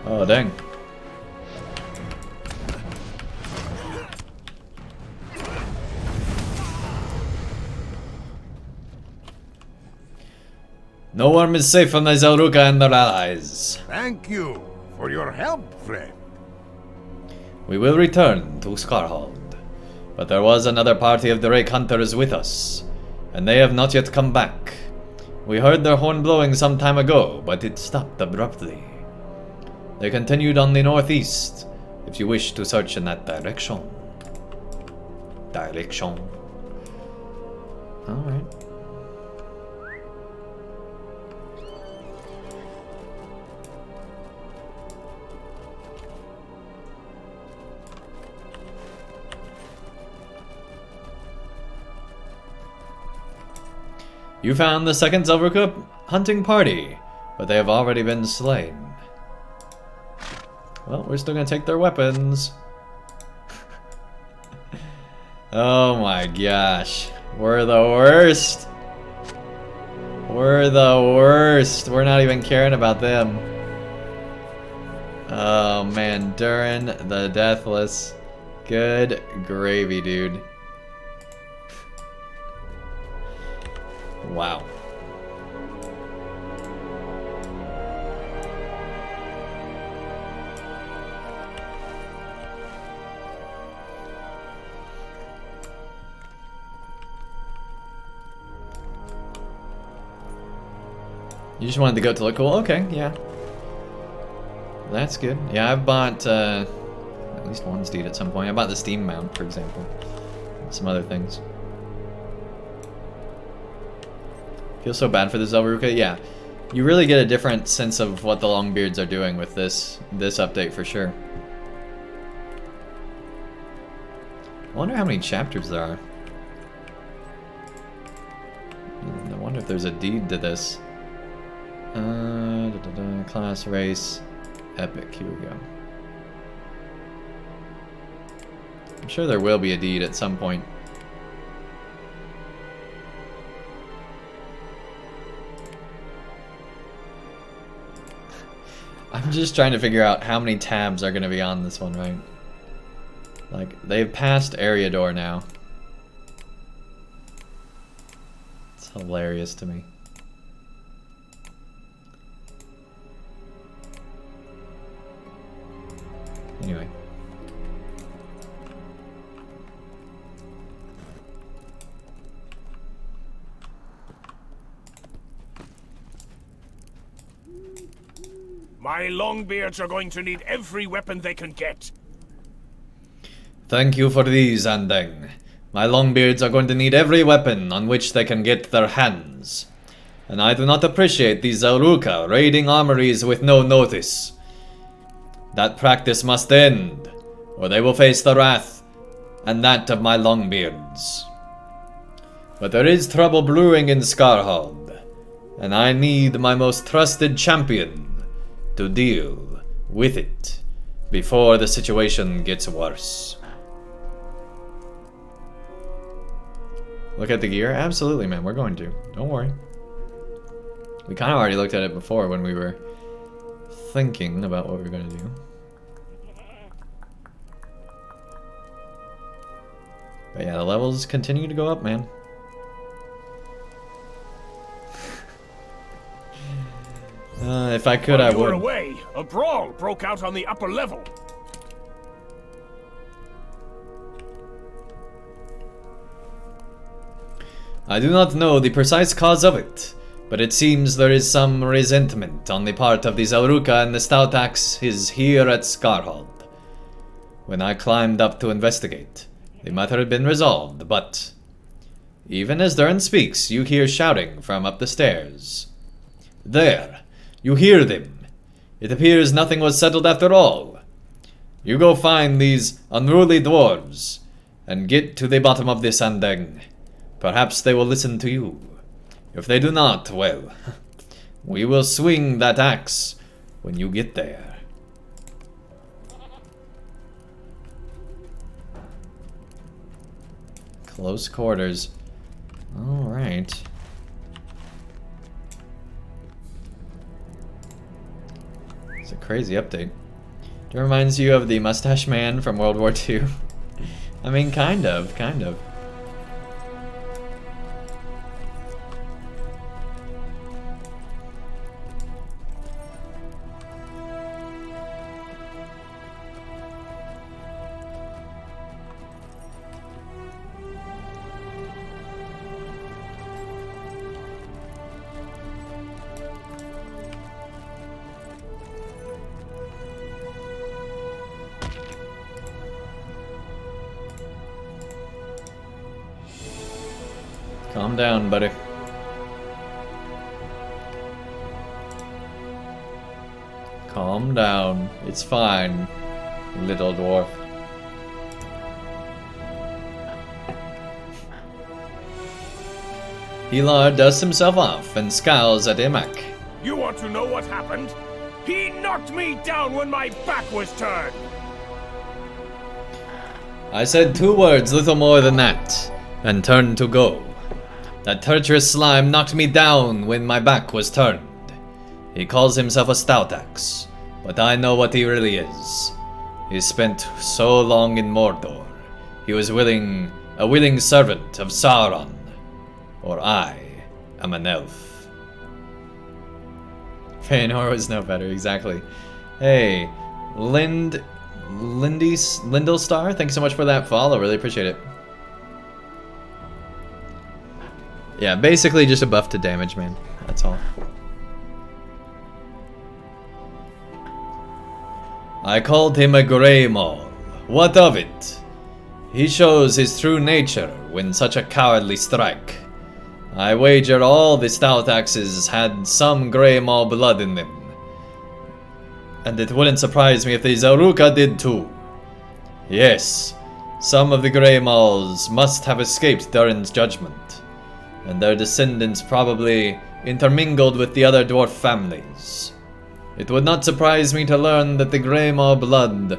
Oh, dang. No one is safe from the Zelruka and their allies. Thank you for your help, friend. We will return to Scarhal, but there was another party of the Drake Hunters with us, and they have not yet come back. We heard their horn blowing some time ago, but it stopped abruptly. They continued on the northeast, if you wish to search in that direction. Alright. You found the second Zelruka hunting party, but they have already been slain. Well, we're still gonna take their weapons. Oh my gosh. We're the worst. We're the worst. We're not even caring about them. Oh man, Durin the Deathless. Good gravy, dude. Wow. You just wanted the goat to look cool? Okay, yeah. That's good. Yeah, I've bought at least one steed at some point. I bought the steam mount, for example. And some other things. Feel so bad for the Zelruka. Yeah, you really get a different sense of what the Longbeards are doing with this update for sure. I wonder how many chapters there are. I wonder if there's a deed to this. Class, race, epic. Here we go. I'm sure there will be a deed at some point. I'm just trying to figure out how many tabs are going to be on this one, right? Like, they've passed area door now. It's hilarious to me. Anyway. My Longbeards are going to need every weapon they can get. Thank you for these, Andang. My Longbeards are going to need every weapon on which they can get their hands. And I do not appreciate these Zaruka raiding armories with no notice. That practice must end, or they will face the wrath and that of my Longbeards. But there is trouble brewing in Scarhal, and I need my most trusted champion to deal with it before the situation gets worse. Look at the gear? Absolutely, man. We're going to. Don't worry. We kind of already looked at it before when we were thinking about what we were going to do. But yeah, the levels continue to go up, man. If I could, I would. While you were away, a brawl broke out on the upper level. I do not know the precise cause of it, but it seems there is some resentment on the part of the Zaruka and the Stout Axes here at Scarhal. When I climbed up to investigate, the matter had been resolved, but even as Durin speaks, you hear shouting from up the stairs. There! You hear them! It appears nothing was settled after all. You go find these unruly dwarves, and get to the bottom of this Andang. Perhaps they will listen to you. If they do not, well, we will swing that axe when you get there. Close quarters. Alright. It's a crazy update. It reminds you of the Mustache Man from World War II. I mean, kind of. Calm down, buddy. Calm down. It's fine, little dwarf. Hilar dusts himself off and scowls at Imak. You want to know what happened? He knocked me down when my back was turned! I said 2 words, little more than that, and turned to go. That treacherous slime knocked me down when my back was turned. He calls himself a Stout Axe, but I know what he really is. He spent so long in Mordor. He was a willing servant of Sauron. Or I am an elf. Feanor was no better, exactly. Hey, Lindelstar, thanks so much for that follow, really appreciate it. Yeah, basically just a buff to damage, man. That's all. I called him a Grey Maul. What of it? He shows his true nature when such a cowardly strike. I wager all the Stout Axes had some Grey Maul blood in them. And it wouldn't surprise me if the Zaruka did too. Yes, some of the Grey Mauls must have escaped Durin's judgment, and their descendants probably intermingled with the other dwarf families. It would not surprise me to learn that the Grey Maul blood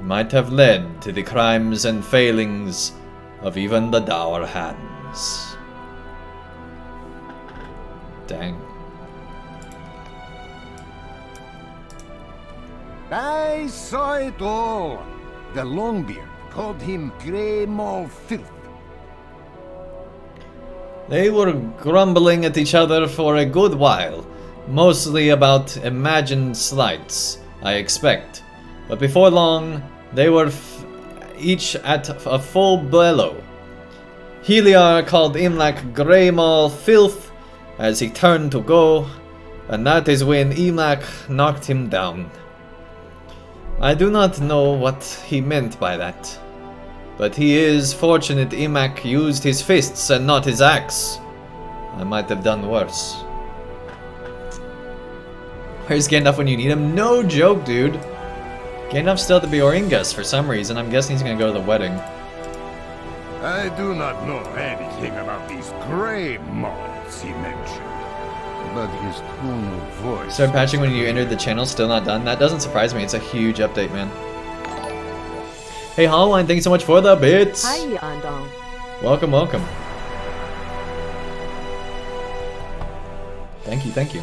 might have led to the crimes and failings of even the Dour Hands. Dang. I saw it all. The Longbeard called him Grey Maw Filth. They were grumbling at each other for a good while, mostly about imagined slights, I expect. But before long, they were each at a full bellow. Heliar called Imlach Grey Maw Filth as he turned to go, and that is when Imlach knocked him down. I do not know what he meant by that, but he is fortunate Imlach used his fists and not his axe. I might have done worse. Where's Gandalf when you need him? No joke, dude. Gandalf's still at the Bioringas for some reason. I'm guessing he's gonna go to the wedding. I do not know anything about these Grey Maws he mentioned, but his tone of voice... Start patching when you entered the channel, still not done? That doesn't surprise me, it's a huge update, man. Hey Hallline, thank you so much for the bits! Hi, Andang. Welcome, welcome. Thank you, thank you.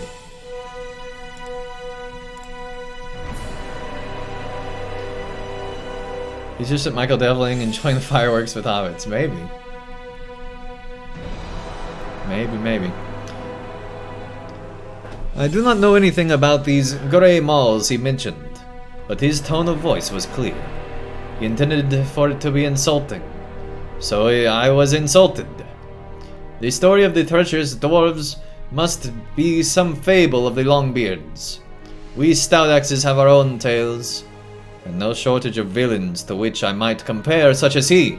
He's just at Michael Devling enjoying the fireworks with hobbits. Maybe. Maybe. I do not know anything about these Grey Maws he mentioned, but his tone of voice was clear. He intended for it to be insulting, so I was insulted. The story of the treacherous dwarves must be some fable of the Longbeards. We stout axes have our own tales, and no shortage of villains to which I might compare such as he,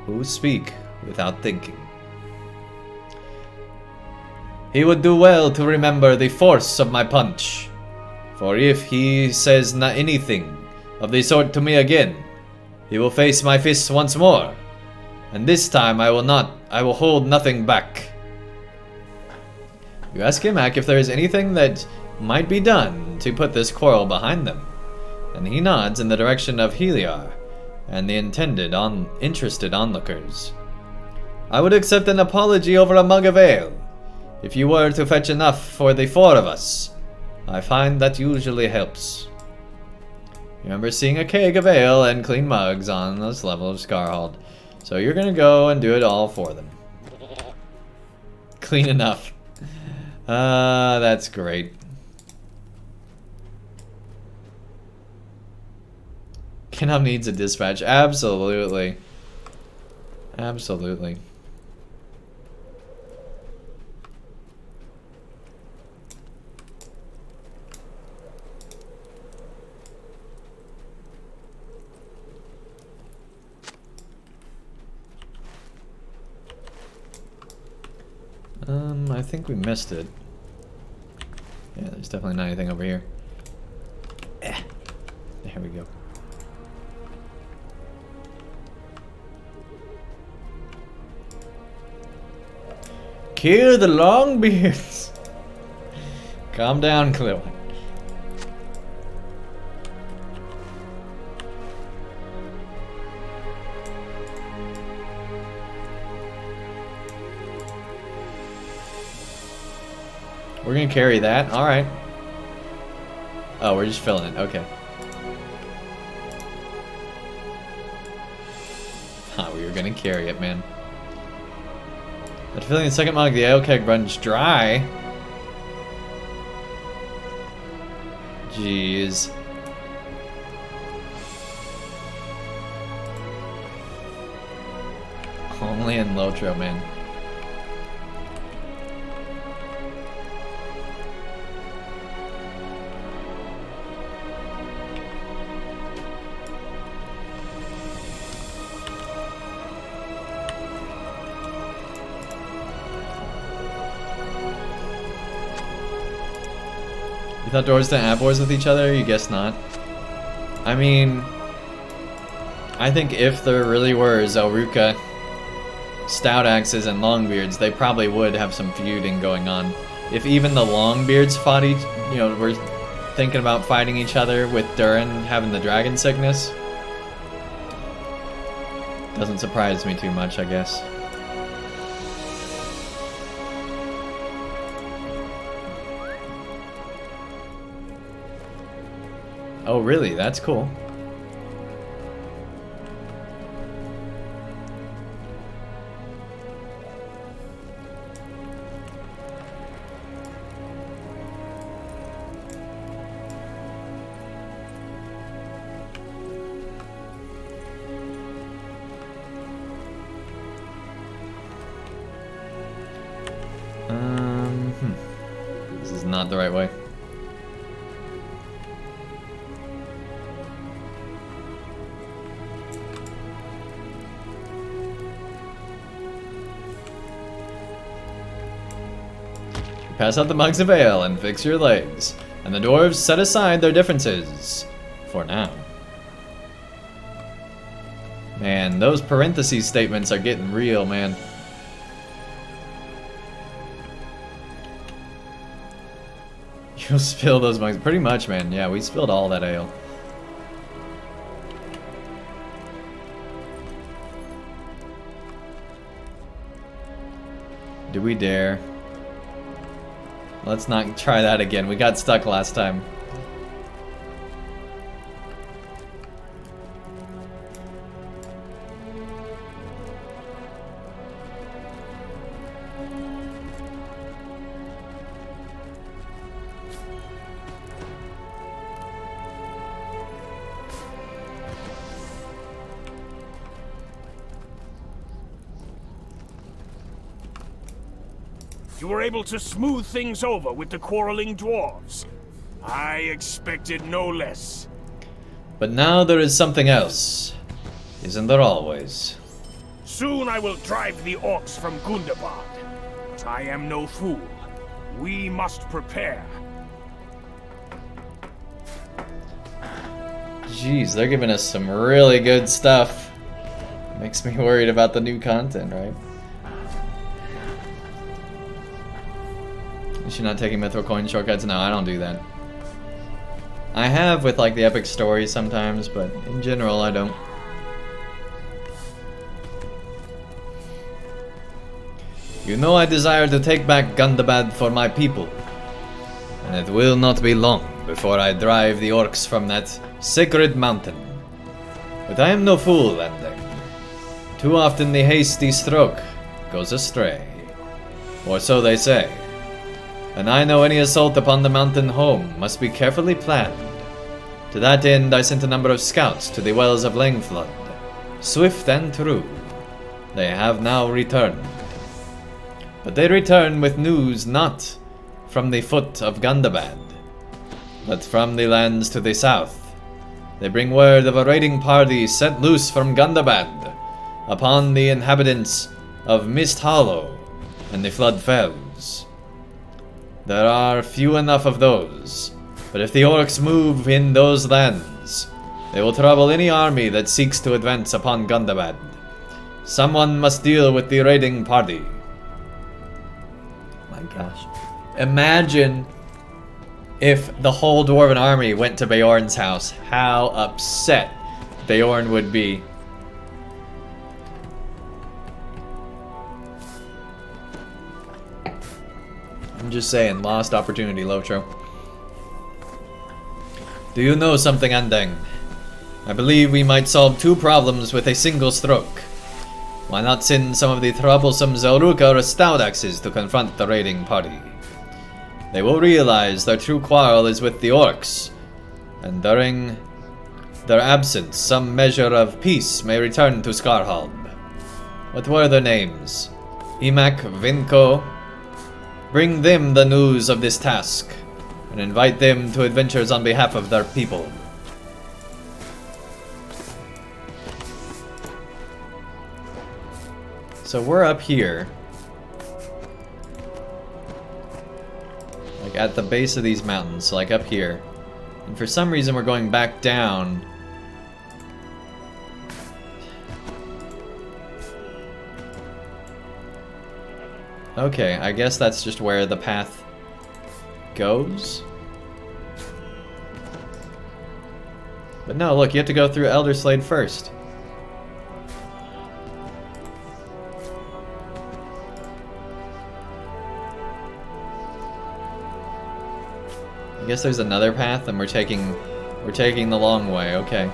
who speak without thinking. He would do well to remember the force of my punch, for if he says anything of the sort to me again, he will face my fists once more, and this time I will hold nothing back. You ask Imlach if there is anything that might be done to put this quarrel behind them, and he nods in the direction of Heliar and the interested onlookers. I would accept an apology over a mug of ale, if you were to fetch enough for the four of us. I find that usually helps. Remember seeing a keg of ale and clean mugs on this level of Scarhal, so you're gonna go and do it all for them. Clean enough. That's great. Gandalf needs a dispatch. Absolutely. Absolutely. I think we missed it. Yeah, there's definitely not anything over here. There we go. Kill the Longbeards! Calm down, Cleo. We're gonna carry that, alright. Oh, we're just filling it, okay. We were gonna carry it, man. After filling the second mug, the ale keg runs dry. Jeez. Only in LOTRO, man. You thought dwarves didn't have wars with each other? You guess not. I mean, I think if there really were Zelruka, stout axes, and longbeards, they probably would have some feuding going on. If even the longbeards fought were thinking about fighting each other with Durin having the dragon sickness, doesn't surprise me too much, I guess. Oh, really? That's cool. This is not the right way. Pass out the mugs of ale and fix your legs. And the dwarves set aside their differences. For now. Man, those parentheses statements are getting real, man. You'll spill those mugs. Pretty much, man. Yeah, we spilled all that ale. Do we dare? Let's not try that again. We got stuck last time. You were able to smooth things over with the quarreling dwarves. I expected no less. But now there is something else. Isn't there always? Soon I will drive the orcs from Gundabad. But I am no fool. We must prepare. Jeez, they're giving us some really good stuff. Makes me worried about the new content, right? You should not take mithril coin shortcuts. No, I don't do that. I have with like the epic stories sometimes, but in general I don't. You know I desire to take back Gundabad for my people. And it will not be long before I drive the orcs from that sacred mountain. But I am no fool, Andang. Too often the hasty stroke goes astray. Or so they say. And I know any assault upon the mountain home must be carefully planned. To that end I sent a number of scouts to the wells of Langflood, swift and true. They have now returned. But they return with news not from the foot of Gundabad, but from the lands to the south. They bring word of a raiding party set loose from Gundabad upon the inhabitants of Mist Hollow and the Flood Fells. There are few enough of those, but if the orcs move in those lands, they will trouble any army that seeks to advance upon Gundabad. Someone must deal with the raiding party. My gosh. Imagine if the whole Dwarven army went to Beorn's house. How upset Beorn would be. I'm just saying, lost opportunity, LOTRO. Do you know something, Andang? I believe we might solve two problems with a single stroke. Why not send some of the troublesome Zelruka or stout axes to confront the raiding party? They will realize their true quarrel is with the orcs, and during their absence, some measure of peace may return to Scarhal. What were their names? Imak, Vinko. Bring them the news of this task, and invite them to adventures on behalf of their people. So we're up here. Like at the base of these mountains, so like up here. And for some reason we're going back down. Okay, I guess that's just where the path goes. But no, look, you have to go through Elderslade first. I guess there's another path and we're taking We're taking the long way, okay.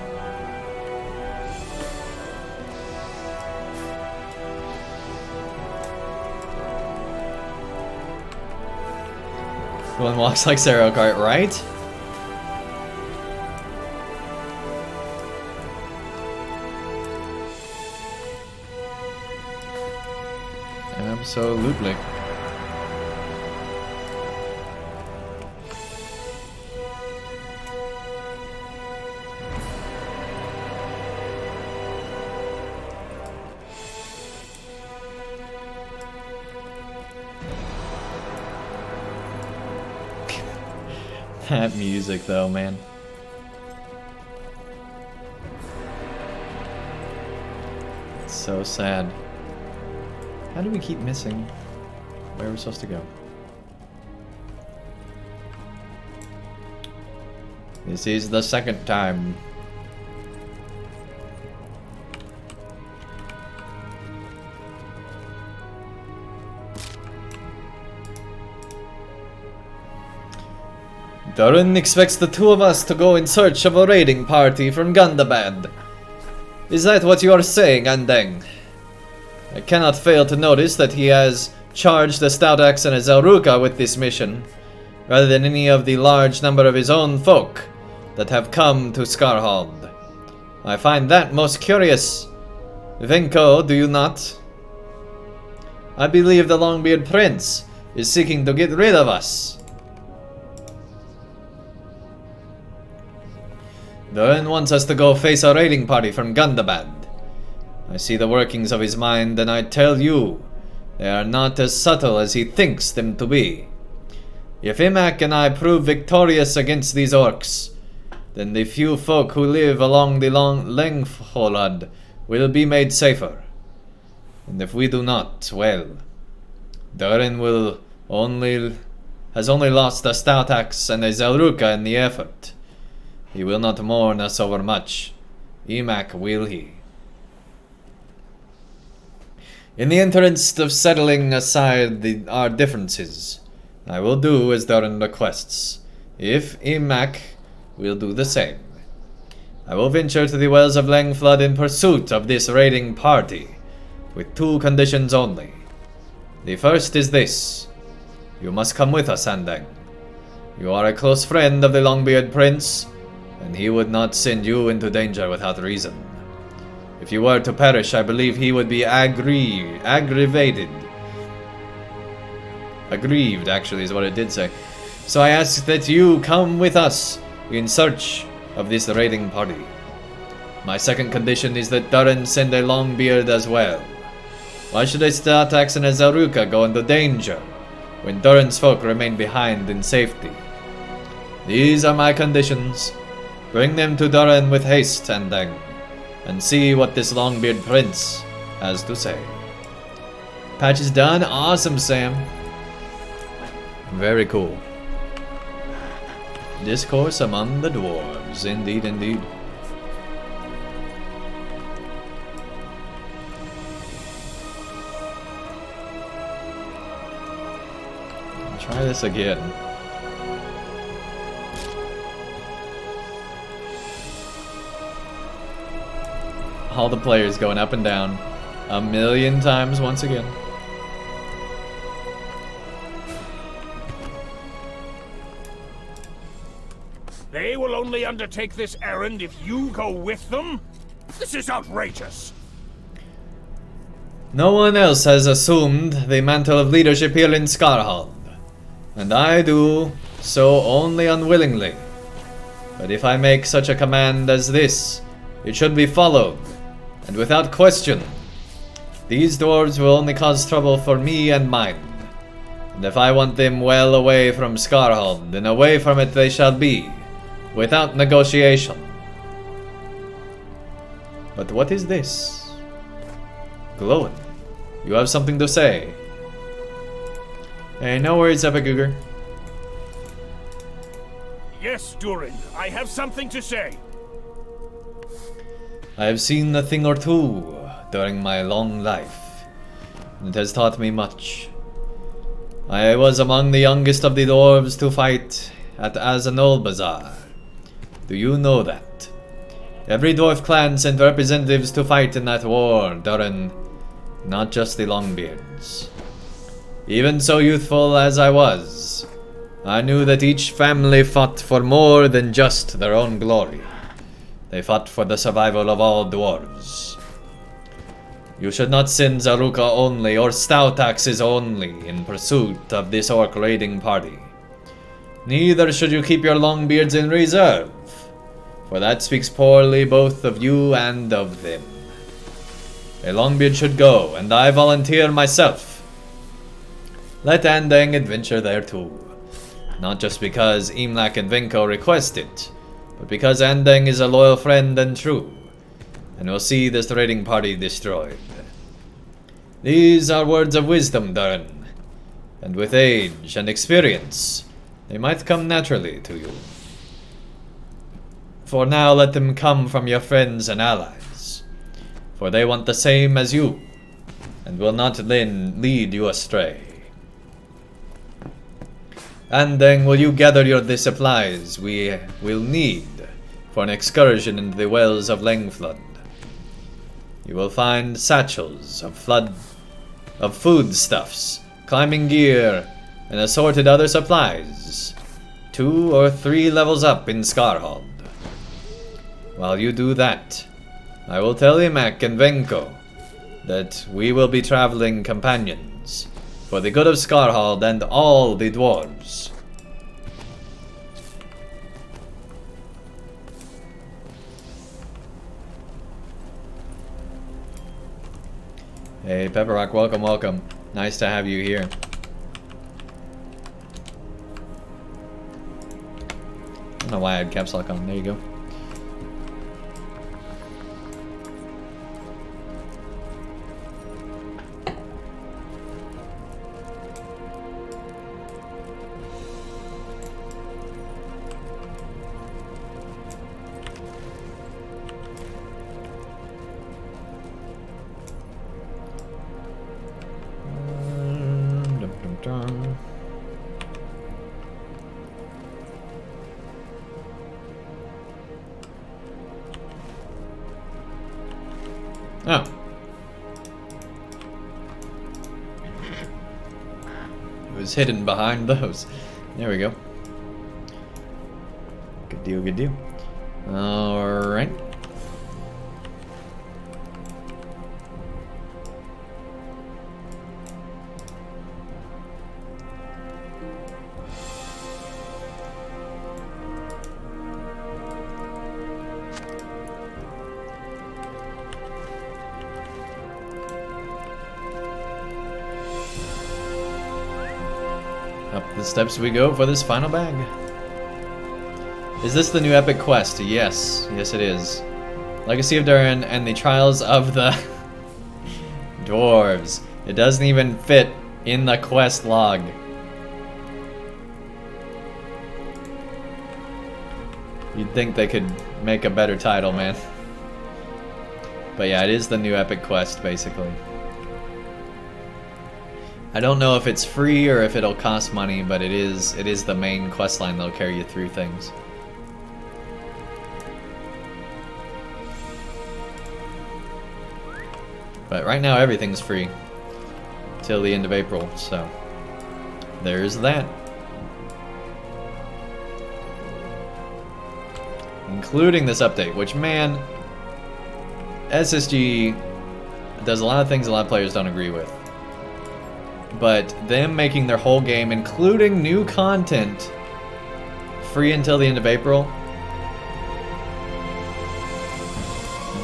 One walks like Sarah Kart, right? Absolutely. That music though, man. It's so sad. How do we keep missing where we're supposed to go? This is the second time. Durin expects the two of us to go in search of a raiding party from Gundabad. Is that what you are saying, Andang? I cannot fail to notice that he has charged the Stout Axe and a Zelruka with this mission, rather than any of the large number of his own folk that have come to Scarhal. I find that most curious. Venko, do you not? I believe the Longbeard Prince is seeking to get rid of us. Durin wants us to go face a raiding party from Gundabad. I see the workings of his mind, and I tell you, they are not as subtle as he thinks them to be. If Imak and I prove victorious against these orcs, then the few folk who live along the Lengfolad will be made safer. And if we do not, well, Durin has only lost a Stout Axe and a Zelruka in the effort. He will not mourn us over much. Imak will he. In the interest of settling aside our differences, I will do as Durin requests, if Imak will do the same. I will venture to the wells of Lengflood in pursuit of this raiding party, with two conditions only. The first is this: you must come with us, Andang. You are a close friend of the Longbeard Prince, and he would not send you into danger without reason. If you were to perish, I believe he would be aggravated. Aggrieved, actually, is what it did say. So I ask that you come with us in search of this raiding party. My second condition is that Durin send a Longbeard as well. Why should a Stout Axe and a Zelruka go into danger when Durin's folk remain behind in safety? These are my conditions. Bring them to Durin with haste, Andang, and see what this Longbeard Prince has to say. Patch is done. Awesome, Sam. Very cool. Discourse among the dwarves. Indeed, indeed. Try this again. All the players going up and down a million times once again. They will only undertake this errand if you go with them? This is outrageous! No one else has assumed the mantle of leadership here in Scarhal, and I do so only unwillingly. But if I make such a command as this, it should be followed, and without question. These dwarves will only cause trouble for me and mine, and if I want them well away from Scarhal, then away from it they shall be, without negotiation. But what is this? Glowing. You have something to say. Hey, no worries, Epiguger. Yes, Durin, I have something to say. I have seen a thing or two during my long life, and it has taught me much. I was among the youngest of the dwarves to fight at Azanol Bazaar. Do you know that? Every dwarf clan sent representatives to fight in that war, Durin. Not just the Longbeards. Even so youthful as I was, I knew that each family fought for more than just their own glory. They fought for the survival of all dwarves. You should not send Zaruka only or stout axes only in pursuit of this orc raiding party. Neither should you keep your Longbeards in reserve, for that speaks poorly both of you and of them. A Longbeard should go, and I volunteer myself. Let Andang adventure there too. Not just because Imlak and Venko request it, but because Andang is a loyal friend and true, and will see this raiding party destroyed. These are words of wisdom, Durin, and with age and experience, they might come naturally to you. For now, let them come from your friends and allies, for they want the same as you, and will not then lead you astray. Andang, will you gather the supplies we will need for an excursion into the wells of Langflood? You will find satchels of foodstuffs, climbing gear, and assorted other supplies, 2 or 3 levels up in Scarhal. While you do that, I will tell Imak and Venko that we will be traveling companions for the good of Scarhal and all the dwarves. Hey, Pepperrock, welcome, welcome. Nice to have you here. I don't know why I had caps lock on. There you go. Oh. It was hidden behind those. There we go. Good deal, good deal. Alright. Up the steps we go for this final bag. Is this the new epic quest? Yes. Yes, it is. Legacy of Durin and the Trials of the Dwarves. It doesn't even fit in the quest log. You'd think they could make a better title, man. But yeah, it is the new epic quest, basically. I don't know if it's free or if it'll cost money, but it is the main quest line that'll carry you through things. But right now everything's free till the end of April, so there's that. Including this update, which, man, SSG does a lot of things a lot of players don't agree with. But them making their whole game, including new content, free until the end of April,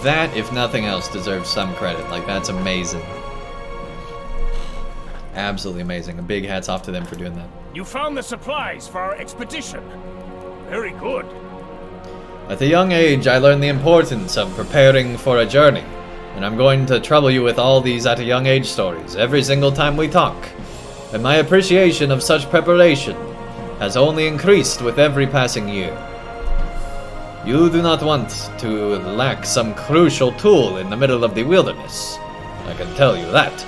that, if nothing else, deserves some credit. Like, that's amazing. Absolutely amazing. A big hats off to them for doing that. You found the supplies for our expedition. Very good. At a young age, I learned the importance of preparing for a journey. And I'm going to trouble you with all these at a young age stories every single time we talk. And my appreciation of such preparation has only increased with every passing year. You do not want to lack some crucial tool in the middle of the wilderness. I can tell you that.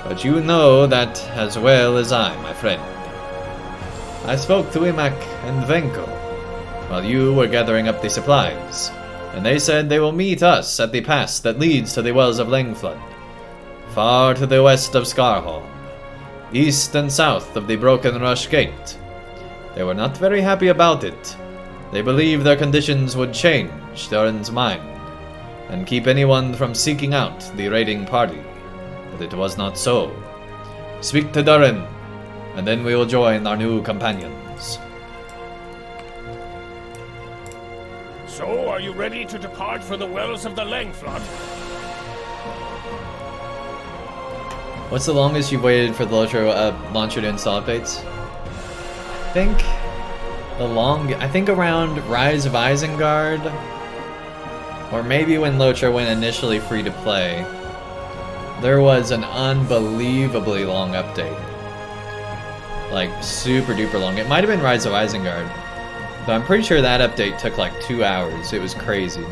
But you know that as well as I, my friend. I spoke to Imak and Venko. while you were gathering up the supplies, and they said they will meet us at the pass that leads to the wells of Langflood, far to the west of Scarhal, east and south of the Broken Rush Gate. They were not very happy about it. They believed their conditions would change Durin's mind, and keep anyone from seeking out the raiding party, but it was not so. Speak to Durin, and then we will join our new companions. So, are you ready to depart for the wells of the Langflood? What's the longest you've waited for the LOTRO launcher to install updates? I think around Rise of Isengard, or maybe when LOTRO went initially free to play, there was an unbelievably long update. Like, super duper long. It might have been Rise of Isengard, but I'm pretty sure that update took like 2 hours. It was crazy.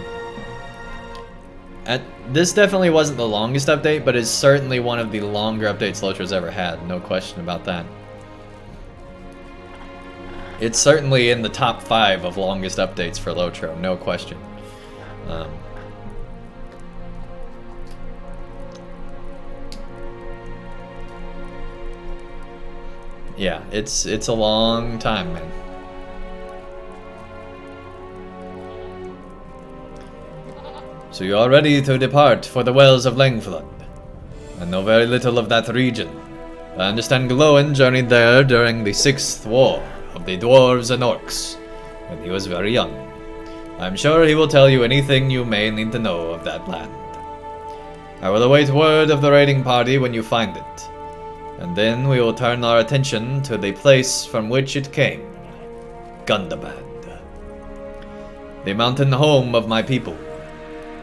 This definitely wasn't the longest update, but it's certainly one of the longer updates LOTRO's ever had. No question about that. It's certainly in the top 5 of longest updates for LOTRO, no question. Yeah, it's a long time, man. So you are ready to depart for the wells of Langflood. I know very little of that region. I understand Gloin journeyed there during the 6th War of the Dwarves and Orcs, when he was very young. I'm sure he will tell you anything you may need to know of that land. I will await word of the raiding party when you find it, and then we will turn our attention to the place from which it came, Gundabad, the mountain home of my people.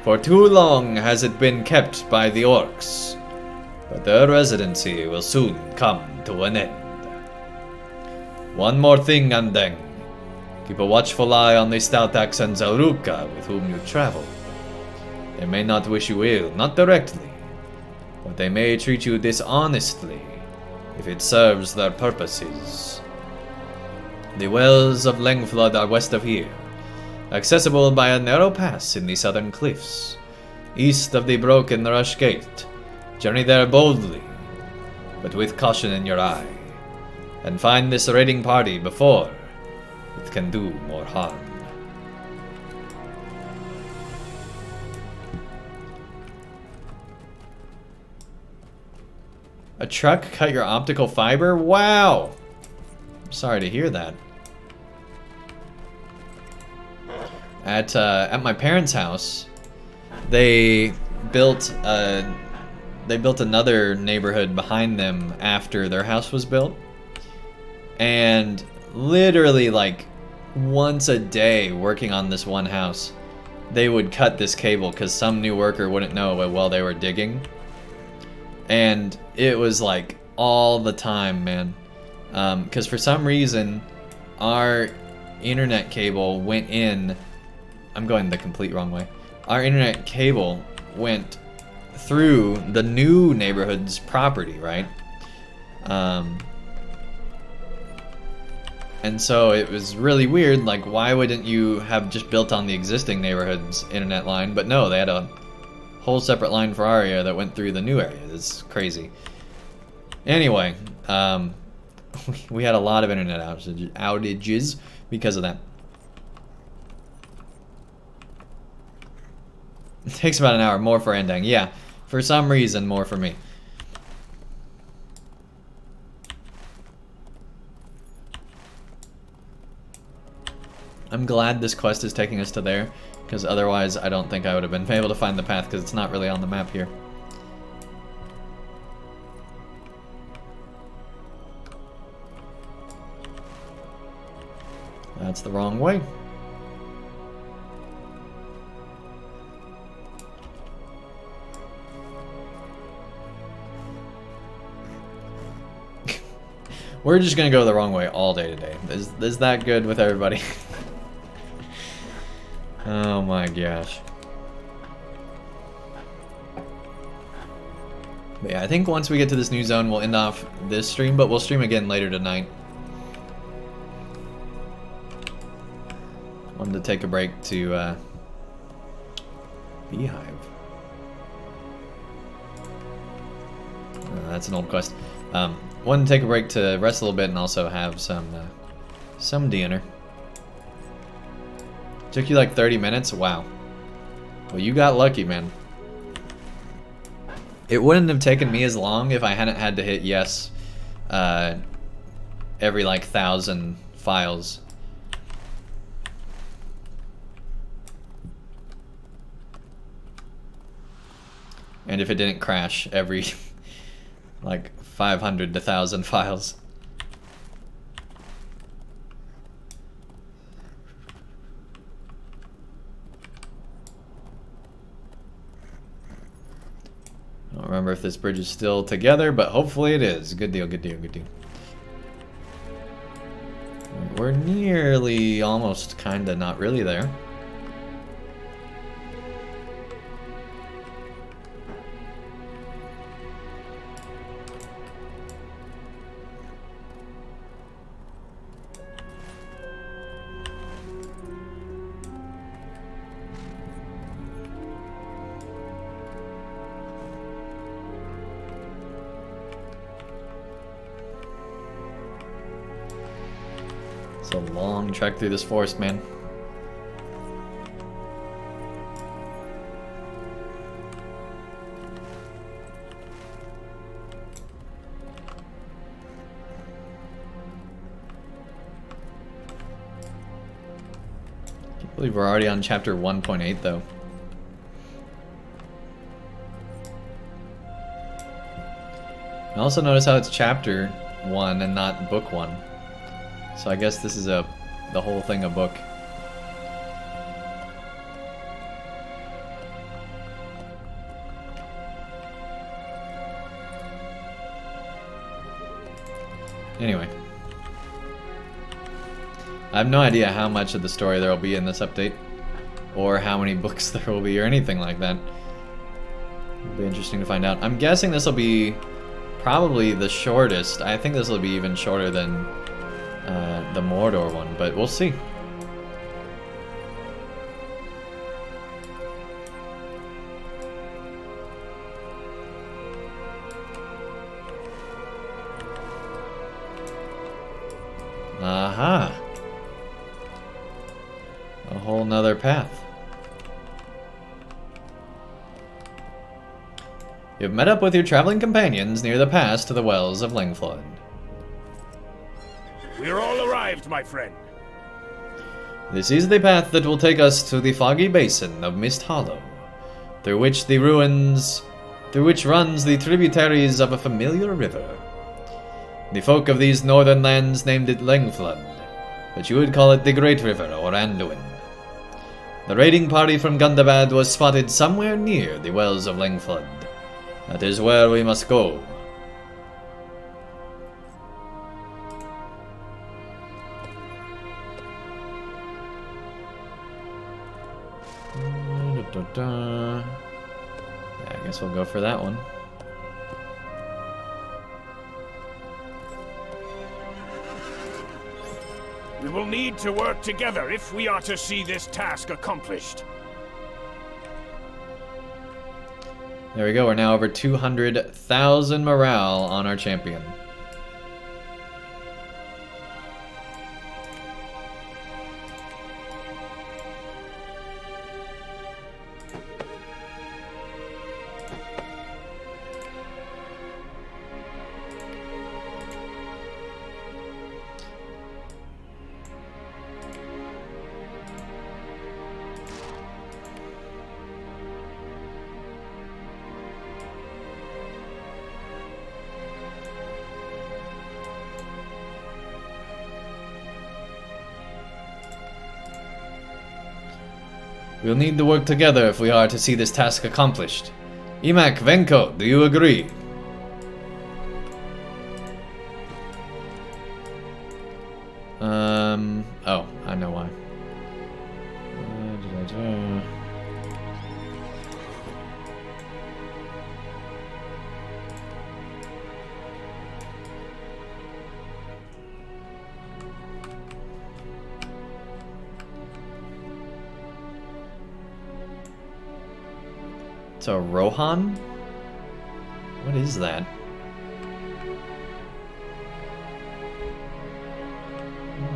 For too long has it been kept by the orcs, but their residency will soon come to an end. One more thing, Andang. Keep a watchful eye on the Stoutax and Zaruka with whom you travel. They may not wish you ill, not directly, but they may treat you dishonestly if it serves their purposes. The wells of Langflood are west of here, accessible by a narrow pass in the southern cliffs, east of the Broken Rush Gate. Journey there boldly, but with caution in your eye, and find this raiding party before it can do more harm. A truck cut your optical fiber? Wow! I'm sorry to hear that. At my parents' house, they built another neighborhood behind them after their house was built, and literally like once a day working on this one house, they would cut this cable because some new worker wouldn't know it while they were digging, and it was like all the time, man. Because for some reason our internet cable went in. I'm going the complete wrong way. Our internet cable went through the new neighborhood's property, right? And so it was really weird, like, why wouldn't you have just built on the existing neighborhood's internet line? But no, they had a whole separate line for our area that went through the new area. It's crazy. Anyway, we had a lot of internet outages because of that. It takes about an hour more for Andang. Yeah, for some reason, more for me. I'm glad this quest is taking us to there, because otherwise I don't think I would have been able to find the path, because it's not really on the map here. That's the wrong way. We're just gonna go the wrong way all day today. Is that good with everybody? Oh my gosh. But yeah, I think once we get to this new zone, we'll end off this stream, but we'll stream again later tonight. wanted to take a break to Beehive. That's an old quest. Wanted to take a break to rest a little bit and also have some dinner. Took you like 30 minutes? Wow. Well, you got lucky, man. It wouldn't have taken me as long if I hadn't had to hit yes every like 1,000 files. And if it didn't crash every like 500 to 1,000 files. I don't remember if this bridge is still together, but hopefully it is. Good deal, good deal, good deal. We're nearly, almost, kinda, not really there. It's a long trek through this forest, man. Can't believe we're already on chapter 1.8 though. I also notice how it's chapter 1 and not book 1. So I guess this is the whole thing a book. Anyway. I have no idea how much of the story there will be in this update. Or how many books there will be or anything like that. It'll be interesting to find out. I'm guessing this will be probably the shortest. I think this will be even shorter than the Mordor one, but we'll see. Aha! A whole nother path. You've met up with your traveling companions near the pass to the wells of Lengflood. We're all arrived, my friend. This is the path that will take us to the foggy basin of Mist Hollow, through which runs the tributaries of a familiar river. The folk of these northern lands named it Lengflood, but you would call it the Great River or Anduin. The raiding party from Gundabad was spotted somewhere near the wells of Lengflood. That is where we must go. Yeah, I guess we'll go for that one. We will need to work together if we are to see this task accomplished. There we go, we're now over 200,000 morale on our champion. We'll need to work together if we are to see this task accomplished. Emak, Venko, do you agree? Oh, I know why. It's a Rohan? What is that?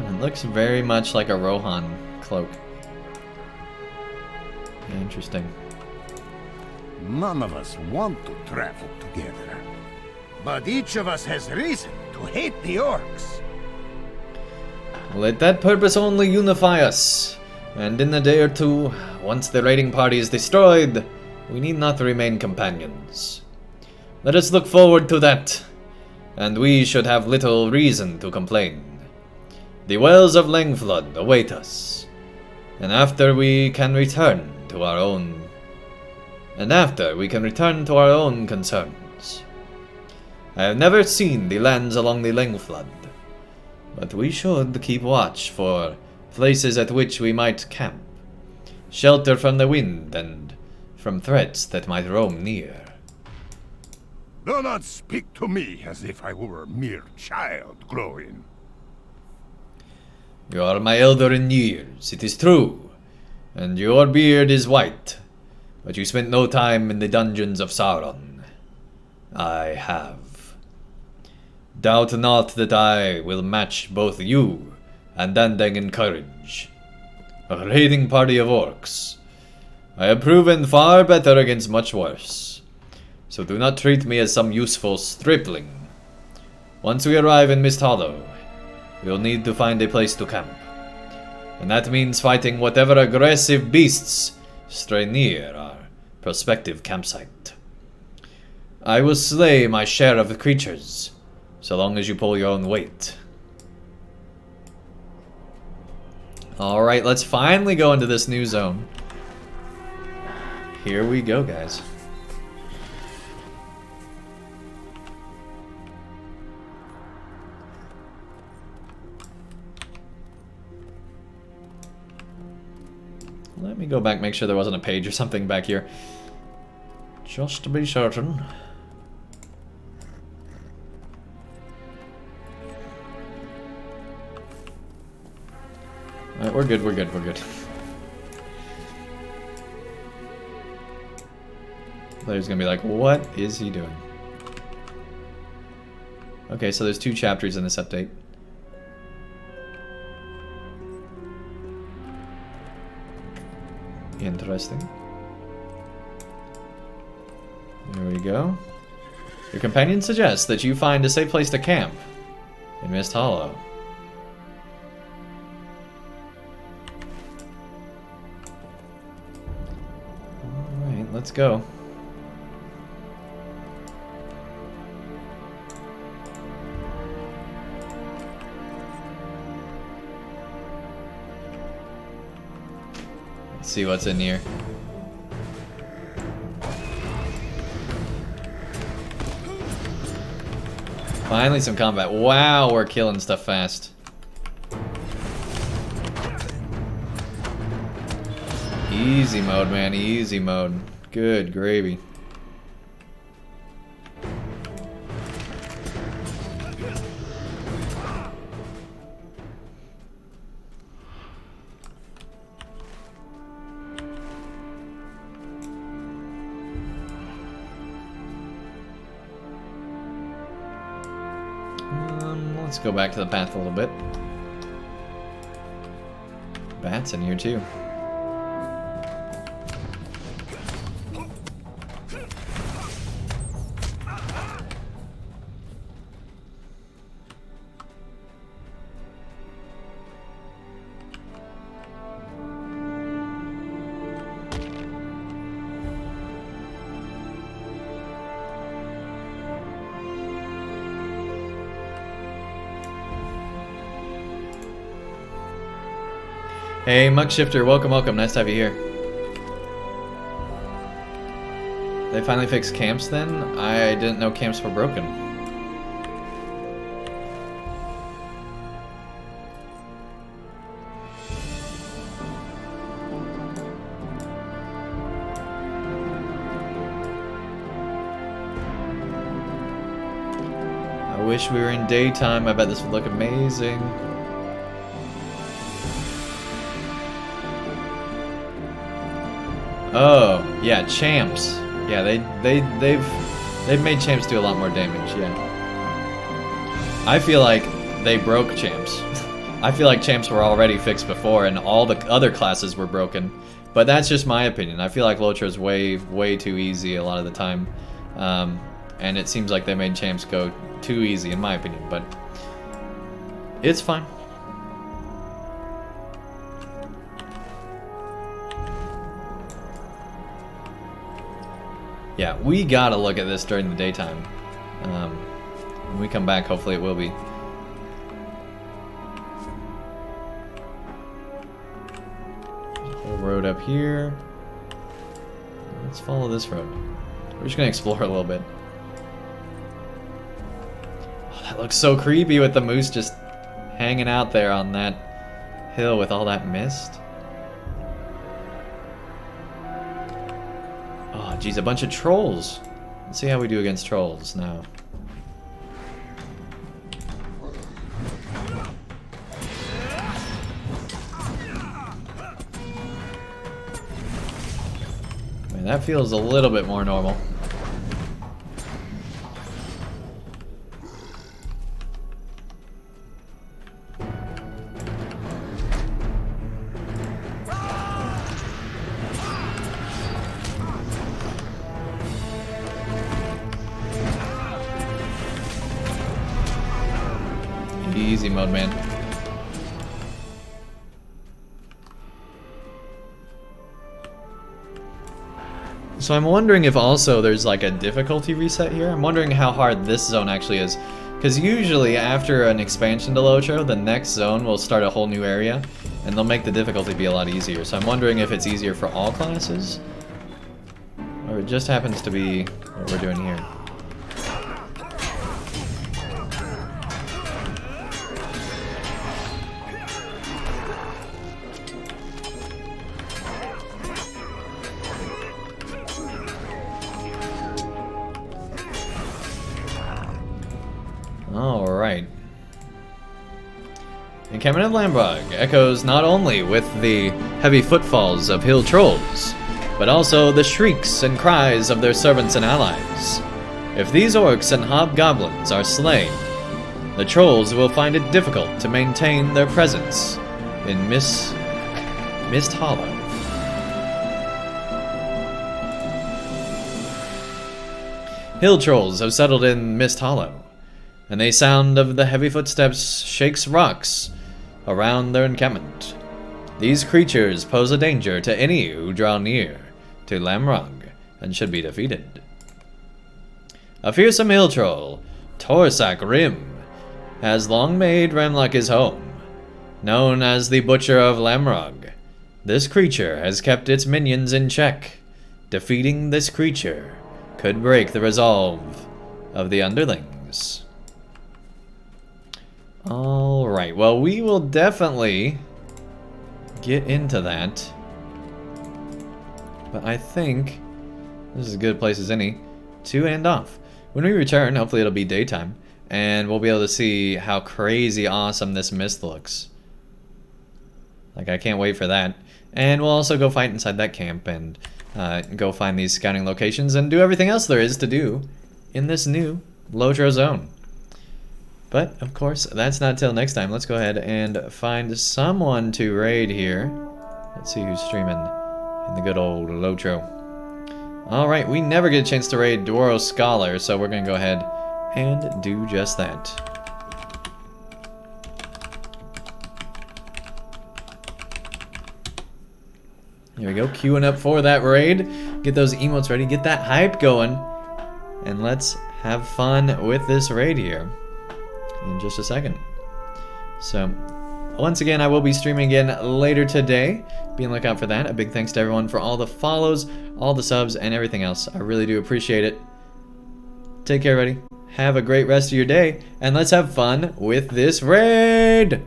It looks very much like a Rohan cloak. Interesting. None of us want to travel together, but each of us has reason to hate the orcs. Let that purpose only unify us, and in a day or two, once the raiding party is destroyed, we need not remain companions. Let us look forward to that, and we should have little reason to complain. The wells of Langflood await us, and after we can return to our own concerns. I have never seen the lands along the Langflood, but we should keep watch for places at which we might camp, shelter from the wind and from threats that might roam near. Do not speak to me as if I were a mere child growing. You are my elder in years, it is true, and your beard is white, but you spent no time in the dungeons of Sauron. I have. Doubt not that I will match both you and Andang in courage. A raiding party of orcs. I have proven far better against much worse, so do not treat me as some useful stripling. Once we arrive in Mist Hollow, we'll need to find a place to camp, and that means fighting whatever aggressive beasts stray near our prospective campsite. I will slay my share of the creatures, so long as you pull your own weight. Alright, let's finally go into this new zone. Here we go, guys. Let me go back, make sure there wasn't a page or something back here. Just to be certain. Alright, we're good, we're good, we're good. Player's gonna be like, what is he doing? Okay, so there's 2 chapters in this update. Interesting. There we go. Your companion suggests that you find a safe place to camp in Mist Hollow. Alright, let's go. See what's in here. Finally some combat. Wow, we're killing stuff fast. Easy mode, man. Easy mode. Good gravy. Let's go back to the path a little bit. Bats in here too. Hey, Muckshifter, welcome, welcome. Nice to have you here. They finally fixed camps then? I didn't know camps were broken. I wish we were in daytime. I bet this would look amazing. Oh, yeah, champs. Yeah, they've made champs do a lot more damage. Yeah. I feel like they broke champs. I feel like champs were already fixed before, and all the other classes were broken. But that's just my opinion. I feel like LOTRO is way too easy a lot of the time, and it seems like they made champs go too easy in my opinion. But it's fine. Yeah, we gotta look at this during the daytime. When we come back, hopefully it will be. Whole road up here. Let's follow this road. We're just gonna explore a little bit. Oh, that looks so creepy with the moose just hanging out there on that hill with all that mist. Oh, geez, a bunch of trolls. Let's see how we do against trolls now. Man, that feels a little bit more normal. Easy mode, man. So I'm wondering if also there's like a difficulty reset here. I'm wondering how hard this zone actually is. Because usually after an expansion to LOTRO, the next zone will start a whole new area, and they'll make the difficulty be a lot easier. So I'm wondering if it's easier for all classes, or it just happens to be what we're doing here. Alright. Encampment of Lambrog echoes not only with the heavy footfalls of hill trolls, but also the shrieks and cries of their servants and allies. If these orcs and hobgoblins are slain, the trolls will find it difficult to maintain their presence in Mist Hollow. Hill trolls have settled in Mist Hollow, and the sound of the heavy footsteps shakes rocks around their encampment. These creatures pose a danger to any who draw near to Lamrog and should be defeated. A fearsome hill troll, Torsak Rim, has long made Ramlock his home. Known as the Butcher of Lamrog, this creature has kept its minions in check. Defeating this creature could break the resolve of the underlings. Alright, well, we will definitely get into that. But I think this is as good a place as any to end off. When we return, hopefully it'll be daytime, and we'll be able to see how crazy awesome this mist looks. Like, I can't wait for that. And we'll also go fight inside that camp and go find these scouting locations and do everything else there is to do in this new LOTRO zone. But, of course, that's not till next time. Let's go ahead and find someone to raid here. Let's see who's streaming in the good old LOTRO. Alright, we never get a chance to raid Dwaro Scholar, so we're going to go ahead and do just that. Here we go, queuing up for that raid. Get those emotes ready, get that hype going. And let's have fun with this raid here in just a second. So, once again, I will be streaming again later today. Be on the lookout for that. A big thanks to everyone for all the follows, all the subs, and everything else. I really do appreciate it. Take care, everybody. Have a great rest of your day, and let's have fun with this raid!